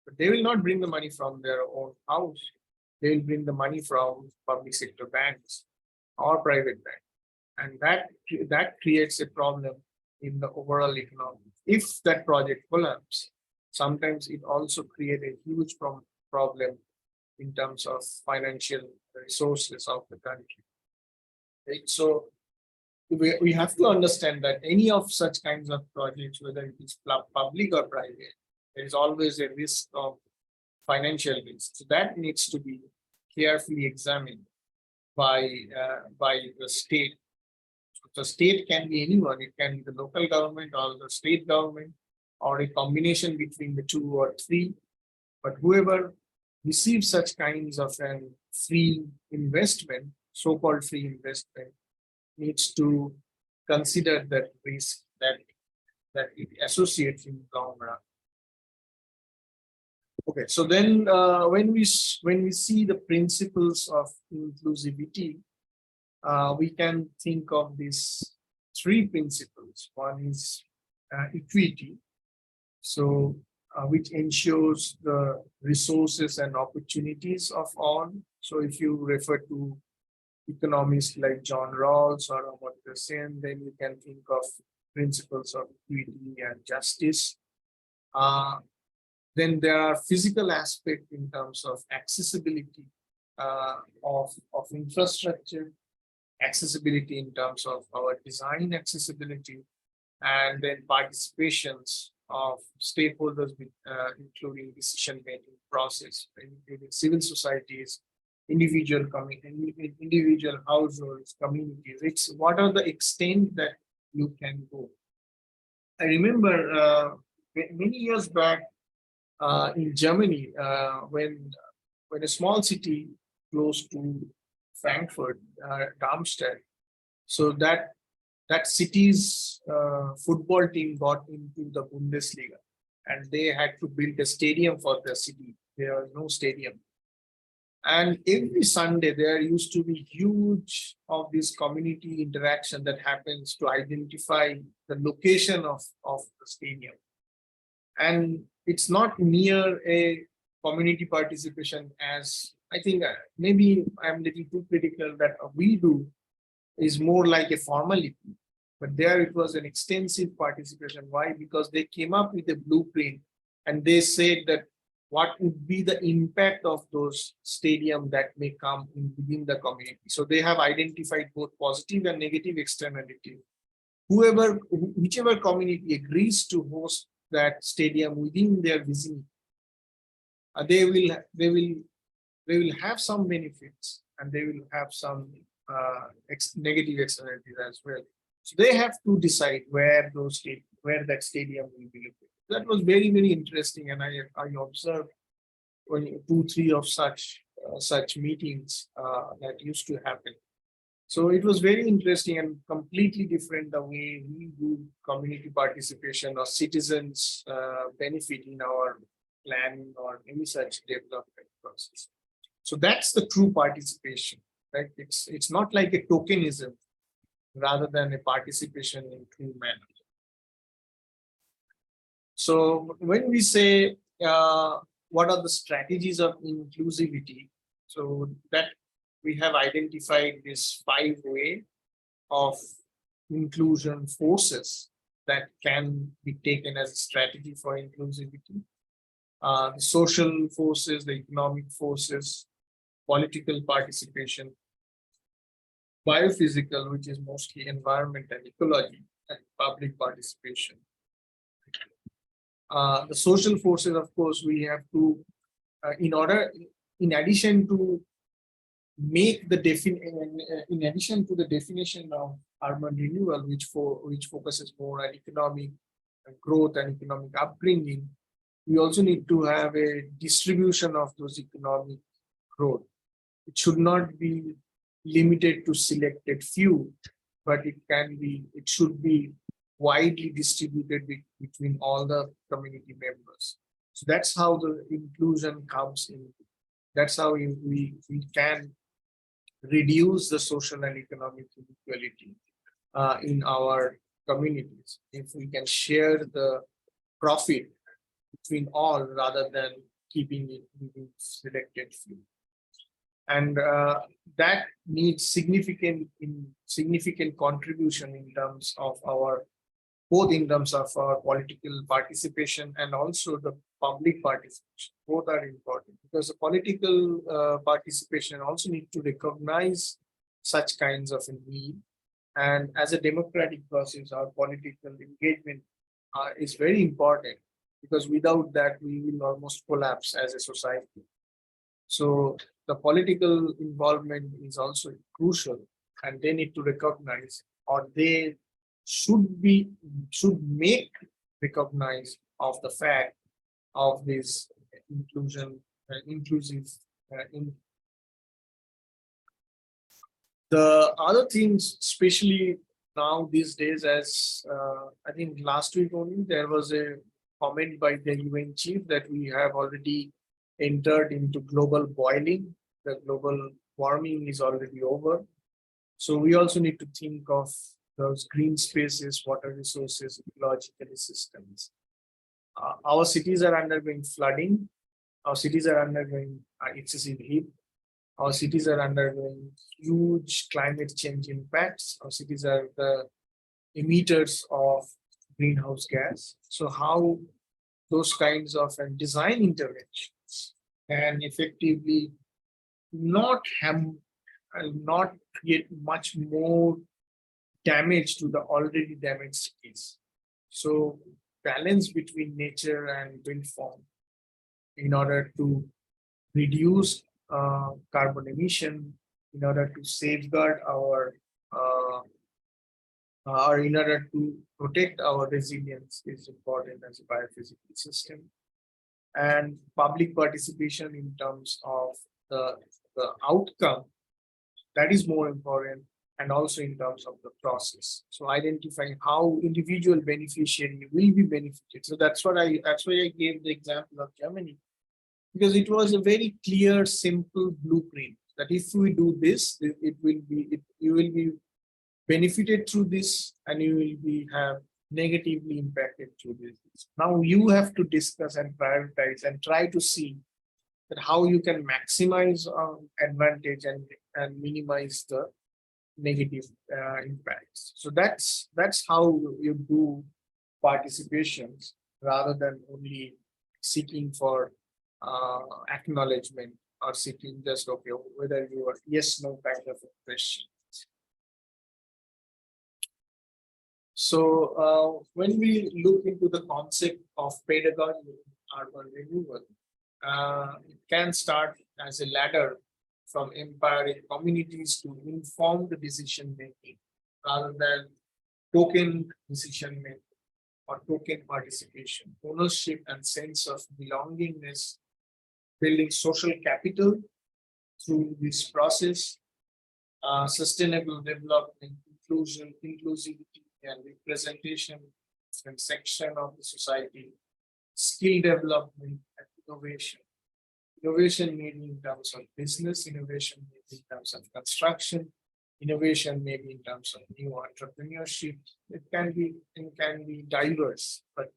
but they will not bring the money from their own house. They will bring the money from public sector banks or private bank, and that creates a problem in the overall economy. If that project collapses, sometimes it also creates a huge problem in terms of financial resources of the country. Right? So we have to understand that any of such kinds of projects, whether it is public or private, there is always a risk of financial risk. So that needs to be carefully examined by the state. So the state can be anyone. It can be the local government or the state government or a combination between the two or three. But whoever receive such kinds of an free investment, so-called free investment, needs to consider that risk that it associates in the long run. Okay, so then when we see the principles of inclusivity, we can think of these three principles. One is equity. So which ensures the resources and opportunities of all. So if you refer to economists like John Rawls or Amartya Sen, then you can think of principles of equity and justice. Then there are physical aspects in terms of accessibility of infrastructure, accessibility in terms of our design accessibility, and then participations of stakeholders, including decision-making process, including civil societies, individual households, communities. It's what are the extent that you can go. I remember many years back in Germany, when a small city close to Frankfurt, Darmstadt. So that city's football team got into the Bundesliga, and they had to build a stadium for the city. There was no stadium. And every Sunday, there used to be huge of this community interaction that happens to identify the location of the stadium. And it's not near a community participation as I think maybe I'm a little too critical that we do is more like a formality. But there it was an extensive participation. Why? Because they came up with a blueprint and they said that what would be the impact of those stadium that may come in within the community. So they have identified both positive and negative externality. Whichever community agrees to host that stadium within their vicinity, they will have some benefits and they will have some negative externalities as well. So they have to decide where that stadium will be located. That was very, very interesting, and I observed when 2-3 of such meetings that used to happen. So it was very interesting and completely different the way we do community participation or citizens benefit in our planning or any such development process. So that's the true participation, right? It's not like a tokenism rather than a participation in true manner. So when we say what are the strategies of inclusivity, so that we have identified this 5 ways of inclusion forces that can be taken as a strategy for inclusivity. The social forces, the economic forces, political participation, biophysical, which is mostly environment and ecology, and public participation. The social forces, of course, we have to, in addition to make the in addition to the definition of urban renewal, which focuses more on economic growth and economic upbringing, we also need to have a distribution of those economic growth. It should not be limited to selected few, but it should be widely distributed between all the community members. So that's how the inclusion comes in. That's how we can reduce the social and economic inequality in our communities. If we can share the profit between all rather than keeping it within selected few. And that needs significant contribution in terms of both in terms of our political participation and also the public participation. Both are important because the political participation also need to recognize such kinds of a need. And as a democratic process, our political engagement is very important because without that, we will almost collapse as a society. So the political involvement is also crucial, and they need to recognize, or they should make recognize of the fact of this inclusive. The other things, especially now these days, as I think last week only, there was a comment by the UN chief that we have already entered into global boiling. The global warming is already over. So we also need to think of those green spaces, water resources, ecological systems. Our cities are undergoing flooding. Our cities are undergoing excessive heat. Our cities are undergoing huge climate change impacts. Our cities are the emitters of greenhouse gas. So how those kinds of design interventions can effectively not create much more damage to the already damaged cities. So balance between nature and wind form in order to reduce carbon emission, in order to safeguard our or in order to protect our resilience is important as a biophysical system. And public participation in terms of the the outcome, that is more important, and also in terms of the process. So identifying how individual beneficiary will be benefited. So that's why I gave the example of Germany, because it was a very clear, simple blueprint that if we do this, you will be benefited through this, and you will be have negatively impacted through this. Now you have to discuss and prioritize and try to see that how you can maximize advantage and minimize the negative impacts. So that's how you do participations rather than only seeking for acknowledgement or seeking just okay whether you are yes no kind of a question. So when we look into the concept of pedagogy in urban renewal, it can start as a ladder from empowering communities to informed decision making rather than token decision making or token participation, ownership and sense of belongingness, building social capital through this process, sustainable development, inclusivity and representation and section of the society, skill development and innovation. Innovation maybe in terms of business, innovation maybe in terms of construction, innovation maybe in terms of new entrepreneurship. It can be diverse, but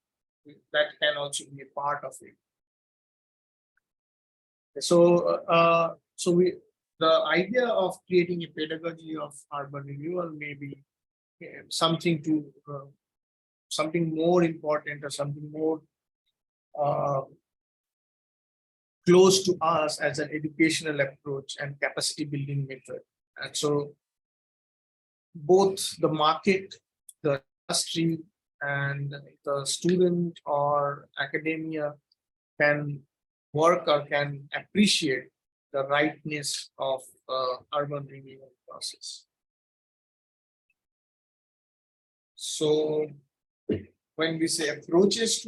that can also be a part of it. So the idea of creating a pedagogy of urban renewal may be something more important or something more close to us as an educational approach and capacity building method. And so both the market, the industry, and the student or academia can work or can appreciate the rightness of urban renewal process. So when we say approaches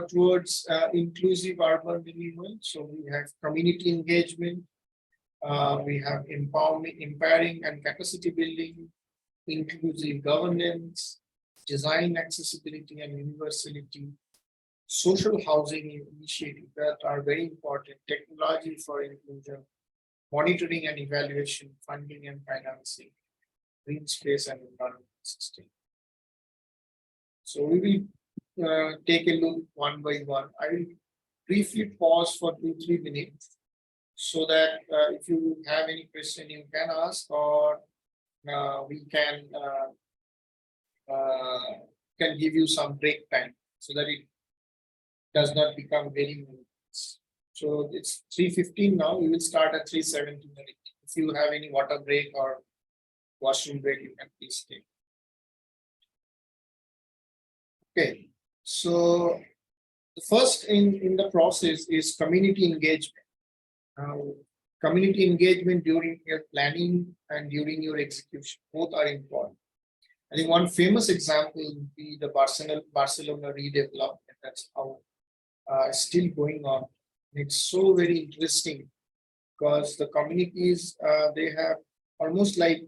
towards inclusive urban renewal, so we have community engagement, we have empowering and capacity building, inclusive governance, design accessibility and universality, social housing initiatives that are very important, technology for inclusion, monitoring and evaluation, funding and financing, green space and environmental system. So we will take a look one by one. I will briefly pause for 2-3 minutes so that if you have any question you can ask, or we can give you some break time so that it does not become very minutes. So it's 3:15 now. We will start at 3:17. If you have any water break or washroom break, you can please take. Okay, so the first in the process is community engagement. Community engagement during your planning and during your execution, both are important. I think one famous example would be the Barcelona redevelopment. That's how still going on. It's so very interesting because the communities they have almost like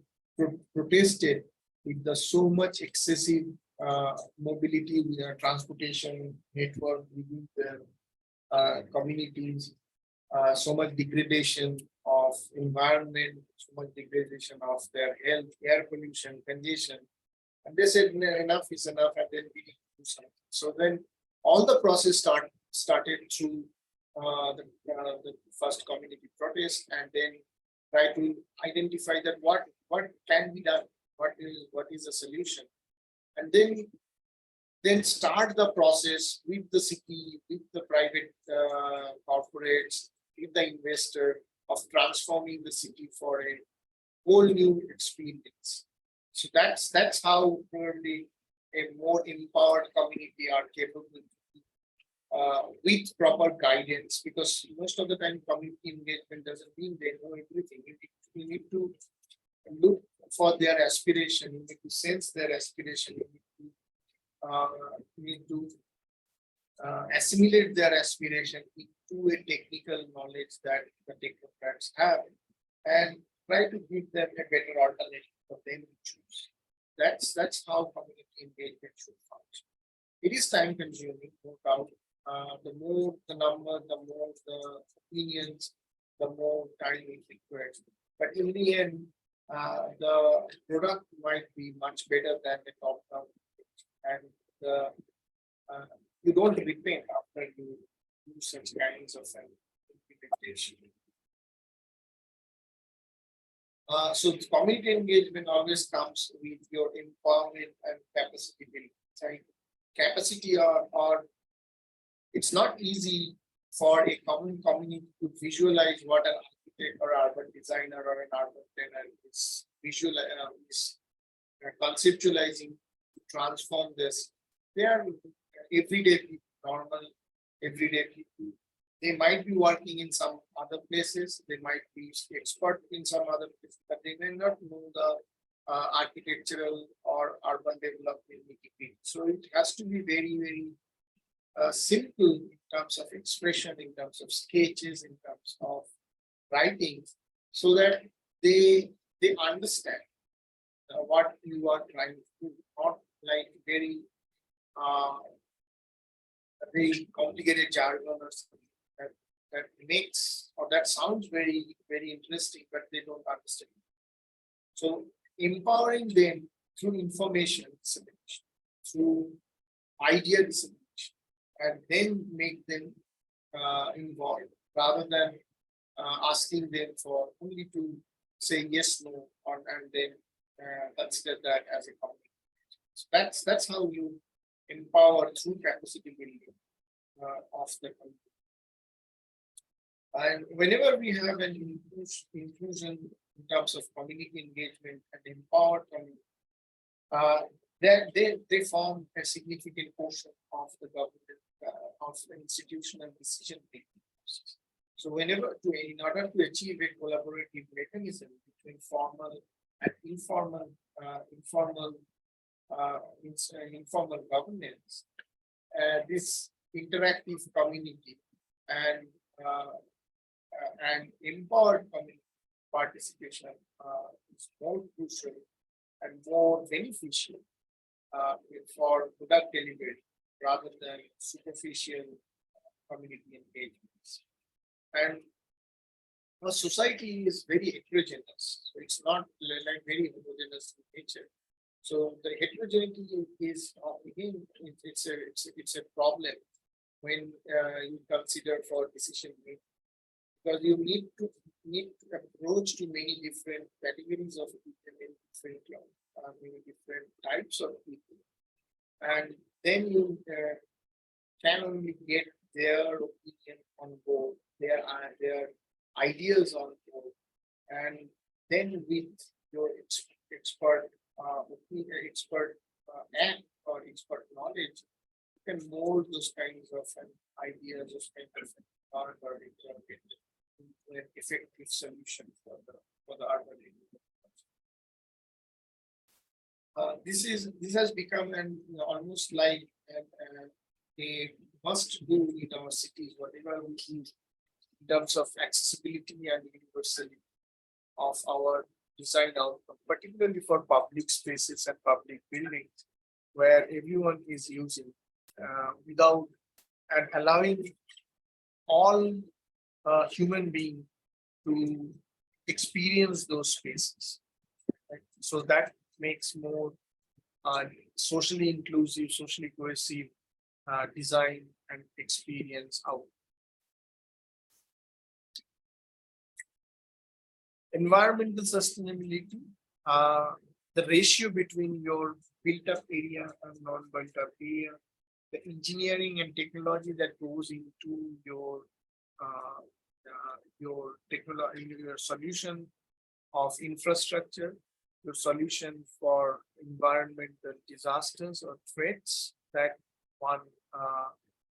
protested with the so much excessive mobility with transportation network within their communities, so much degradation of environment, so much degradation of their health, air pollution, condition. And they said enough is enough, and then we need to do something. So then all the process started through the first community protest, and then try to identify that what can be done, what is the solution, and then start the process with the city, with the private corporates, with the investor of transforming the city for a whole new experience. So that's how probably a more empowered community are capable with proper guidance, because most of the time community engagement doesn't mean they know everything. You need to look for their aspiration, you need to sense their aspiration, you need to assimilate their aspiration into a technical knowledge that the technocrats have, and try to give them a better alternative for them to choose. That's how community engagement should function. It is time consuming, no doubt. The more the number, the more the opinions, the more time it requires. But in the end, the product might be much better than the top down, and the you don't repent after you do such kinds of an implementation. So the community engagement always comes with your empowerment and capacity building. Right? Capacity or it's not easy for a common community to visualize what an architect or urban designer or an urban planner is conceptualizing to transform this. They are everyday people, normal everyday people. They might be working in some other places, they might be expert in some other places, but they may not know the architectural or urban development nitty-gritty. So it has to be very, very simple in terms of expression, in terms of sketches, in terms of writings, so that they understand what you are trying to do, not like very complicated jargon or something that makes or that sounds very, very interesting, but they don't understand. So empowering them through information dissemination, through idea dissemination, and then make them involved rather than asking them for only to say yes, no, or and then consider that as a community. So that's how you empower through capacity building of the community. And whenever we have an inclusion in terms of community engagement and empowered community, they form a significant portion of the government, of the institutional decision making process. So in order to achieve a collaborative mechanism between formal and informal governance, this interactive community and empowered community participation is more crucial and more beneficial for product delivery rather than superficial community engagements. And our society is very heterogeneous, so it's not like very homogeneous in nature. So the heterogeneity is again it's a problem when you consider for decision making, because you need to approach to many different categories of people, many different types of people, and then you can only get their opinion on board, their ideas on board, and then with your expert act or expert knowledge, you can mold those kinds of ideas, those kinds of or into an effective solution for the urban area. This has become almost like a must do in our cities, whatever we do in terms of accessibility and universality of our design outcome, particularly for public spaces and public buildings, where everyone is using without and allowing all human beings to experience those spaces. Right? So that makes more socially inclusive, socially cohesive design and experience out. Environmental sustainability, the ratio between your built up area and non-built up area, the engineering and technology that goes into your technology, your solution of infrastructure, your solution for environmental disasters or threats that one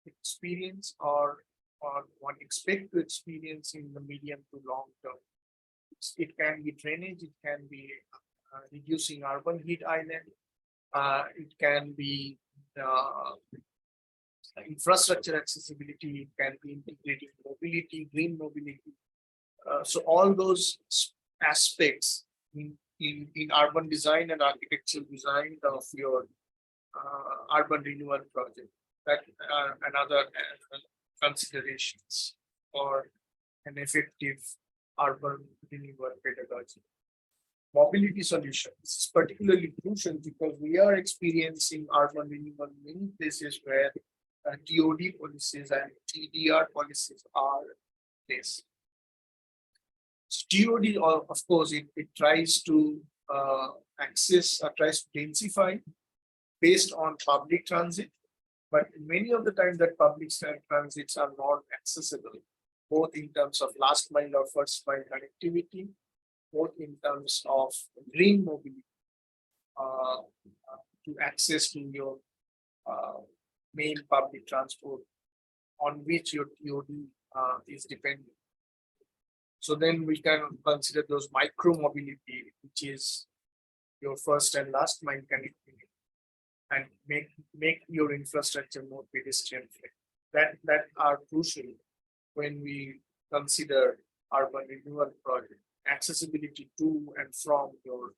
experience or one expect to experience in the medium to long term. It can be drainage, it can be reducing urban heat island, it can be infrastructure accessibility, it can be integrating mobility, green mobility. So all those aspects in urban design and architectural design of your urban renewal project. That are another considerations for an effective urban renewal pedagogy. Mobility solutions is particularly crucial because we are experiencing urban renewal in many places where TOD policies and TDR policies are placed. TOD, of course, it tries to tries to densify based on public transit, but many of the time that public transits are not accessible, both in terms of last mile or first mile connectivity, both in terms of green mobility, to access to your main public transport on which your TOD is dependent. So then we can consider those micro mobility, which is your first and last mile connectivity, and make your infrastructure more pedestrian friendly. That are crucial when we consider urban renewal project. Accessibility to and from your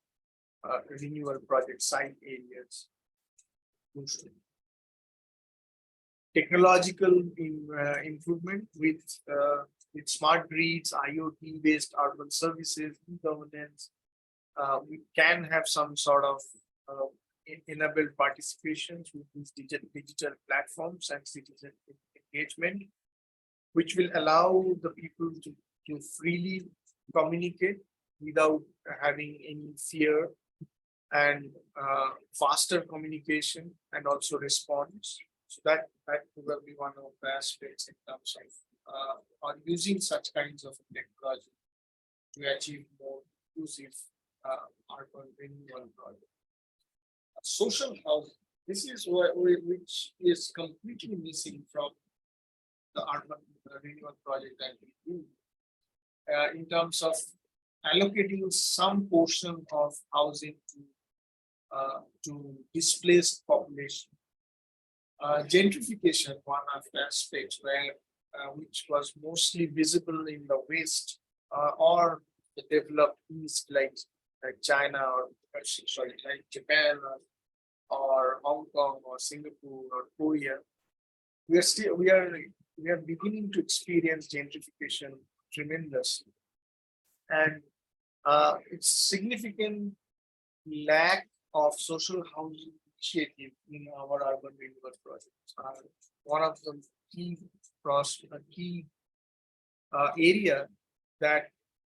renewal project site areas. Crucial. Technological improvement with smart grids, IoT based urban services, e-governance. We can have some sort of enabled participations with these digital platforms and citizen engagement, which will allow the people to freely communicate without having any fear, and faster communication and also response. So that will be one of the aspects in terms of on using such kinds of technology to achieve more inclusive urban renewal project. Social housing. This is which is completely missing from the urban renewal project that we do, in terms of allocating some portion of housing to displaced population. Gentrification, one of the aspects where which was mostly visible in the West or the developed East, like China or sorry, like Japan or Hong Kong or Singapore or Korea. We are beginning to experience gentrification tremendously, and it's significant lack of social housing initiative in our urban renewal projects. One of the key area that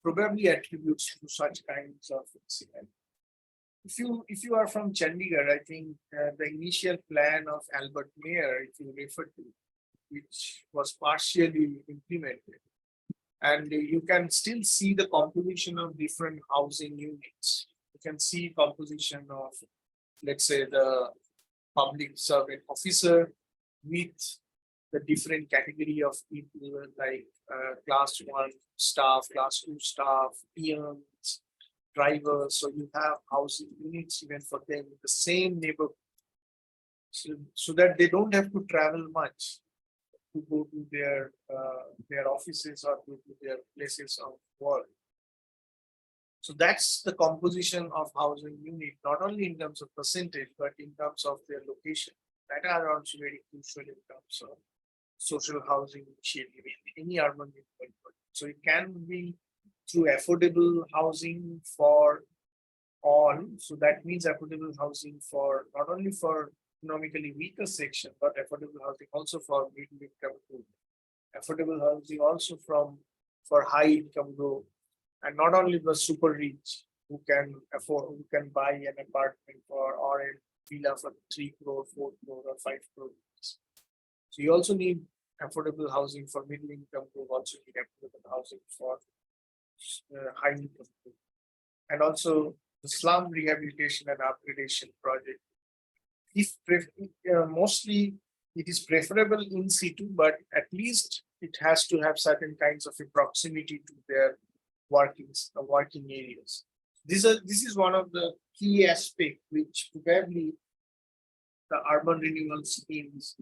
probably attributes to such kinds of incident. If you are from Chandigarh, I think the initial plan of Albert Mayer, if you refer to, which was partially implemented, and you can still see the composition of different housing units. You can see composition of, let's say, the public servant officer with the different category of people like class 1 staff, class 2 staff, peons, drivers. So you have housing units even for them in the same neighborhood, so that they don't have to travel much to go to their offices or to their places of work. So that's the composition of housing unit, not only in terms of percentage, but in terms of their location. That are also very crucial in terms of social housing initiative in any urban development. So it can be through affordable housing for all. So that means affordable housing for not only for economically weaker section, but affordable housing also for middle income group. Affordable housing also for high income group, and not only the super rich who can afford, who can buy an apartment or a villa for 3 crore, 4 crore, or 5 crore. So you also need affordable housing for middle income group, also need affordable housing for high income group. And also the slum rehabilitation and upgradation project. If mostly it is preferable in situ, but at least it has to have certain kinds of a proximity to their working areas. This is one of the key aspects which probably the urban renewal schemes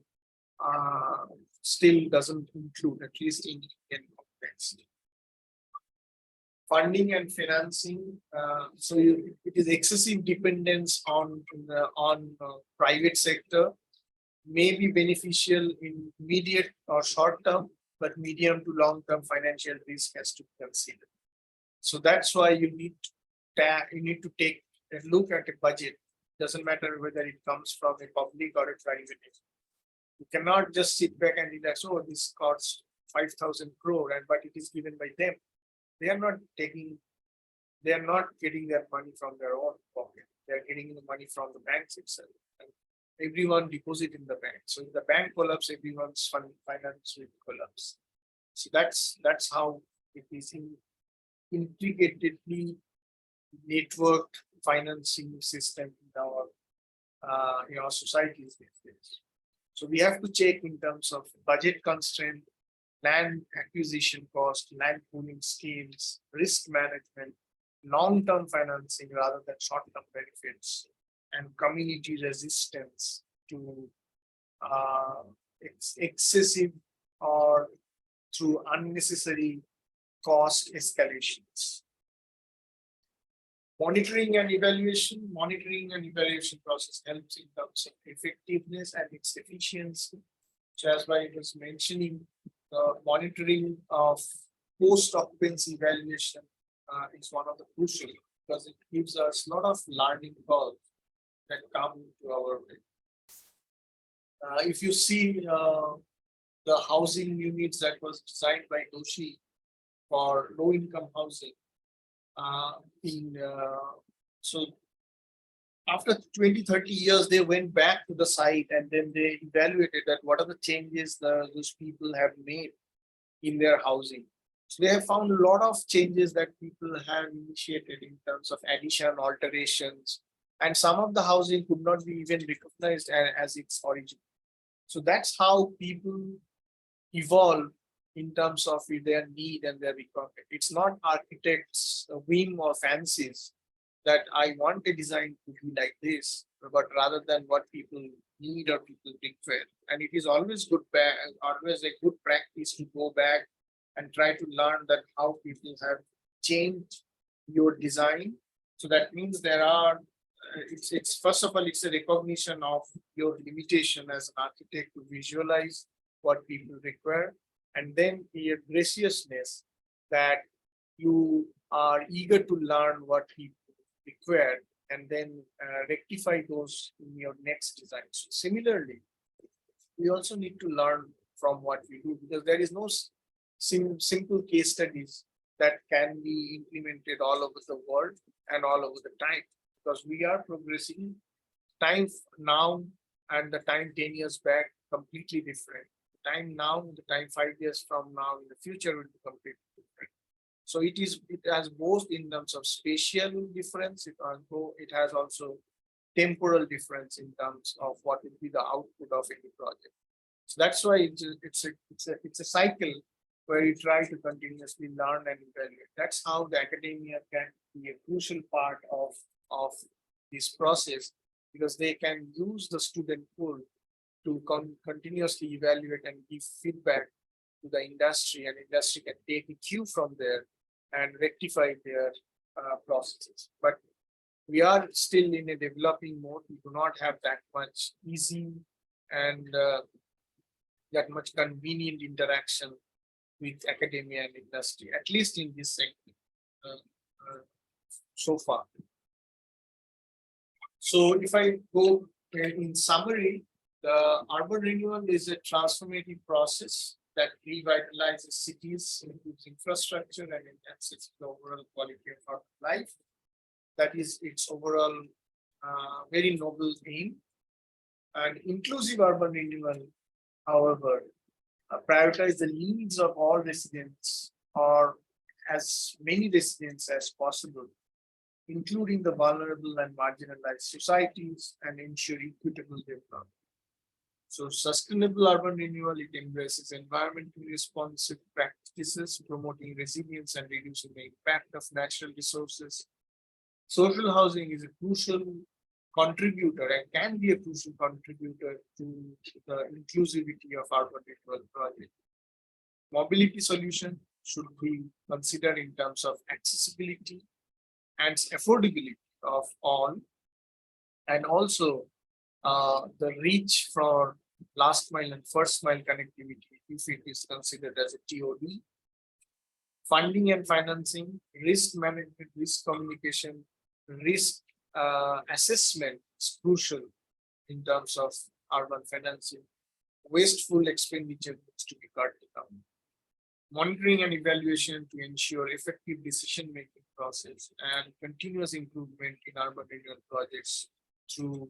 still doesn't include, at least in Indian context. funding and financing. So it is excessive dependence on private sector may be beneficial in immediate or short term, but medium to long term financial risk has to be considered. So that's why you need to take a look at a budget. Doesn't matter whether it comes from a public or a private entity. You cannot just sit back and relax, oh, this costs 5,000 crore, and but it is given by them. They are not getting their money from their own pocket. They are getting the money from the banks itself. And everyone deposit in the bank. So if the bank collapse, everyone's finance will collapse. So that's how it is intricately networked financing system in our societies these days. So we have to check in terms of budget constraint, land acquisition cost, land pooling schemes, risk management, long-term financing rather than short-term benefits, and community resistance to excessive or through unnecessary cost escalations. Monitoring and evaluation process helps in terms of effectiveness and its efficiency. So as I was mentioning, the monitoring of post-occupancy evaluation is one of the crucial, because it gives us a lot of learning curves that come into our way. If you see the housing units that was designed by Doshi for low-income housing, so after 20-30 years, they went back to the site and then they evaluated that what are the changes those people have made in their housing. So they have found a lot of changes that people have initiated in terms of addition, alterations, and some of the housing could not be even recognized as its origin. So that's how people evolve in terms of their need and their requirement. It's not architects' whim or fancies that I want a design to be like this, but rather than what people need or people require. And it is always always a good practice to go back and try to learn that how people have changed your design. So that means there are, it's first of all, it's a recognition of your limitation as an architect to visualize what people require, and then a graciousness that you are eager to learn what people require and then rectify those in your next design. So similarly, we also need to learn from what we do, because there is no simple case studies that can be implemented all over the world and all over the time, because we are progressing. Time now and the time 10 years back completely different. The time now, the time 5 years from now in the future will be completely different. So it has both in terms of spatial difference, it has also temporal difference in terms of what will be the output of any project. So that's why it's a cycle where you try to continuously learn and evaluate. That's how the academia can be a crucial part of this process, because they can use the student pool to continuously evaluate and give feedback to the industry, and industry can take a cue from there and rectify their processes. But we are still in a developing mode. We do not have that much easy and that much convenient interaction with academia and industry, at least in this segment so far. So if I go in summary, the urban renewal is a transformative process that revitalizes cities, improves infrastructure, and enhances the overall quality of our life. That is its overall very noble aim. And inclusive urban renewal, however, prioritize the needs of all residents, or as many residents as possible, including the vulnerable and marginalized societies, and ensure equitable development. So sustainable urban renewal, it embraces environmentally responsive practices, promoting resilience and reducing the impact of natural resources. Social housing is a crucial contributor and can be a crucial contributor to the inclusivity of urban renewal project. Mobility solution should be considered in terms of accessibility and affordability of all, and also the reach for last mile and first mile connectivity if it is considered as a TOD. Funding and financing, risk management, risk communication, risk assessment is crucial in terms of urban financing. Wasteful expenditure needs to be cut down. Monitoring and evaluation to ensure effective decision-making process and continuous improvement in urban renewal projects through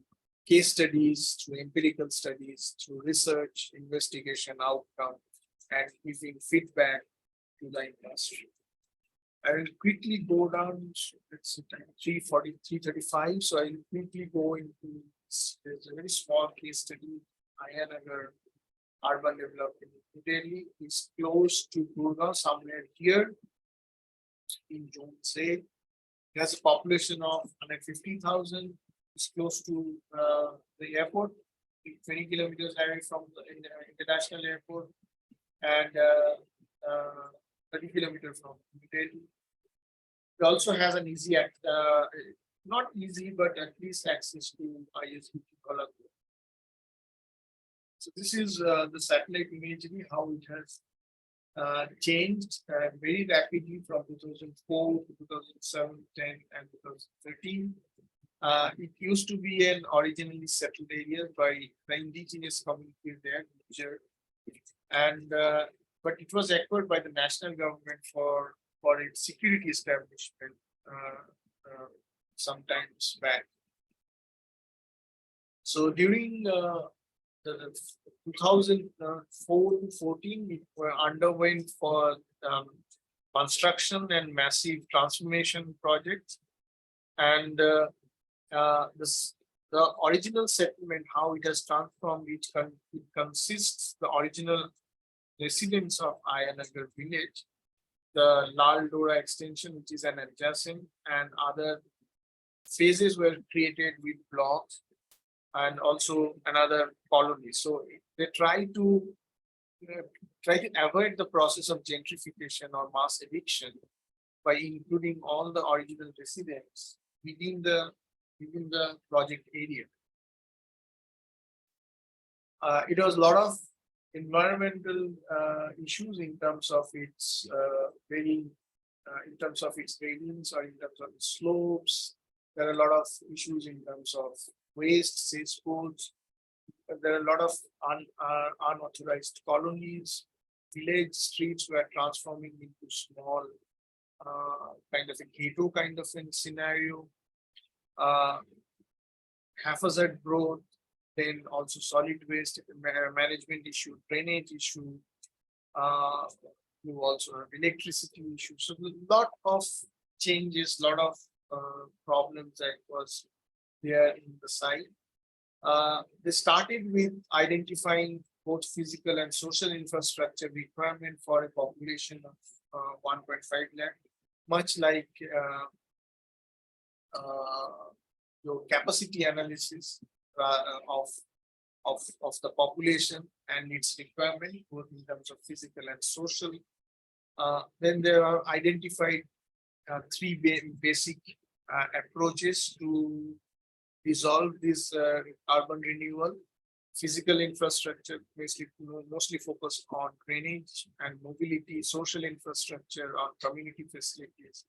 case studies, through empirical studies, through research, investigation, outcome, and giving feedback to the industry. I will quickly go down, it's 340, 335. So I will quickly go into, there's a very small case study. Ayanagar urban development in Delhi is close to Gurgaon, somewhere here in Jomse. It has a population of 150,000. It's close to the airport, 20 kilometers away from the international airport, and 30 kilometers from Delhi. It also has an easy, not easy, but at least access to ISBT Kolhapur. So this is the satellite imagery, how it has changed very rapidly from 2004 to 2007, 10, and 2013. It used to be an originally settled area by the indigenous community there, and but it was acquired by the national government for its security establishment sometimes back. So during the 2004 to 14, we underwent for construction and massive transformation projects, and the original settlement, how it has transformed, it consists the original residents of Ayanagar village, the Lal Dora extension, which is an adjacent, and other phases were created with blocks, and also another colony. So they try to avoid the process of gentrification or mass eviction by including all the original residents within the project area. It was a lot of environmental issues in terms of its in terms of its gradients or in terms of its slopes. There are a lot of issues in terms of waste, cesspools. There are a lot of unauthorized colonies. Village streets were transforming into small kind of a ghetto kind of a scenario. Haphazard growth, then also solid waste management issue, drainage issue, you also have electricity issue. So a lot of changes, lot of problems that was there in the site. They started with identifying both physical and social infrastructure requirement for a population of 1.5 lakh, much like your capacity analysis of the population and its requirement, both in terms of physical and social. Then there are identified three basic approaches to resolve this urban renewal. Physical infrastructure, mostly focused on drainage and mobility, social infrastructure on community facilities,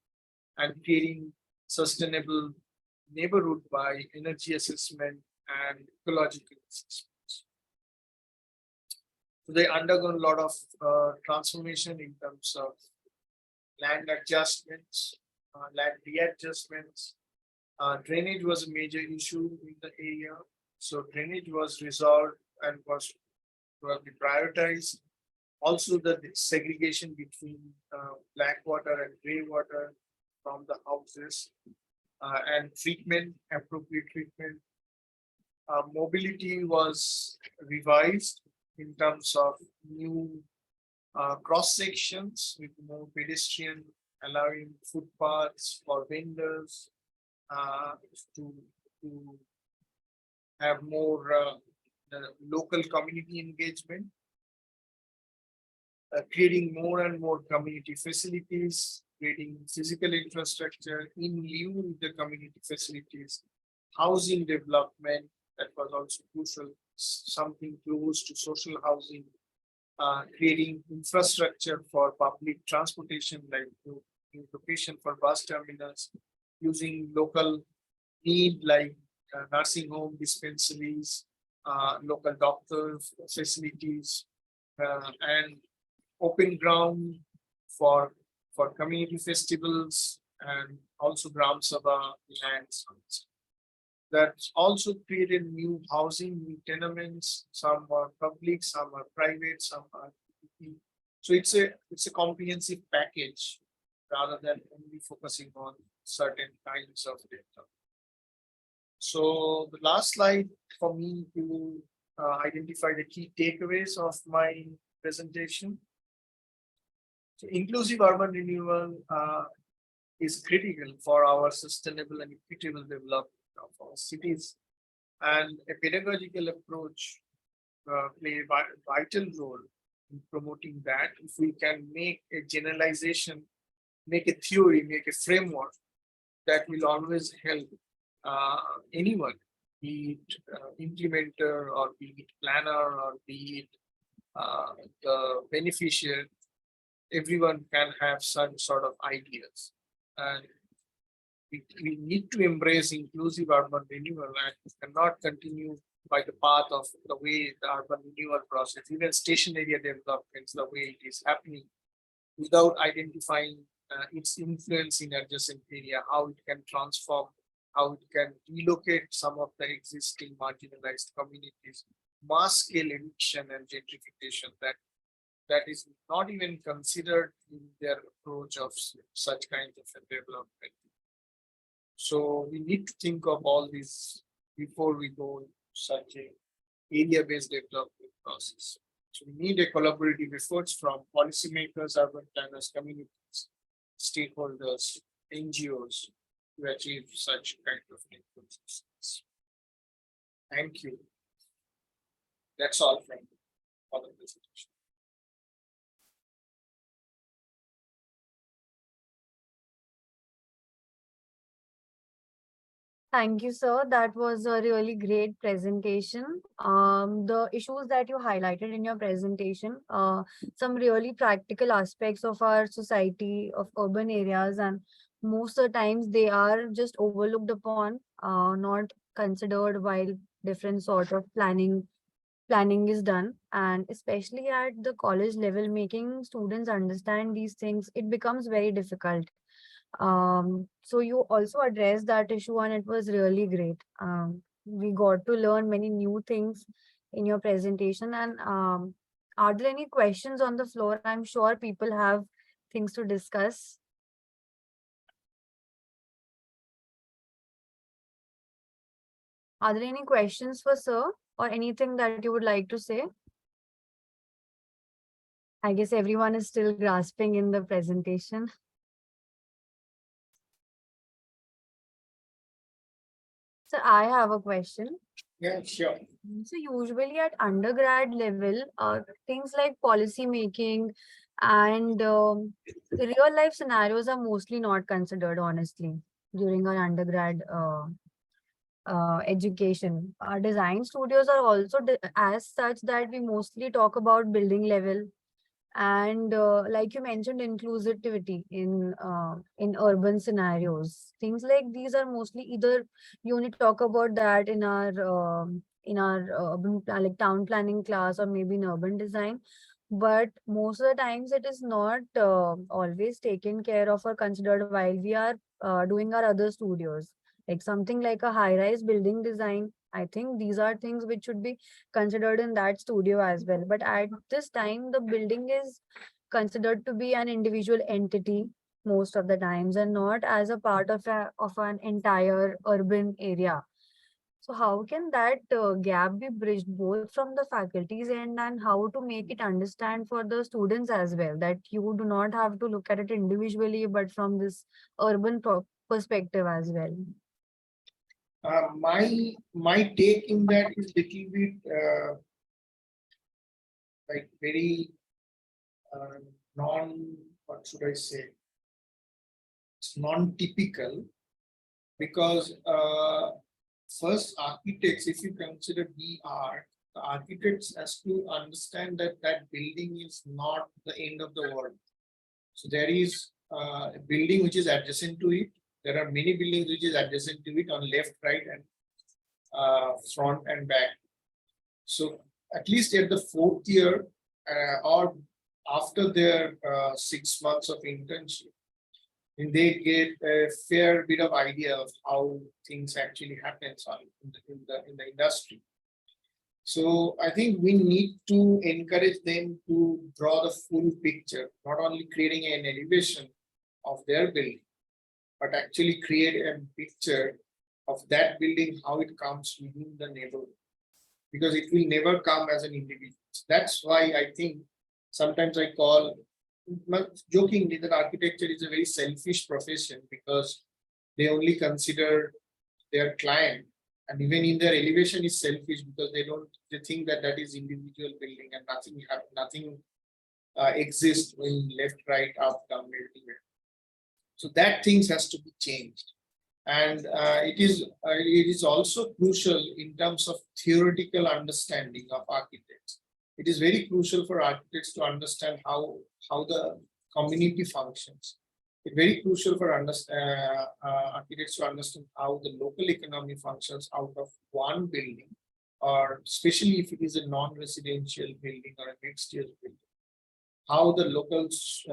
and creating sustainable neighborhood by energy assessment and ecological assessments. So they undergone a lot of transformation in terms of land adjustments, land readjustments. Drainage was a major issue in the area. So drainage was resolved and was probably prioritized. Also the segregation between black water and gray water from the houses, and treatment, appropriate treatment. Mobility was revised in terms of new cross sections with more pedestrian, allowing footpaths for vendors to have more local community engagement. creating more and more community facilities, creating physical infrastructure in lieu of the community facilities, housing development that was also crucial, something close to social housing, creating infrastructure for public transportation like new location for bus terminals, using local need like nursing home dispensaries, local doctors facilities, and open ground for community festivals and also Gram Sabha lands. That also created new housing, new tenements. Some are public, some are private, some are PPP. So it's a comprehensive package rather than only focusing on certain kinds of data. So the last slide for me to identify the key takeaways of my presentation. So inclusive urban renewal is critical for our sustainable and equitable development of our cities, and a pedagogical approach play a vital role in promoting that. If we can make a generalization, make a theory, make a framework that will always help anyone, be it implementer or be it planner or be it the beneficiary, everyone can have some sort of ideas. And we need to embrace inclusive urban renewal and cannot continue by the path of the way the urban renewal process, even station area developments, the way it is happening, without identifying its influence in adjacent area, how it can transform, how it can relocate some of the existing marginalized communities, mass scale eviction and gentrification that is not even considered in their approach of such kind of a development. So we need to think of all this before we go into such a area-based development process. So we need a collaborative efforts from policymakers, urban planners, communities, stakeholders, NGOs to achieve such kind of processes. Thank you. That's all from the presentation.
Thank you, sir. That was a really great presentation. The issues that you highlighted in your presentation, some really practical aspects of our society, of urban areas, and most of the times they are just overlooked upon, not considered while different sort of planning is done. And especially at the college level, making students understand these things, it becomes very difficult. So you also addressed that issue and it was really great. We got to learn many new things in your presentation. And are there any questions on the floor? I'm sure people have things to discuss. Are there any questions for sir or anything that you would like to say? I guess everyone is still grasping in the presentation. So I have a question.
Yeah, sure.
So usually at undergrad level, things like policy making and real life scenarios are mostly not considered, honestly, during our undergrad education. Our design studios are also as such that we mostly talk about building level and like you mentioned, inclusivity in urban scenarios. Things like these are mostly either you only talk about that in our urban like town planning class or maybe in urban design, but most of the times it is not always taken care of or considered while we are doing our other studios, like something like a high rise building design. I think these are things which should be considered in that studio as well. But at this time, the building is considered to be an individual entity most of the times and not as a part of an entire urban area. So how can that gap be bridged both from the faculty's end and how to make it understand for the students as well, that you do not have to look at it individually but from this urban perspective as well?
My take in that is little bit like very what should I say? It's non-typical because first architects, if you consider BR, the architects has to understand that that building is not the end of the world. So there is a building which is adjacent to it. There are many buildings which is adjacent to it on left, right, and front and back. So at least at the fourth year or after their 6 months of internship, and they get a fair bit of idea of how things actually happens in the industry. So I think we need to encourage them to draw the full picture, not only creating an elevation of their building, but actually create a picture of that building, how it comes within the neighborhood, because it will never come as an individual. That's why I think sometimes I call, jokingly, that architecture is a very selfish profession because they only consider their client, and even in their elevation is selfish because they think that that is individual building and nothing exists when left, right, up, down, everywhere. So that things has to be changed, and it is also crucial in terms of theoretical understanding of architects. It is very crucial for architects to understand how the community functions. It's very crucial for architects to understand how the local economy functions out of one building, or especially if it is a non-residential building or a mixed-use building. How the locals,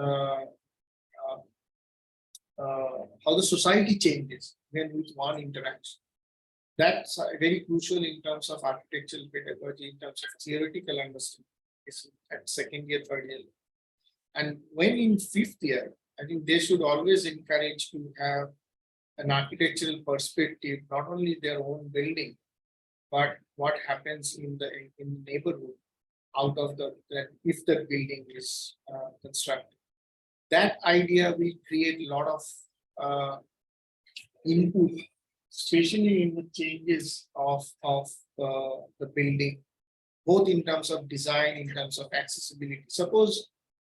how the society changes when with one interaction. That's very crucial in terms of architectural pedagogy, in terms of theoretical understanding at second year, third year. And when in fifth year, I think they should always encourage to have an architectural perspective, not only their own building, but what happens in the neighborhood out of if the building is constructed. That idea will create a lot of input, especially in the changes of the building, both in terms of design, in terms of accessibility. Suppose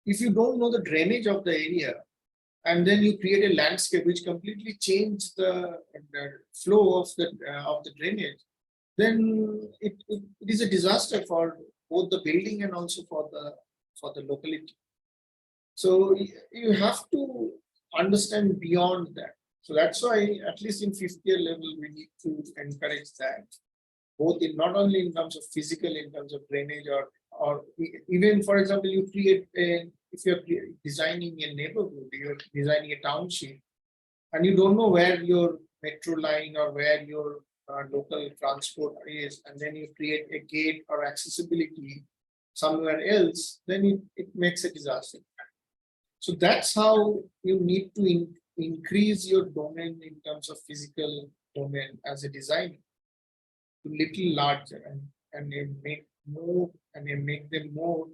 if you don't know the drainage of the area, and then you create a landscape which completely changes the flow of the drainage, then it is a disaster for both the building and also for the locality. So you have to understand beyond that. So that's why, at least in fifth year level, we need to encourage that, both in not only in terms of physical, in terms of drainage, or even, for example, you create if you're designing a neighborhood, you're designing a township, and you don't know where your metro line or where your local transport is, and then you create a gate or accessibility somewhere else, then it makes a disaster. So that's how you need to increase your domain in terms of physical domain as a designer, to little larger, and make them more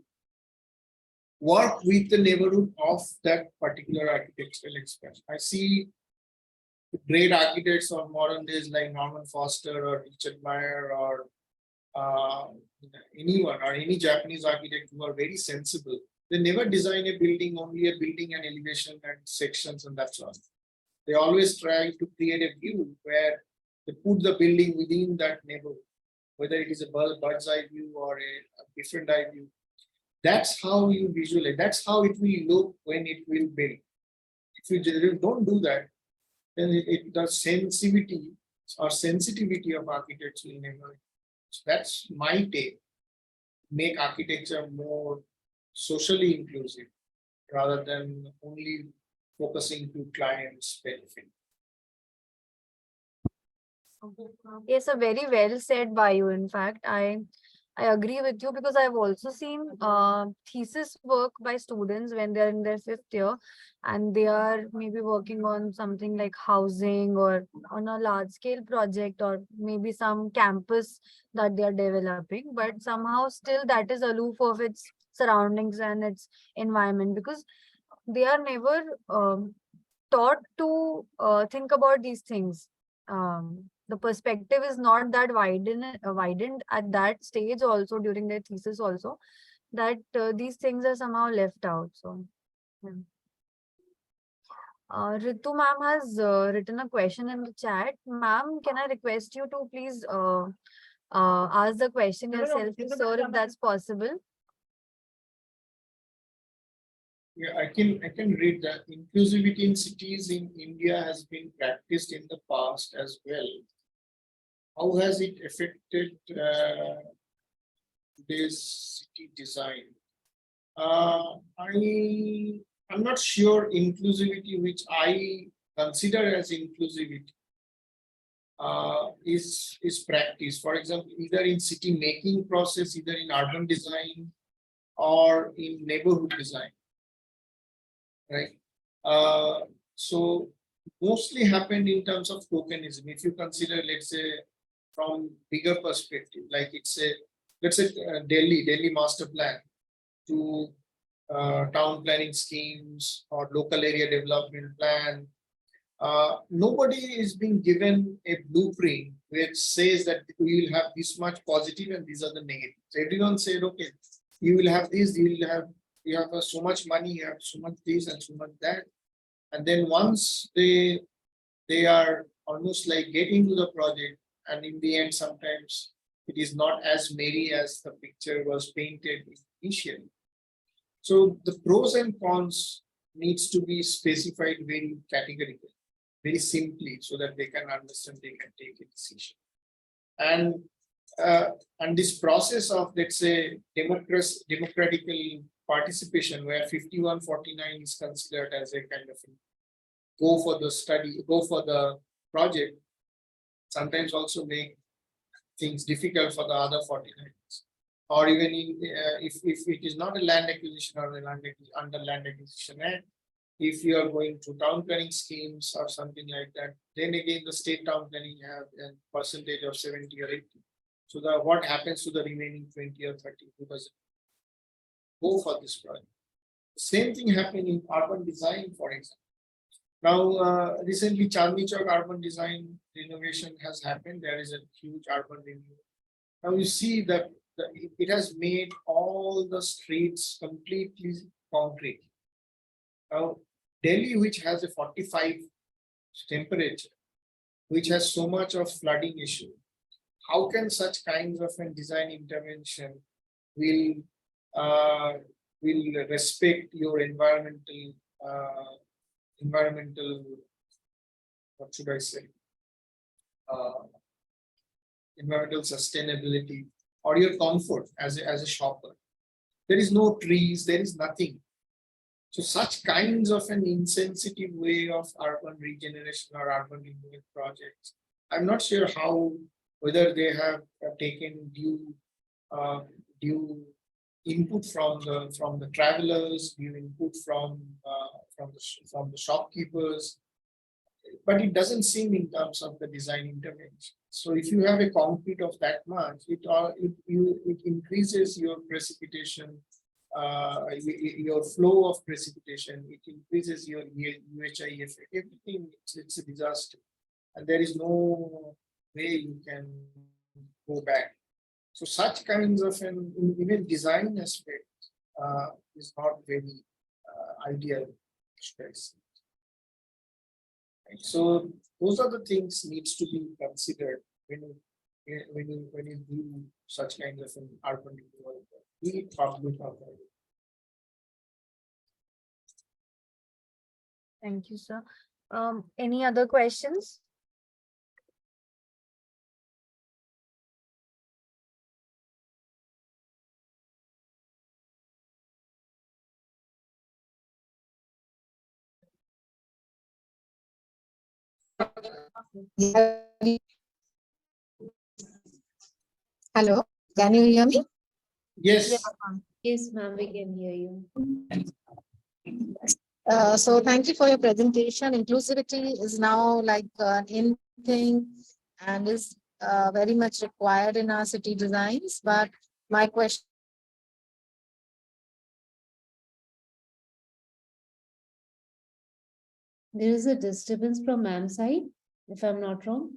work with the neighborhood of that particular architectural expression. I see great architects of modern days like Norman Foster or Richard Meyer or anyone or any Japanese architect who are very sensible. They never design a building, only a building and elevation and sections and that's all. They always try to create a view where they put the building within that neighborhood, whether it is a bird's eye view or a different eye view. That's how you visualize. That's how it will look when it will build. If you don't do that, then the sensitivity of architecture will never. So that's my take. Make architecture more socially inclusive rather than only focusing to clients' benefit.
Yes, a very well said by you. In fact, I agree with you because I've also seen thesis work by students when they're in their fifth year and they are maybe working on something like housing or on a large scale project or maybe some campus that they are developing, but somehow still that is aloof of its surroundings and its environment because they are never taught to think about these things. The perspective is not that widened at that stage also during their thesis also. that these things are somehow left out. So, yeah. Ritu ma'am has written a question in the chat. Ma'am, can I request you to please ask the question yourself to sir if that's possible?
Yeah, I can read that. Inclusivity in cities in India has been practiced in the past as well. How has it affected today's city design? I'm not sure inclusivity, which I consider as inclusivity, is practiced. For example, either in city making process, either in urban design or in neighborhood design, right? So mostly happened in terms of tokenism. If you consider, let's say, from bigger perspective, like it's a, let's say, Delhi master plan to town planning schemes or local area development plan. Nobody is being given a blueprint which says that we will have this much positive and these are the negatives. Everyone said, okay, you will have this, you have so much money, you have so much this and so much that. And then once they are almost like getting to the project, and in the end, sometimes it is not as merry as the picture was painted initially. So the pros and cons needs to be specified very categorically, very simply, so that they can understand, they can take a decision. And this process of, let's say, democratical participation, where 51-49 is considered as a kind of go for the study, go for the project, sometimes also make things difficult for the other 49ers. Or even in, if it is not a land acquisition or under land acquisition act, if you are going to town planning schemes or something like that, then again the state town planning have a percentage of 70 or 80. So what happens to the remaining 20 or 30 who doesn't go for this project? Same thing happened in urban design, for example. Now, recently Chandni Chowk urban design renovation has happened. There is a huge urban renewal. Now you see that it has made all the streets completely concrete. Now, Delhi, which has a 45 temperature, which has so much of flooding issue, how can such kinds of a design intervention will respect your environmental, what should I say, environmental sustainability or your comfort as a shopper? There is no trees, there is nothing. So such kinds of an insensitive way of urban regeneration or urban renewal projects, I'm not sure whether they have taken due input from the travelers, due input from the shopkeepers, but it doesn't seem in terms of the design intervention. So if you have a concrete of that much, it increases your precipitation, your flow of precipitation, it increases your UHI effect, everything, it's a disaster. And there is no way you can go back. So such kinds of an even design aspect is not very ideal. So those are the things needs to be considered when you do such kinds of an urban renewal, be it public or private.
Thank you, sir. Any other questions?
Hello, can you hear me?
Yes.
Yeah, ma'am.
Yes, ma'am, we can hear you.
So thank you for your presentation. Inclusivity is now like an in thing and is very much required in our city designs. But my question.
There is a disturbance from ma'am's side, if I'm not wrong.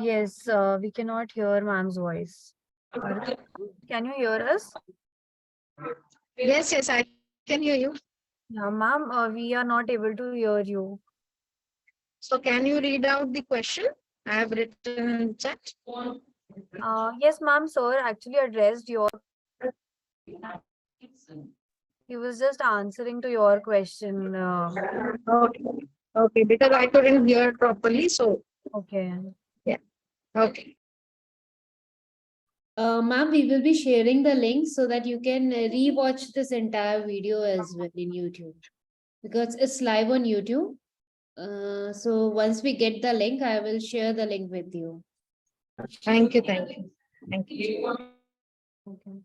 Yes, we cannot hear ma'am's voice. Can you hear us?
Yes, I can hear you.
Yeah, ma'am, we are not able to hear you.
So can you read out the question? I have written in chat.
Yes, ma'am, sir actually addressed your, he was just answering to your question.
Okay. Okay, because I couldn't hear properly. So
Okay.
okay.
Ma'am, we will be sharing the link so that you can rewatch this entire video as well in YouTube, because it's live on YouTube. So once we get the link, I will share the link with you.
Thank you. Thank you. Thank you.
Okay.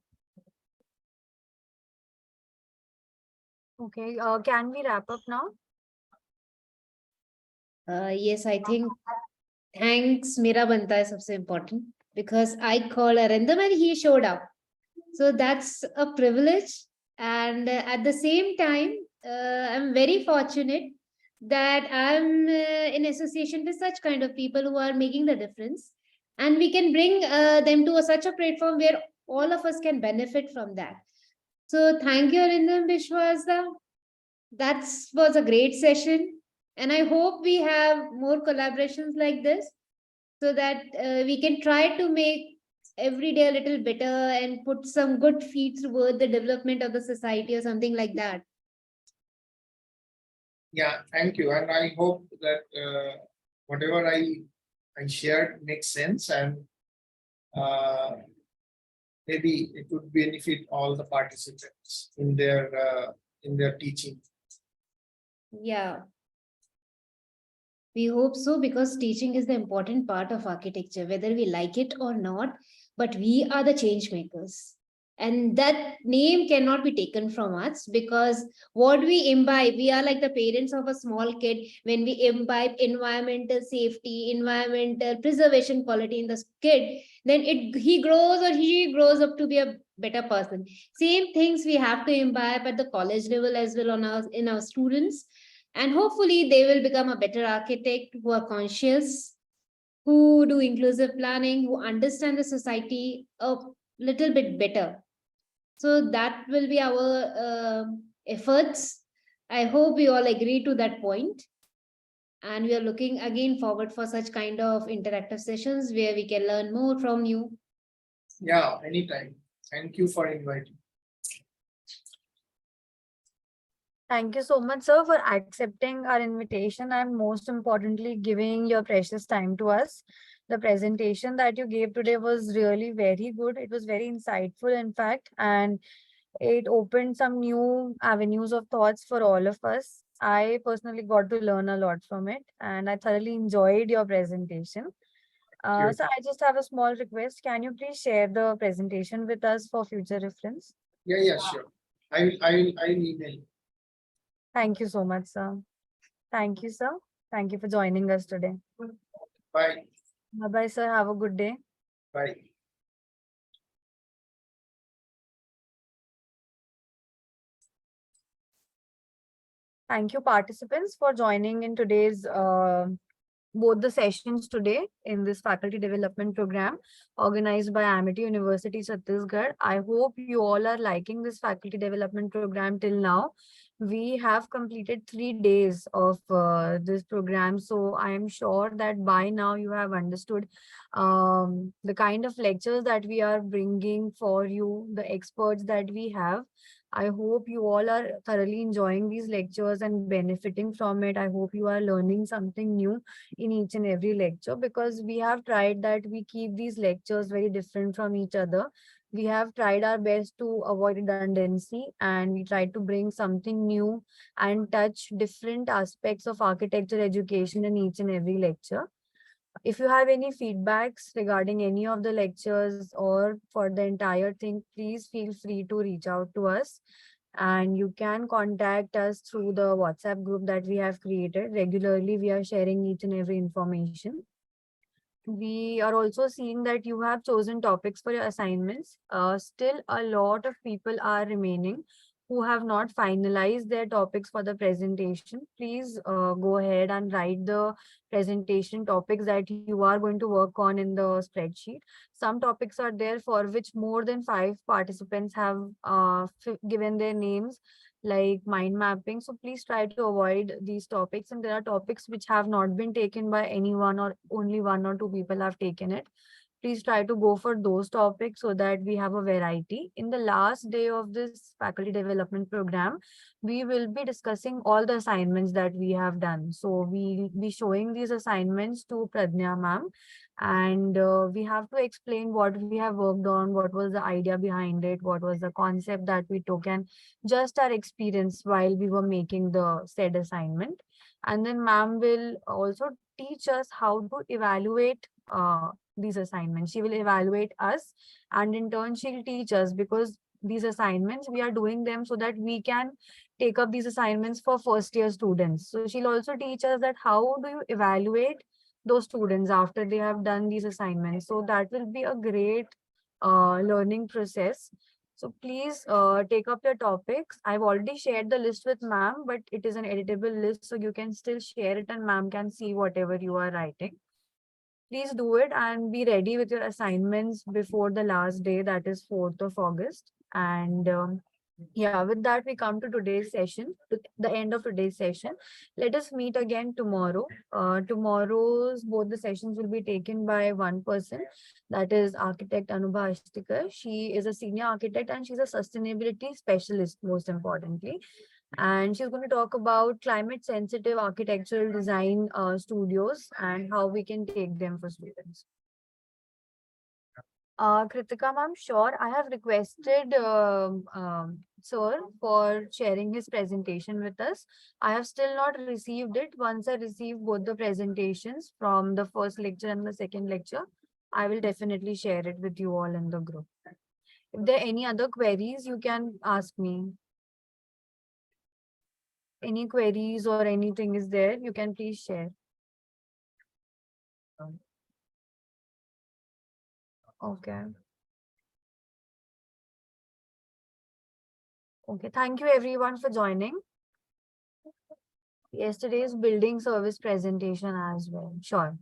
Okay. Can we wrap up now?
Yes, I think thanks Mera Banta is सबसे important, because I called Arindam and he showed up. So that's a privilege. And at the same time, I'm very fortunate that I'm in association with such kind of people who are making the difference. And we can bring them to such a platform where all of us can benefit from that. So thank you, Arindam Vishwasa. That was a great session. And I hope we have more collaborations like this so that we can try to make every day a little better and put some good feet toward the development of the society or something like that.
Yeah, thank you. And I hope that whatever I shared makes sense, and maybe it would benefit all the participants in their teaching.
Yeah. We hope so, because teaching is the important part of architecture, whether we like it or not, but we are the change makers. And that name cannot be taken from us, because what we imbibe, we are like the parents of a small kid. When we imbibe environmental safety, environmental preservation quality in the kid, then he grows or she grows up to be a better person. Same things we have to imbibe at the college level as well in our students, and hopefully they will become a better architect who are conscious, who do inclusive planning, who understand the society a little bit better. So that will be our efforts. I hope we all agree to that point. And we are looking again forward for such kind of interactive sessions where we can learn more from you.
Yeah, anytime. Thank you for inviting.
Thank you so much, sir, for accepting our invitation and most importantly, giving your precious time to us. The presentation that you gave today was really very good. It was very insightful, in fact, and it opened some new avenues of thoughts for all of us. I personally got to learn a lot from it, and I thoroughly enjoyed your presentation.
you.
So I just have a small request. Can you please share the presentation with us for future reference?
Yeah, sure. I will email.
Thank you so much, sir. Thank you, sir. Thank you for joining us today.
Bye.
Bye-bye, sir. Have a good day.
Bye.
Thank you, participants, for joining in today's both the sessions today in this faculty development program organized by Amity University, Chhattisgarh. I hope you all are liking this faculty development program till now. We have completed 3 days of this program. So I am sure that by now you have understood the kind of lectures that we are bringing for you, the experts that we have. I hope you all are thoroughly enjoying these lectures and benefiting from it. I hope you are learning something new in each and every lecture, because we have tried that we keep these lectures very different from each other. We have tried our best to avoid redundancy, and we try to bring something new and touch different aspects of architecture education in each and every lecture. If you have any feedbacks regarding any of the lectures or for the entire thing, please feel free to reach out to us. And you can contact us through the WhatsApp group that we have created. Regularly, we are sharing each and every information. We are also seeing that you have chosen topics for your assignments. Still, a lot of people are remaining who have not finalized their topics for the presentation, please go ahead and write the presentation topics that you are going to work on in the spreadsheet. Some topics are there for which more than 5 participants have given their names, like mind mapping. So please try to avoid these topics. And there are topics which have not been taken by anyone, or only 1 or 2 people have taken it. Please try to go for those topics so that we have a variety. In the last day of this faculty development program, we will be discussing all the assignments that we have done. So we'll be showing these assignments to Pradnya ma'am, and we have to explain what we have worked on, what was the idea behind it, what was the concept that we took, and just our experience while we were making the said assignment. And then ma'am will also teach us how to evaluate these assignments. She will evaluate us, and in turn she'll teach us, because these assignments we are doing them so that we can take up these assignments for first year students. So she'll also teach us that how do you evaluate those students after they have done these assignments. So that will be a great learning process. So please take up your topics. I've already shared the list with ma'am, but it is an editable list, so you can still share it and ma'am can see whatever you are writing. Please do it and be ready with your assignments before the last day, that is 4th of August. And yeah, with that, we come to today's session, to the end of today's session. Let us meet again tomorrow. Tomorrow's both the sessions will be taken by one person, that is architect Anubha Ashtikar. She is a senior architect and she's a sustainability specialist, most importantly. And she's going to talk about climate sensitive architectural design studios and how we can take them for students. Kritika ma'am, sure. I have requested sir for sharing his presentation with us. I have still not received it. Once I receive both the presentations from the first lecture and the second lecture, I will definitely share it with you all in the group. If there are any other queries, you can ask me. Any queries or anything is there, you can please share. Okay. Okay, thank you everyone for joining. Yesterday's building service presentation as well. Sure.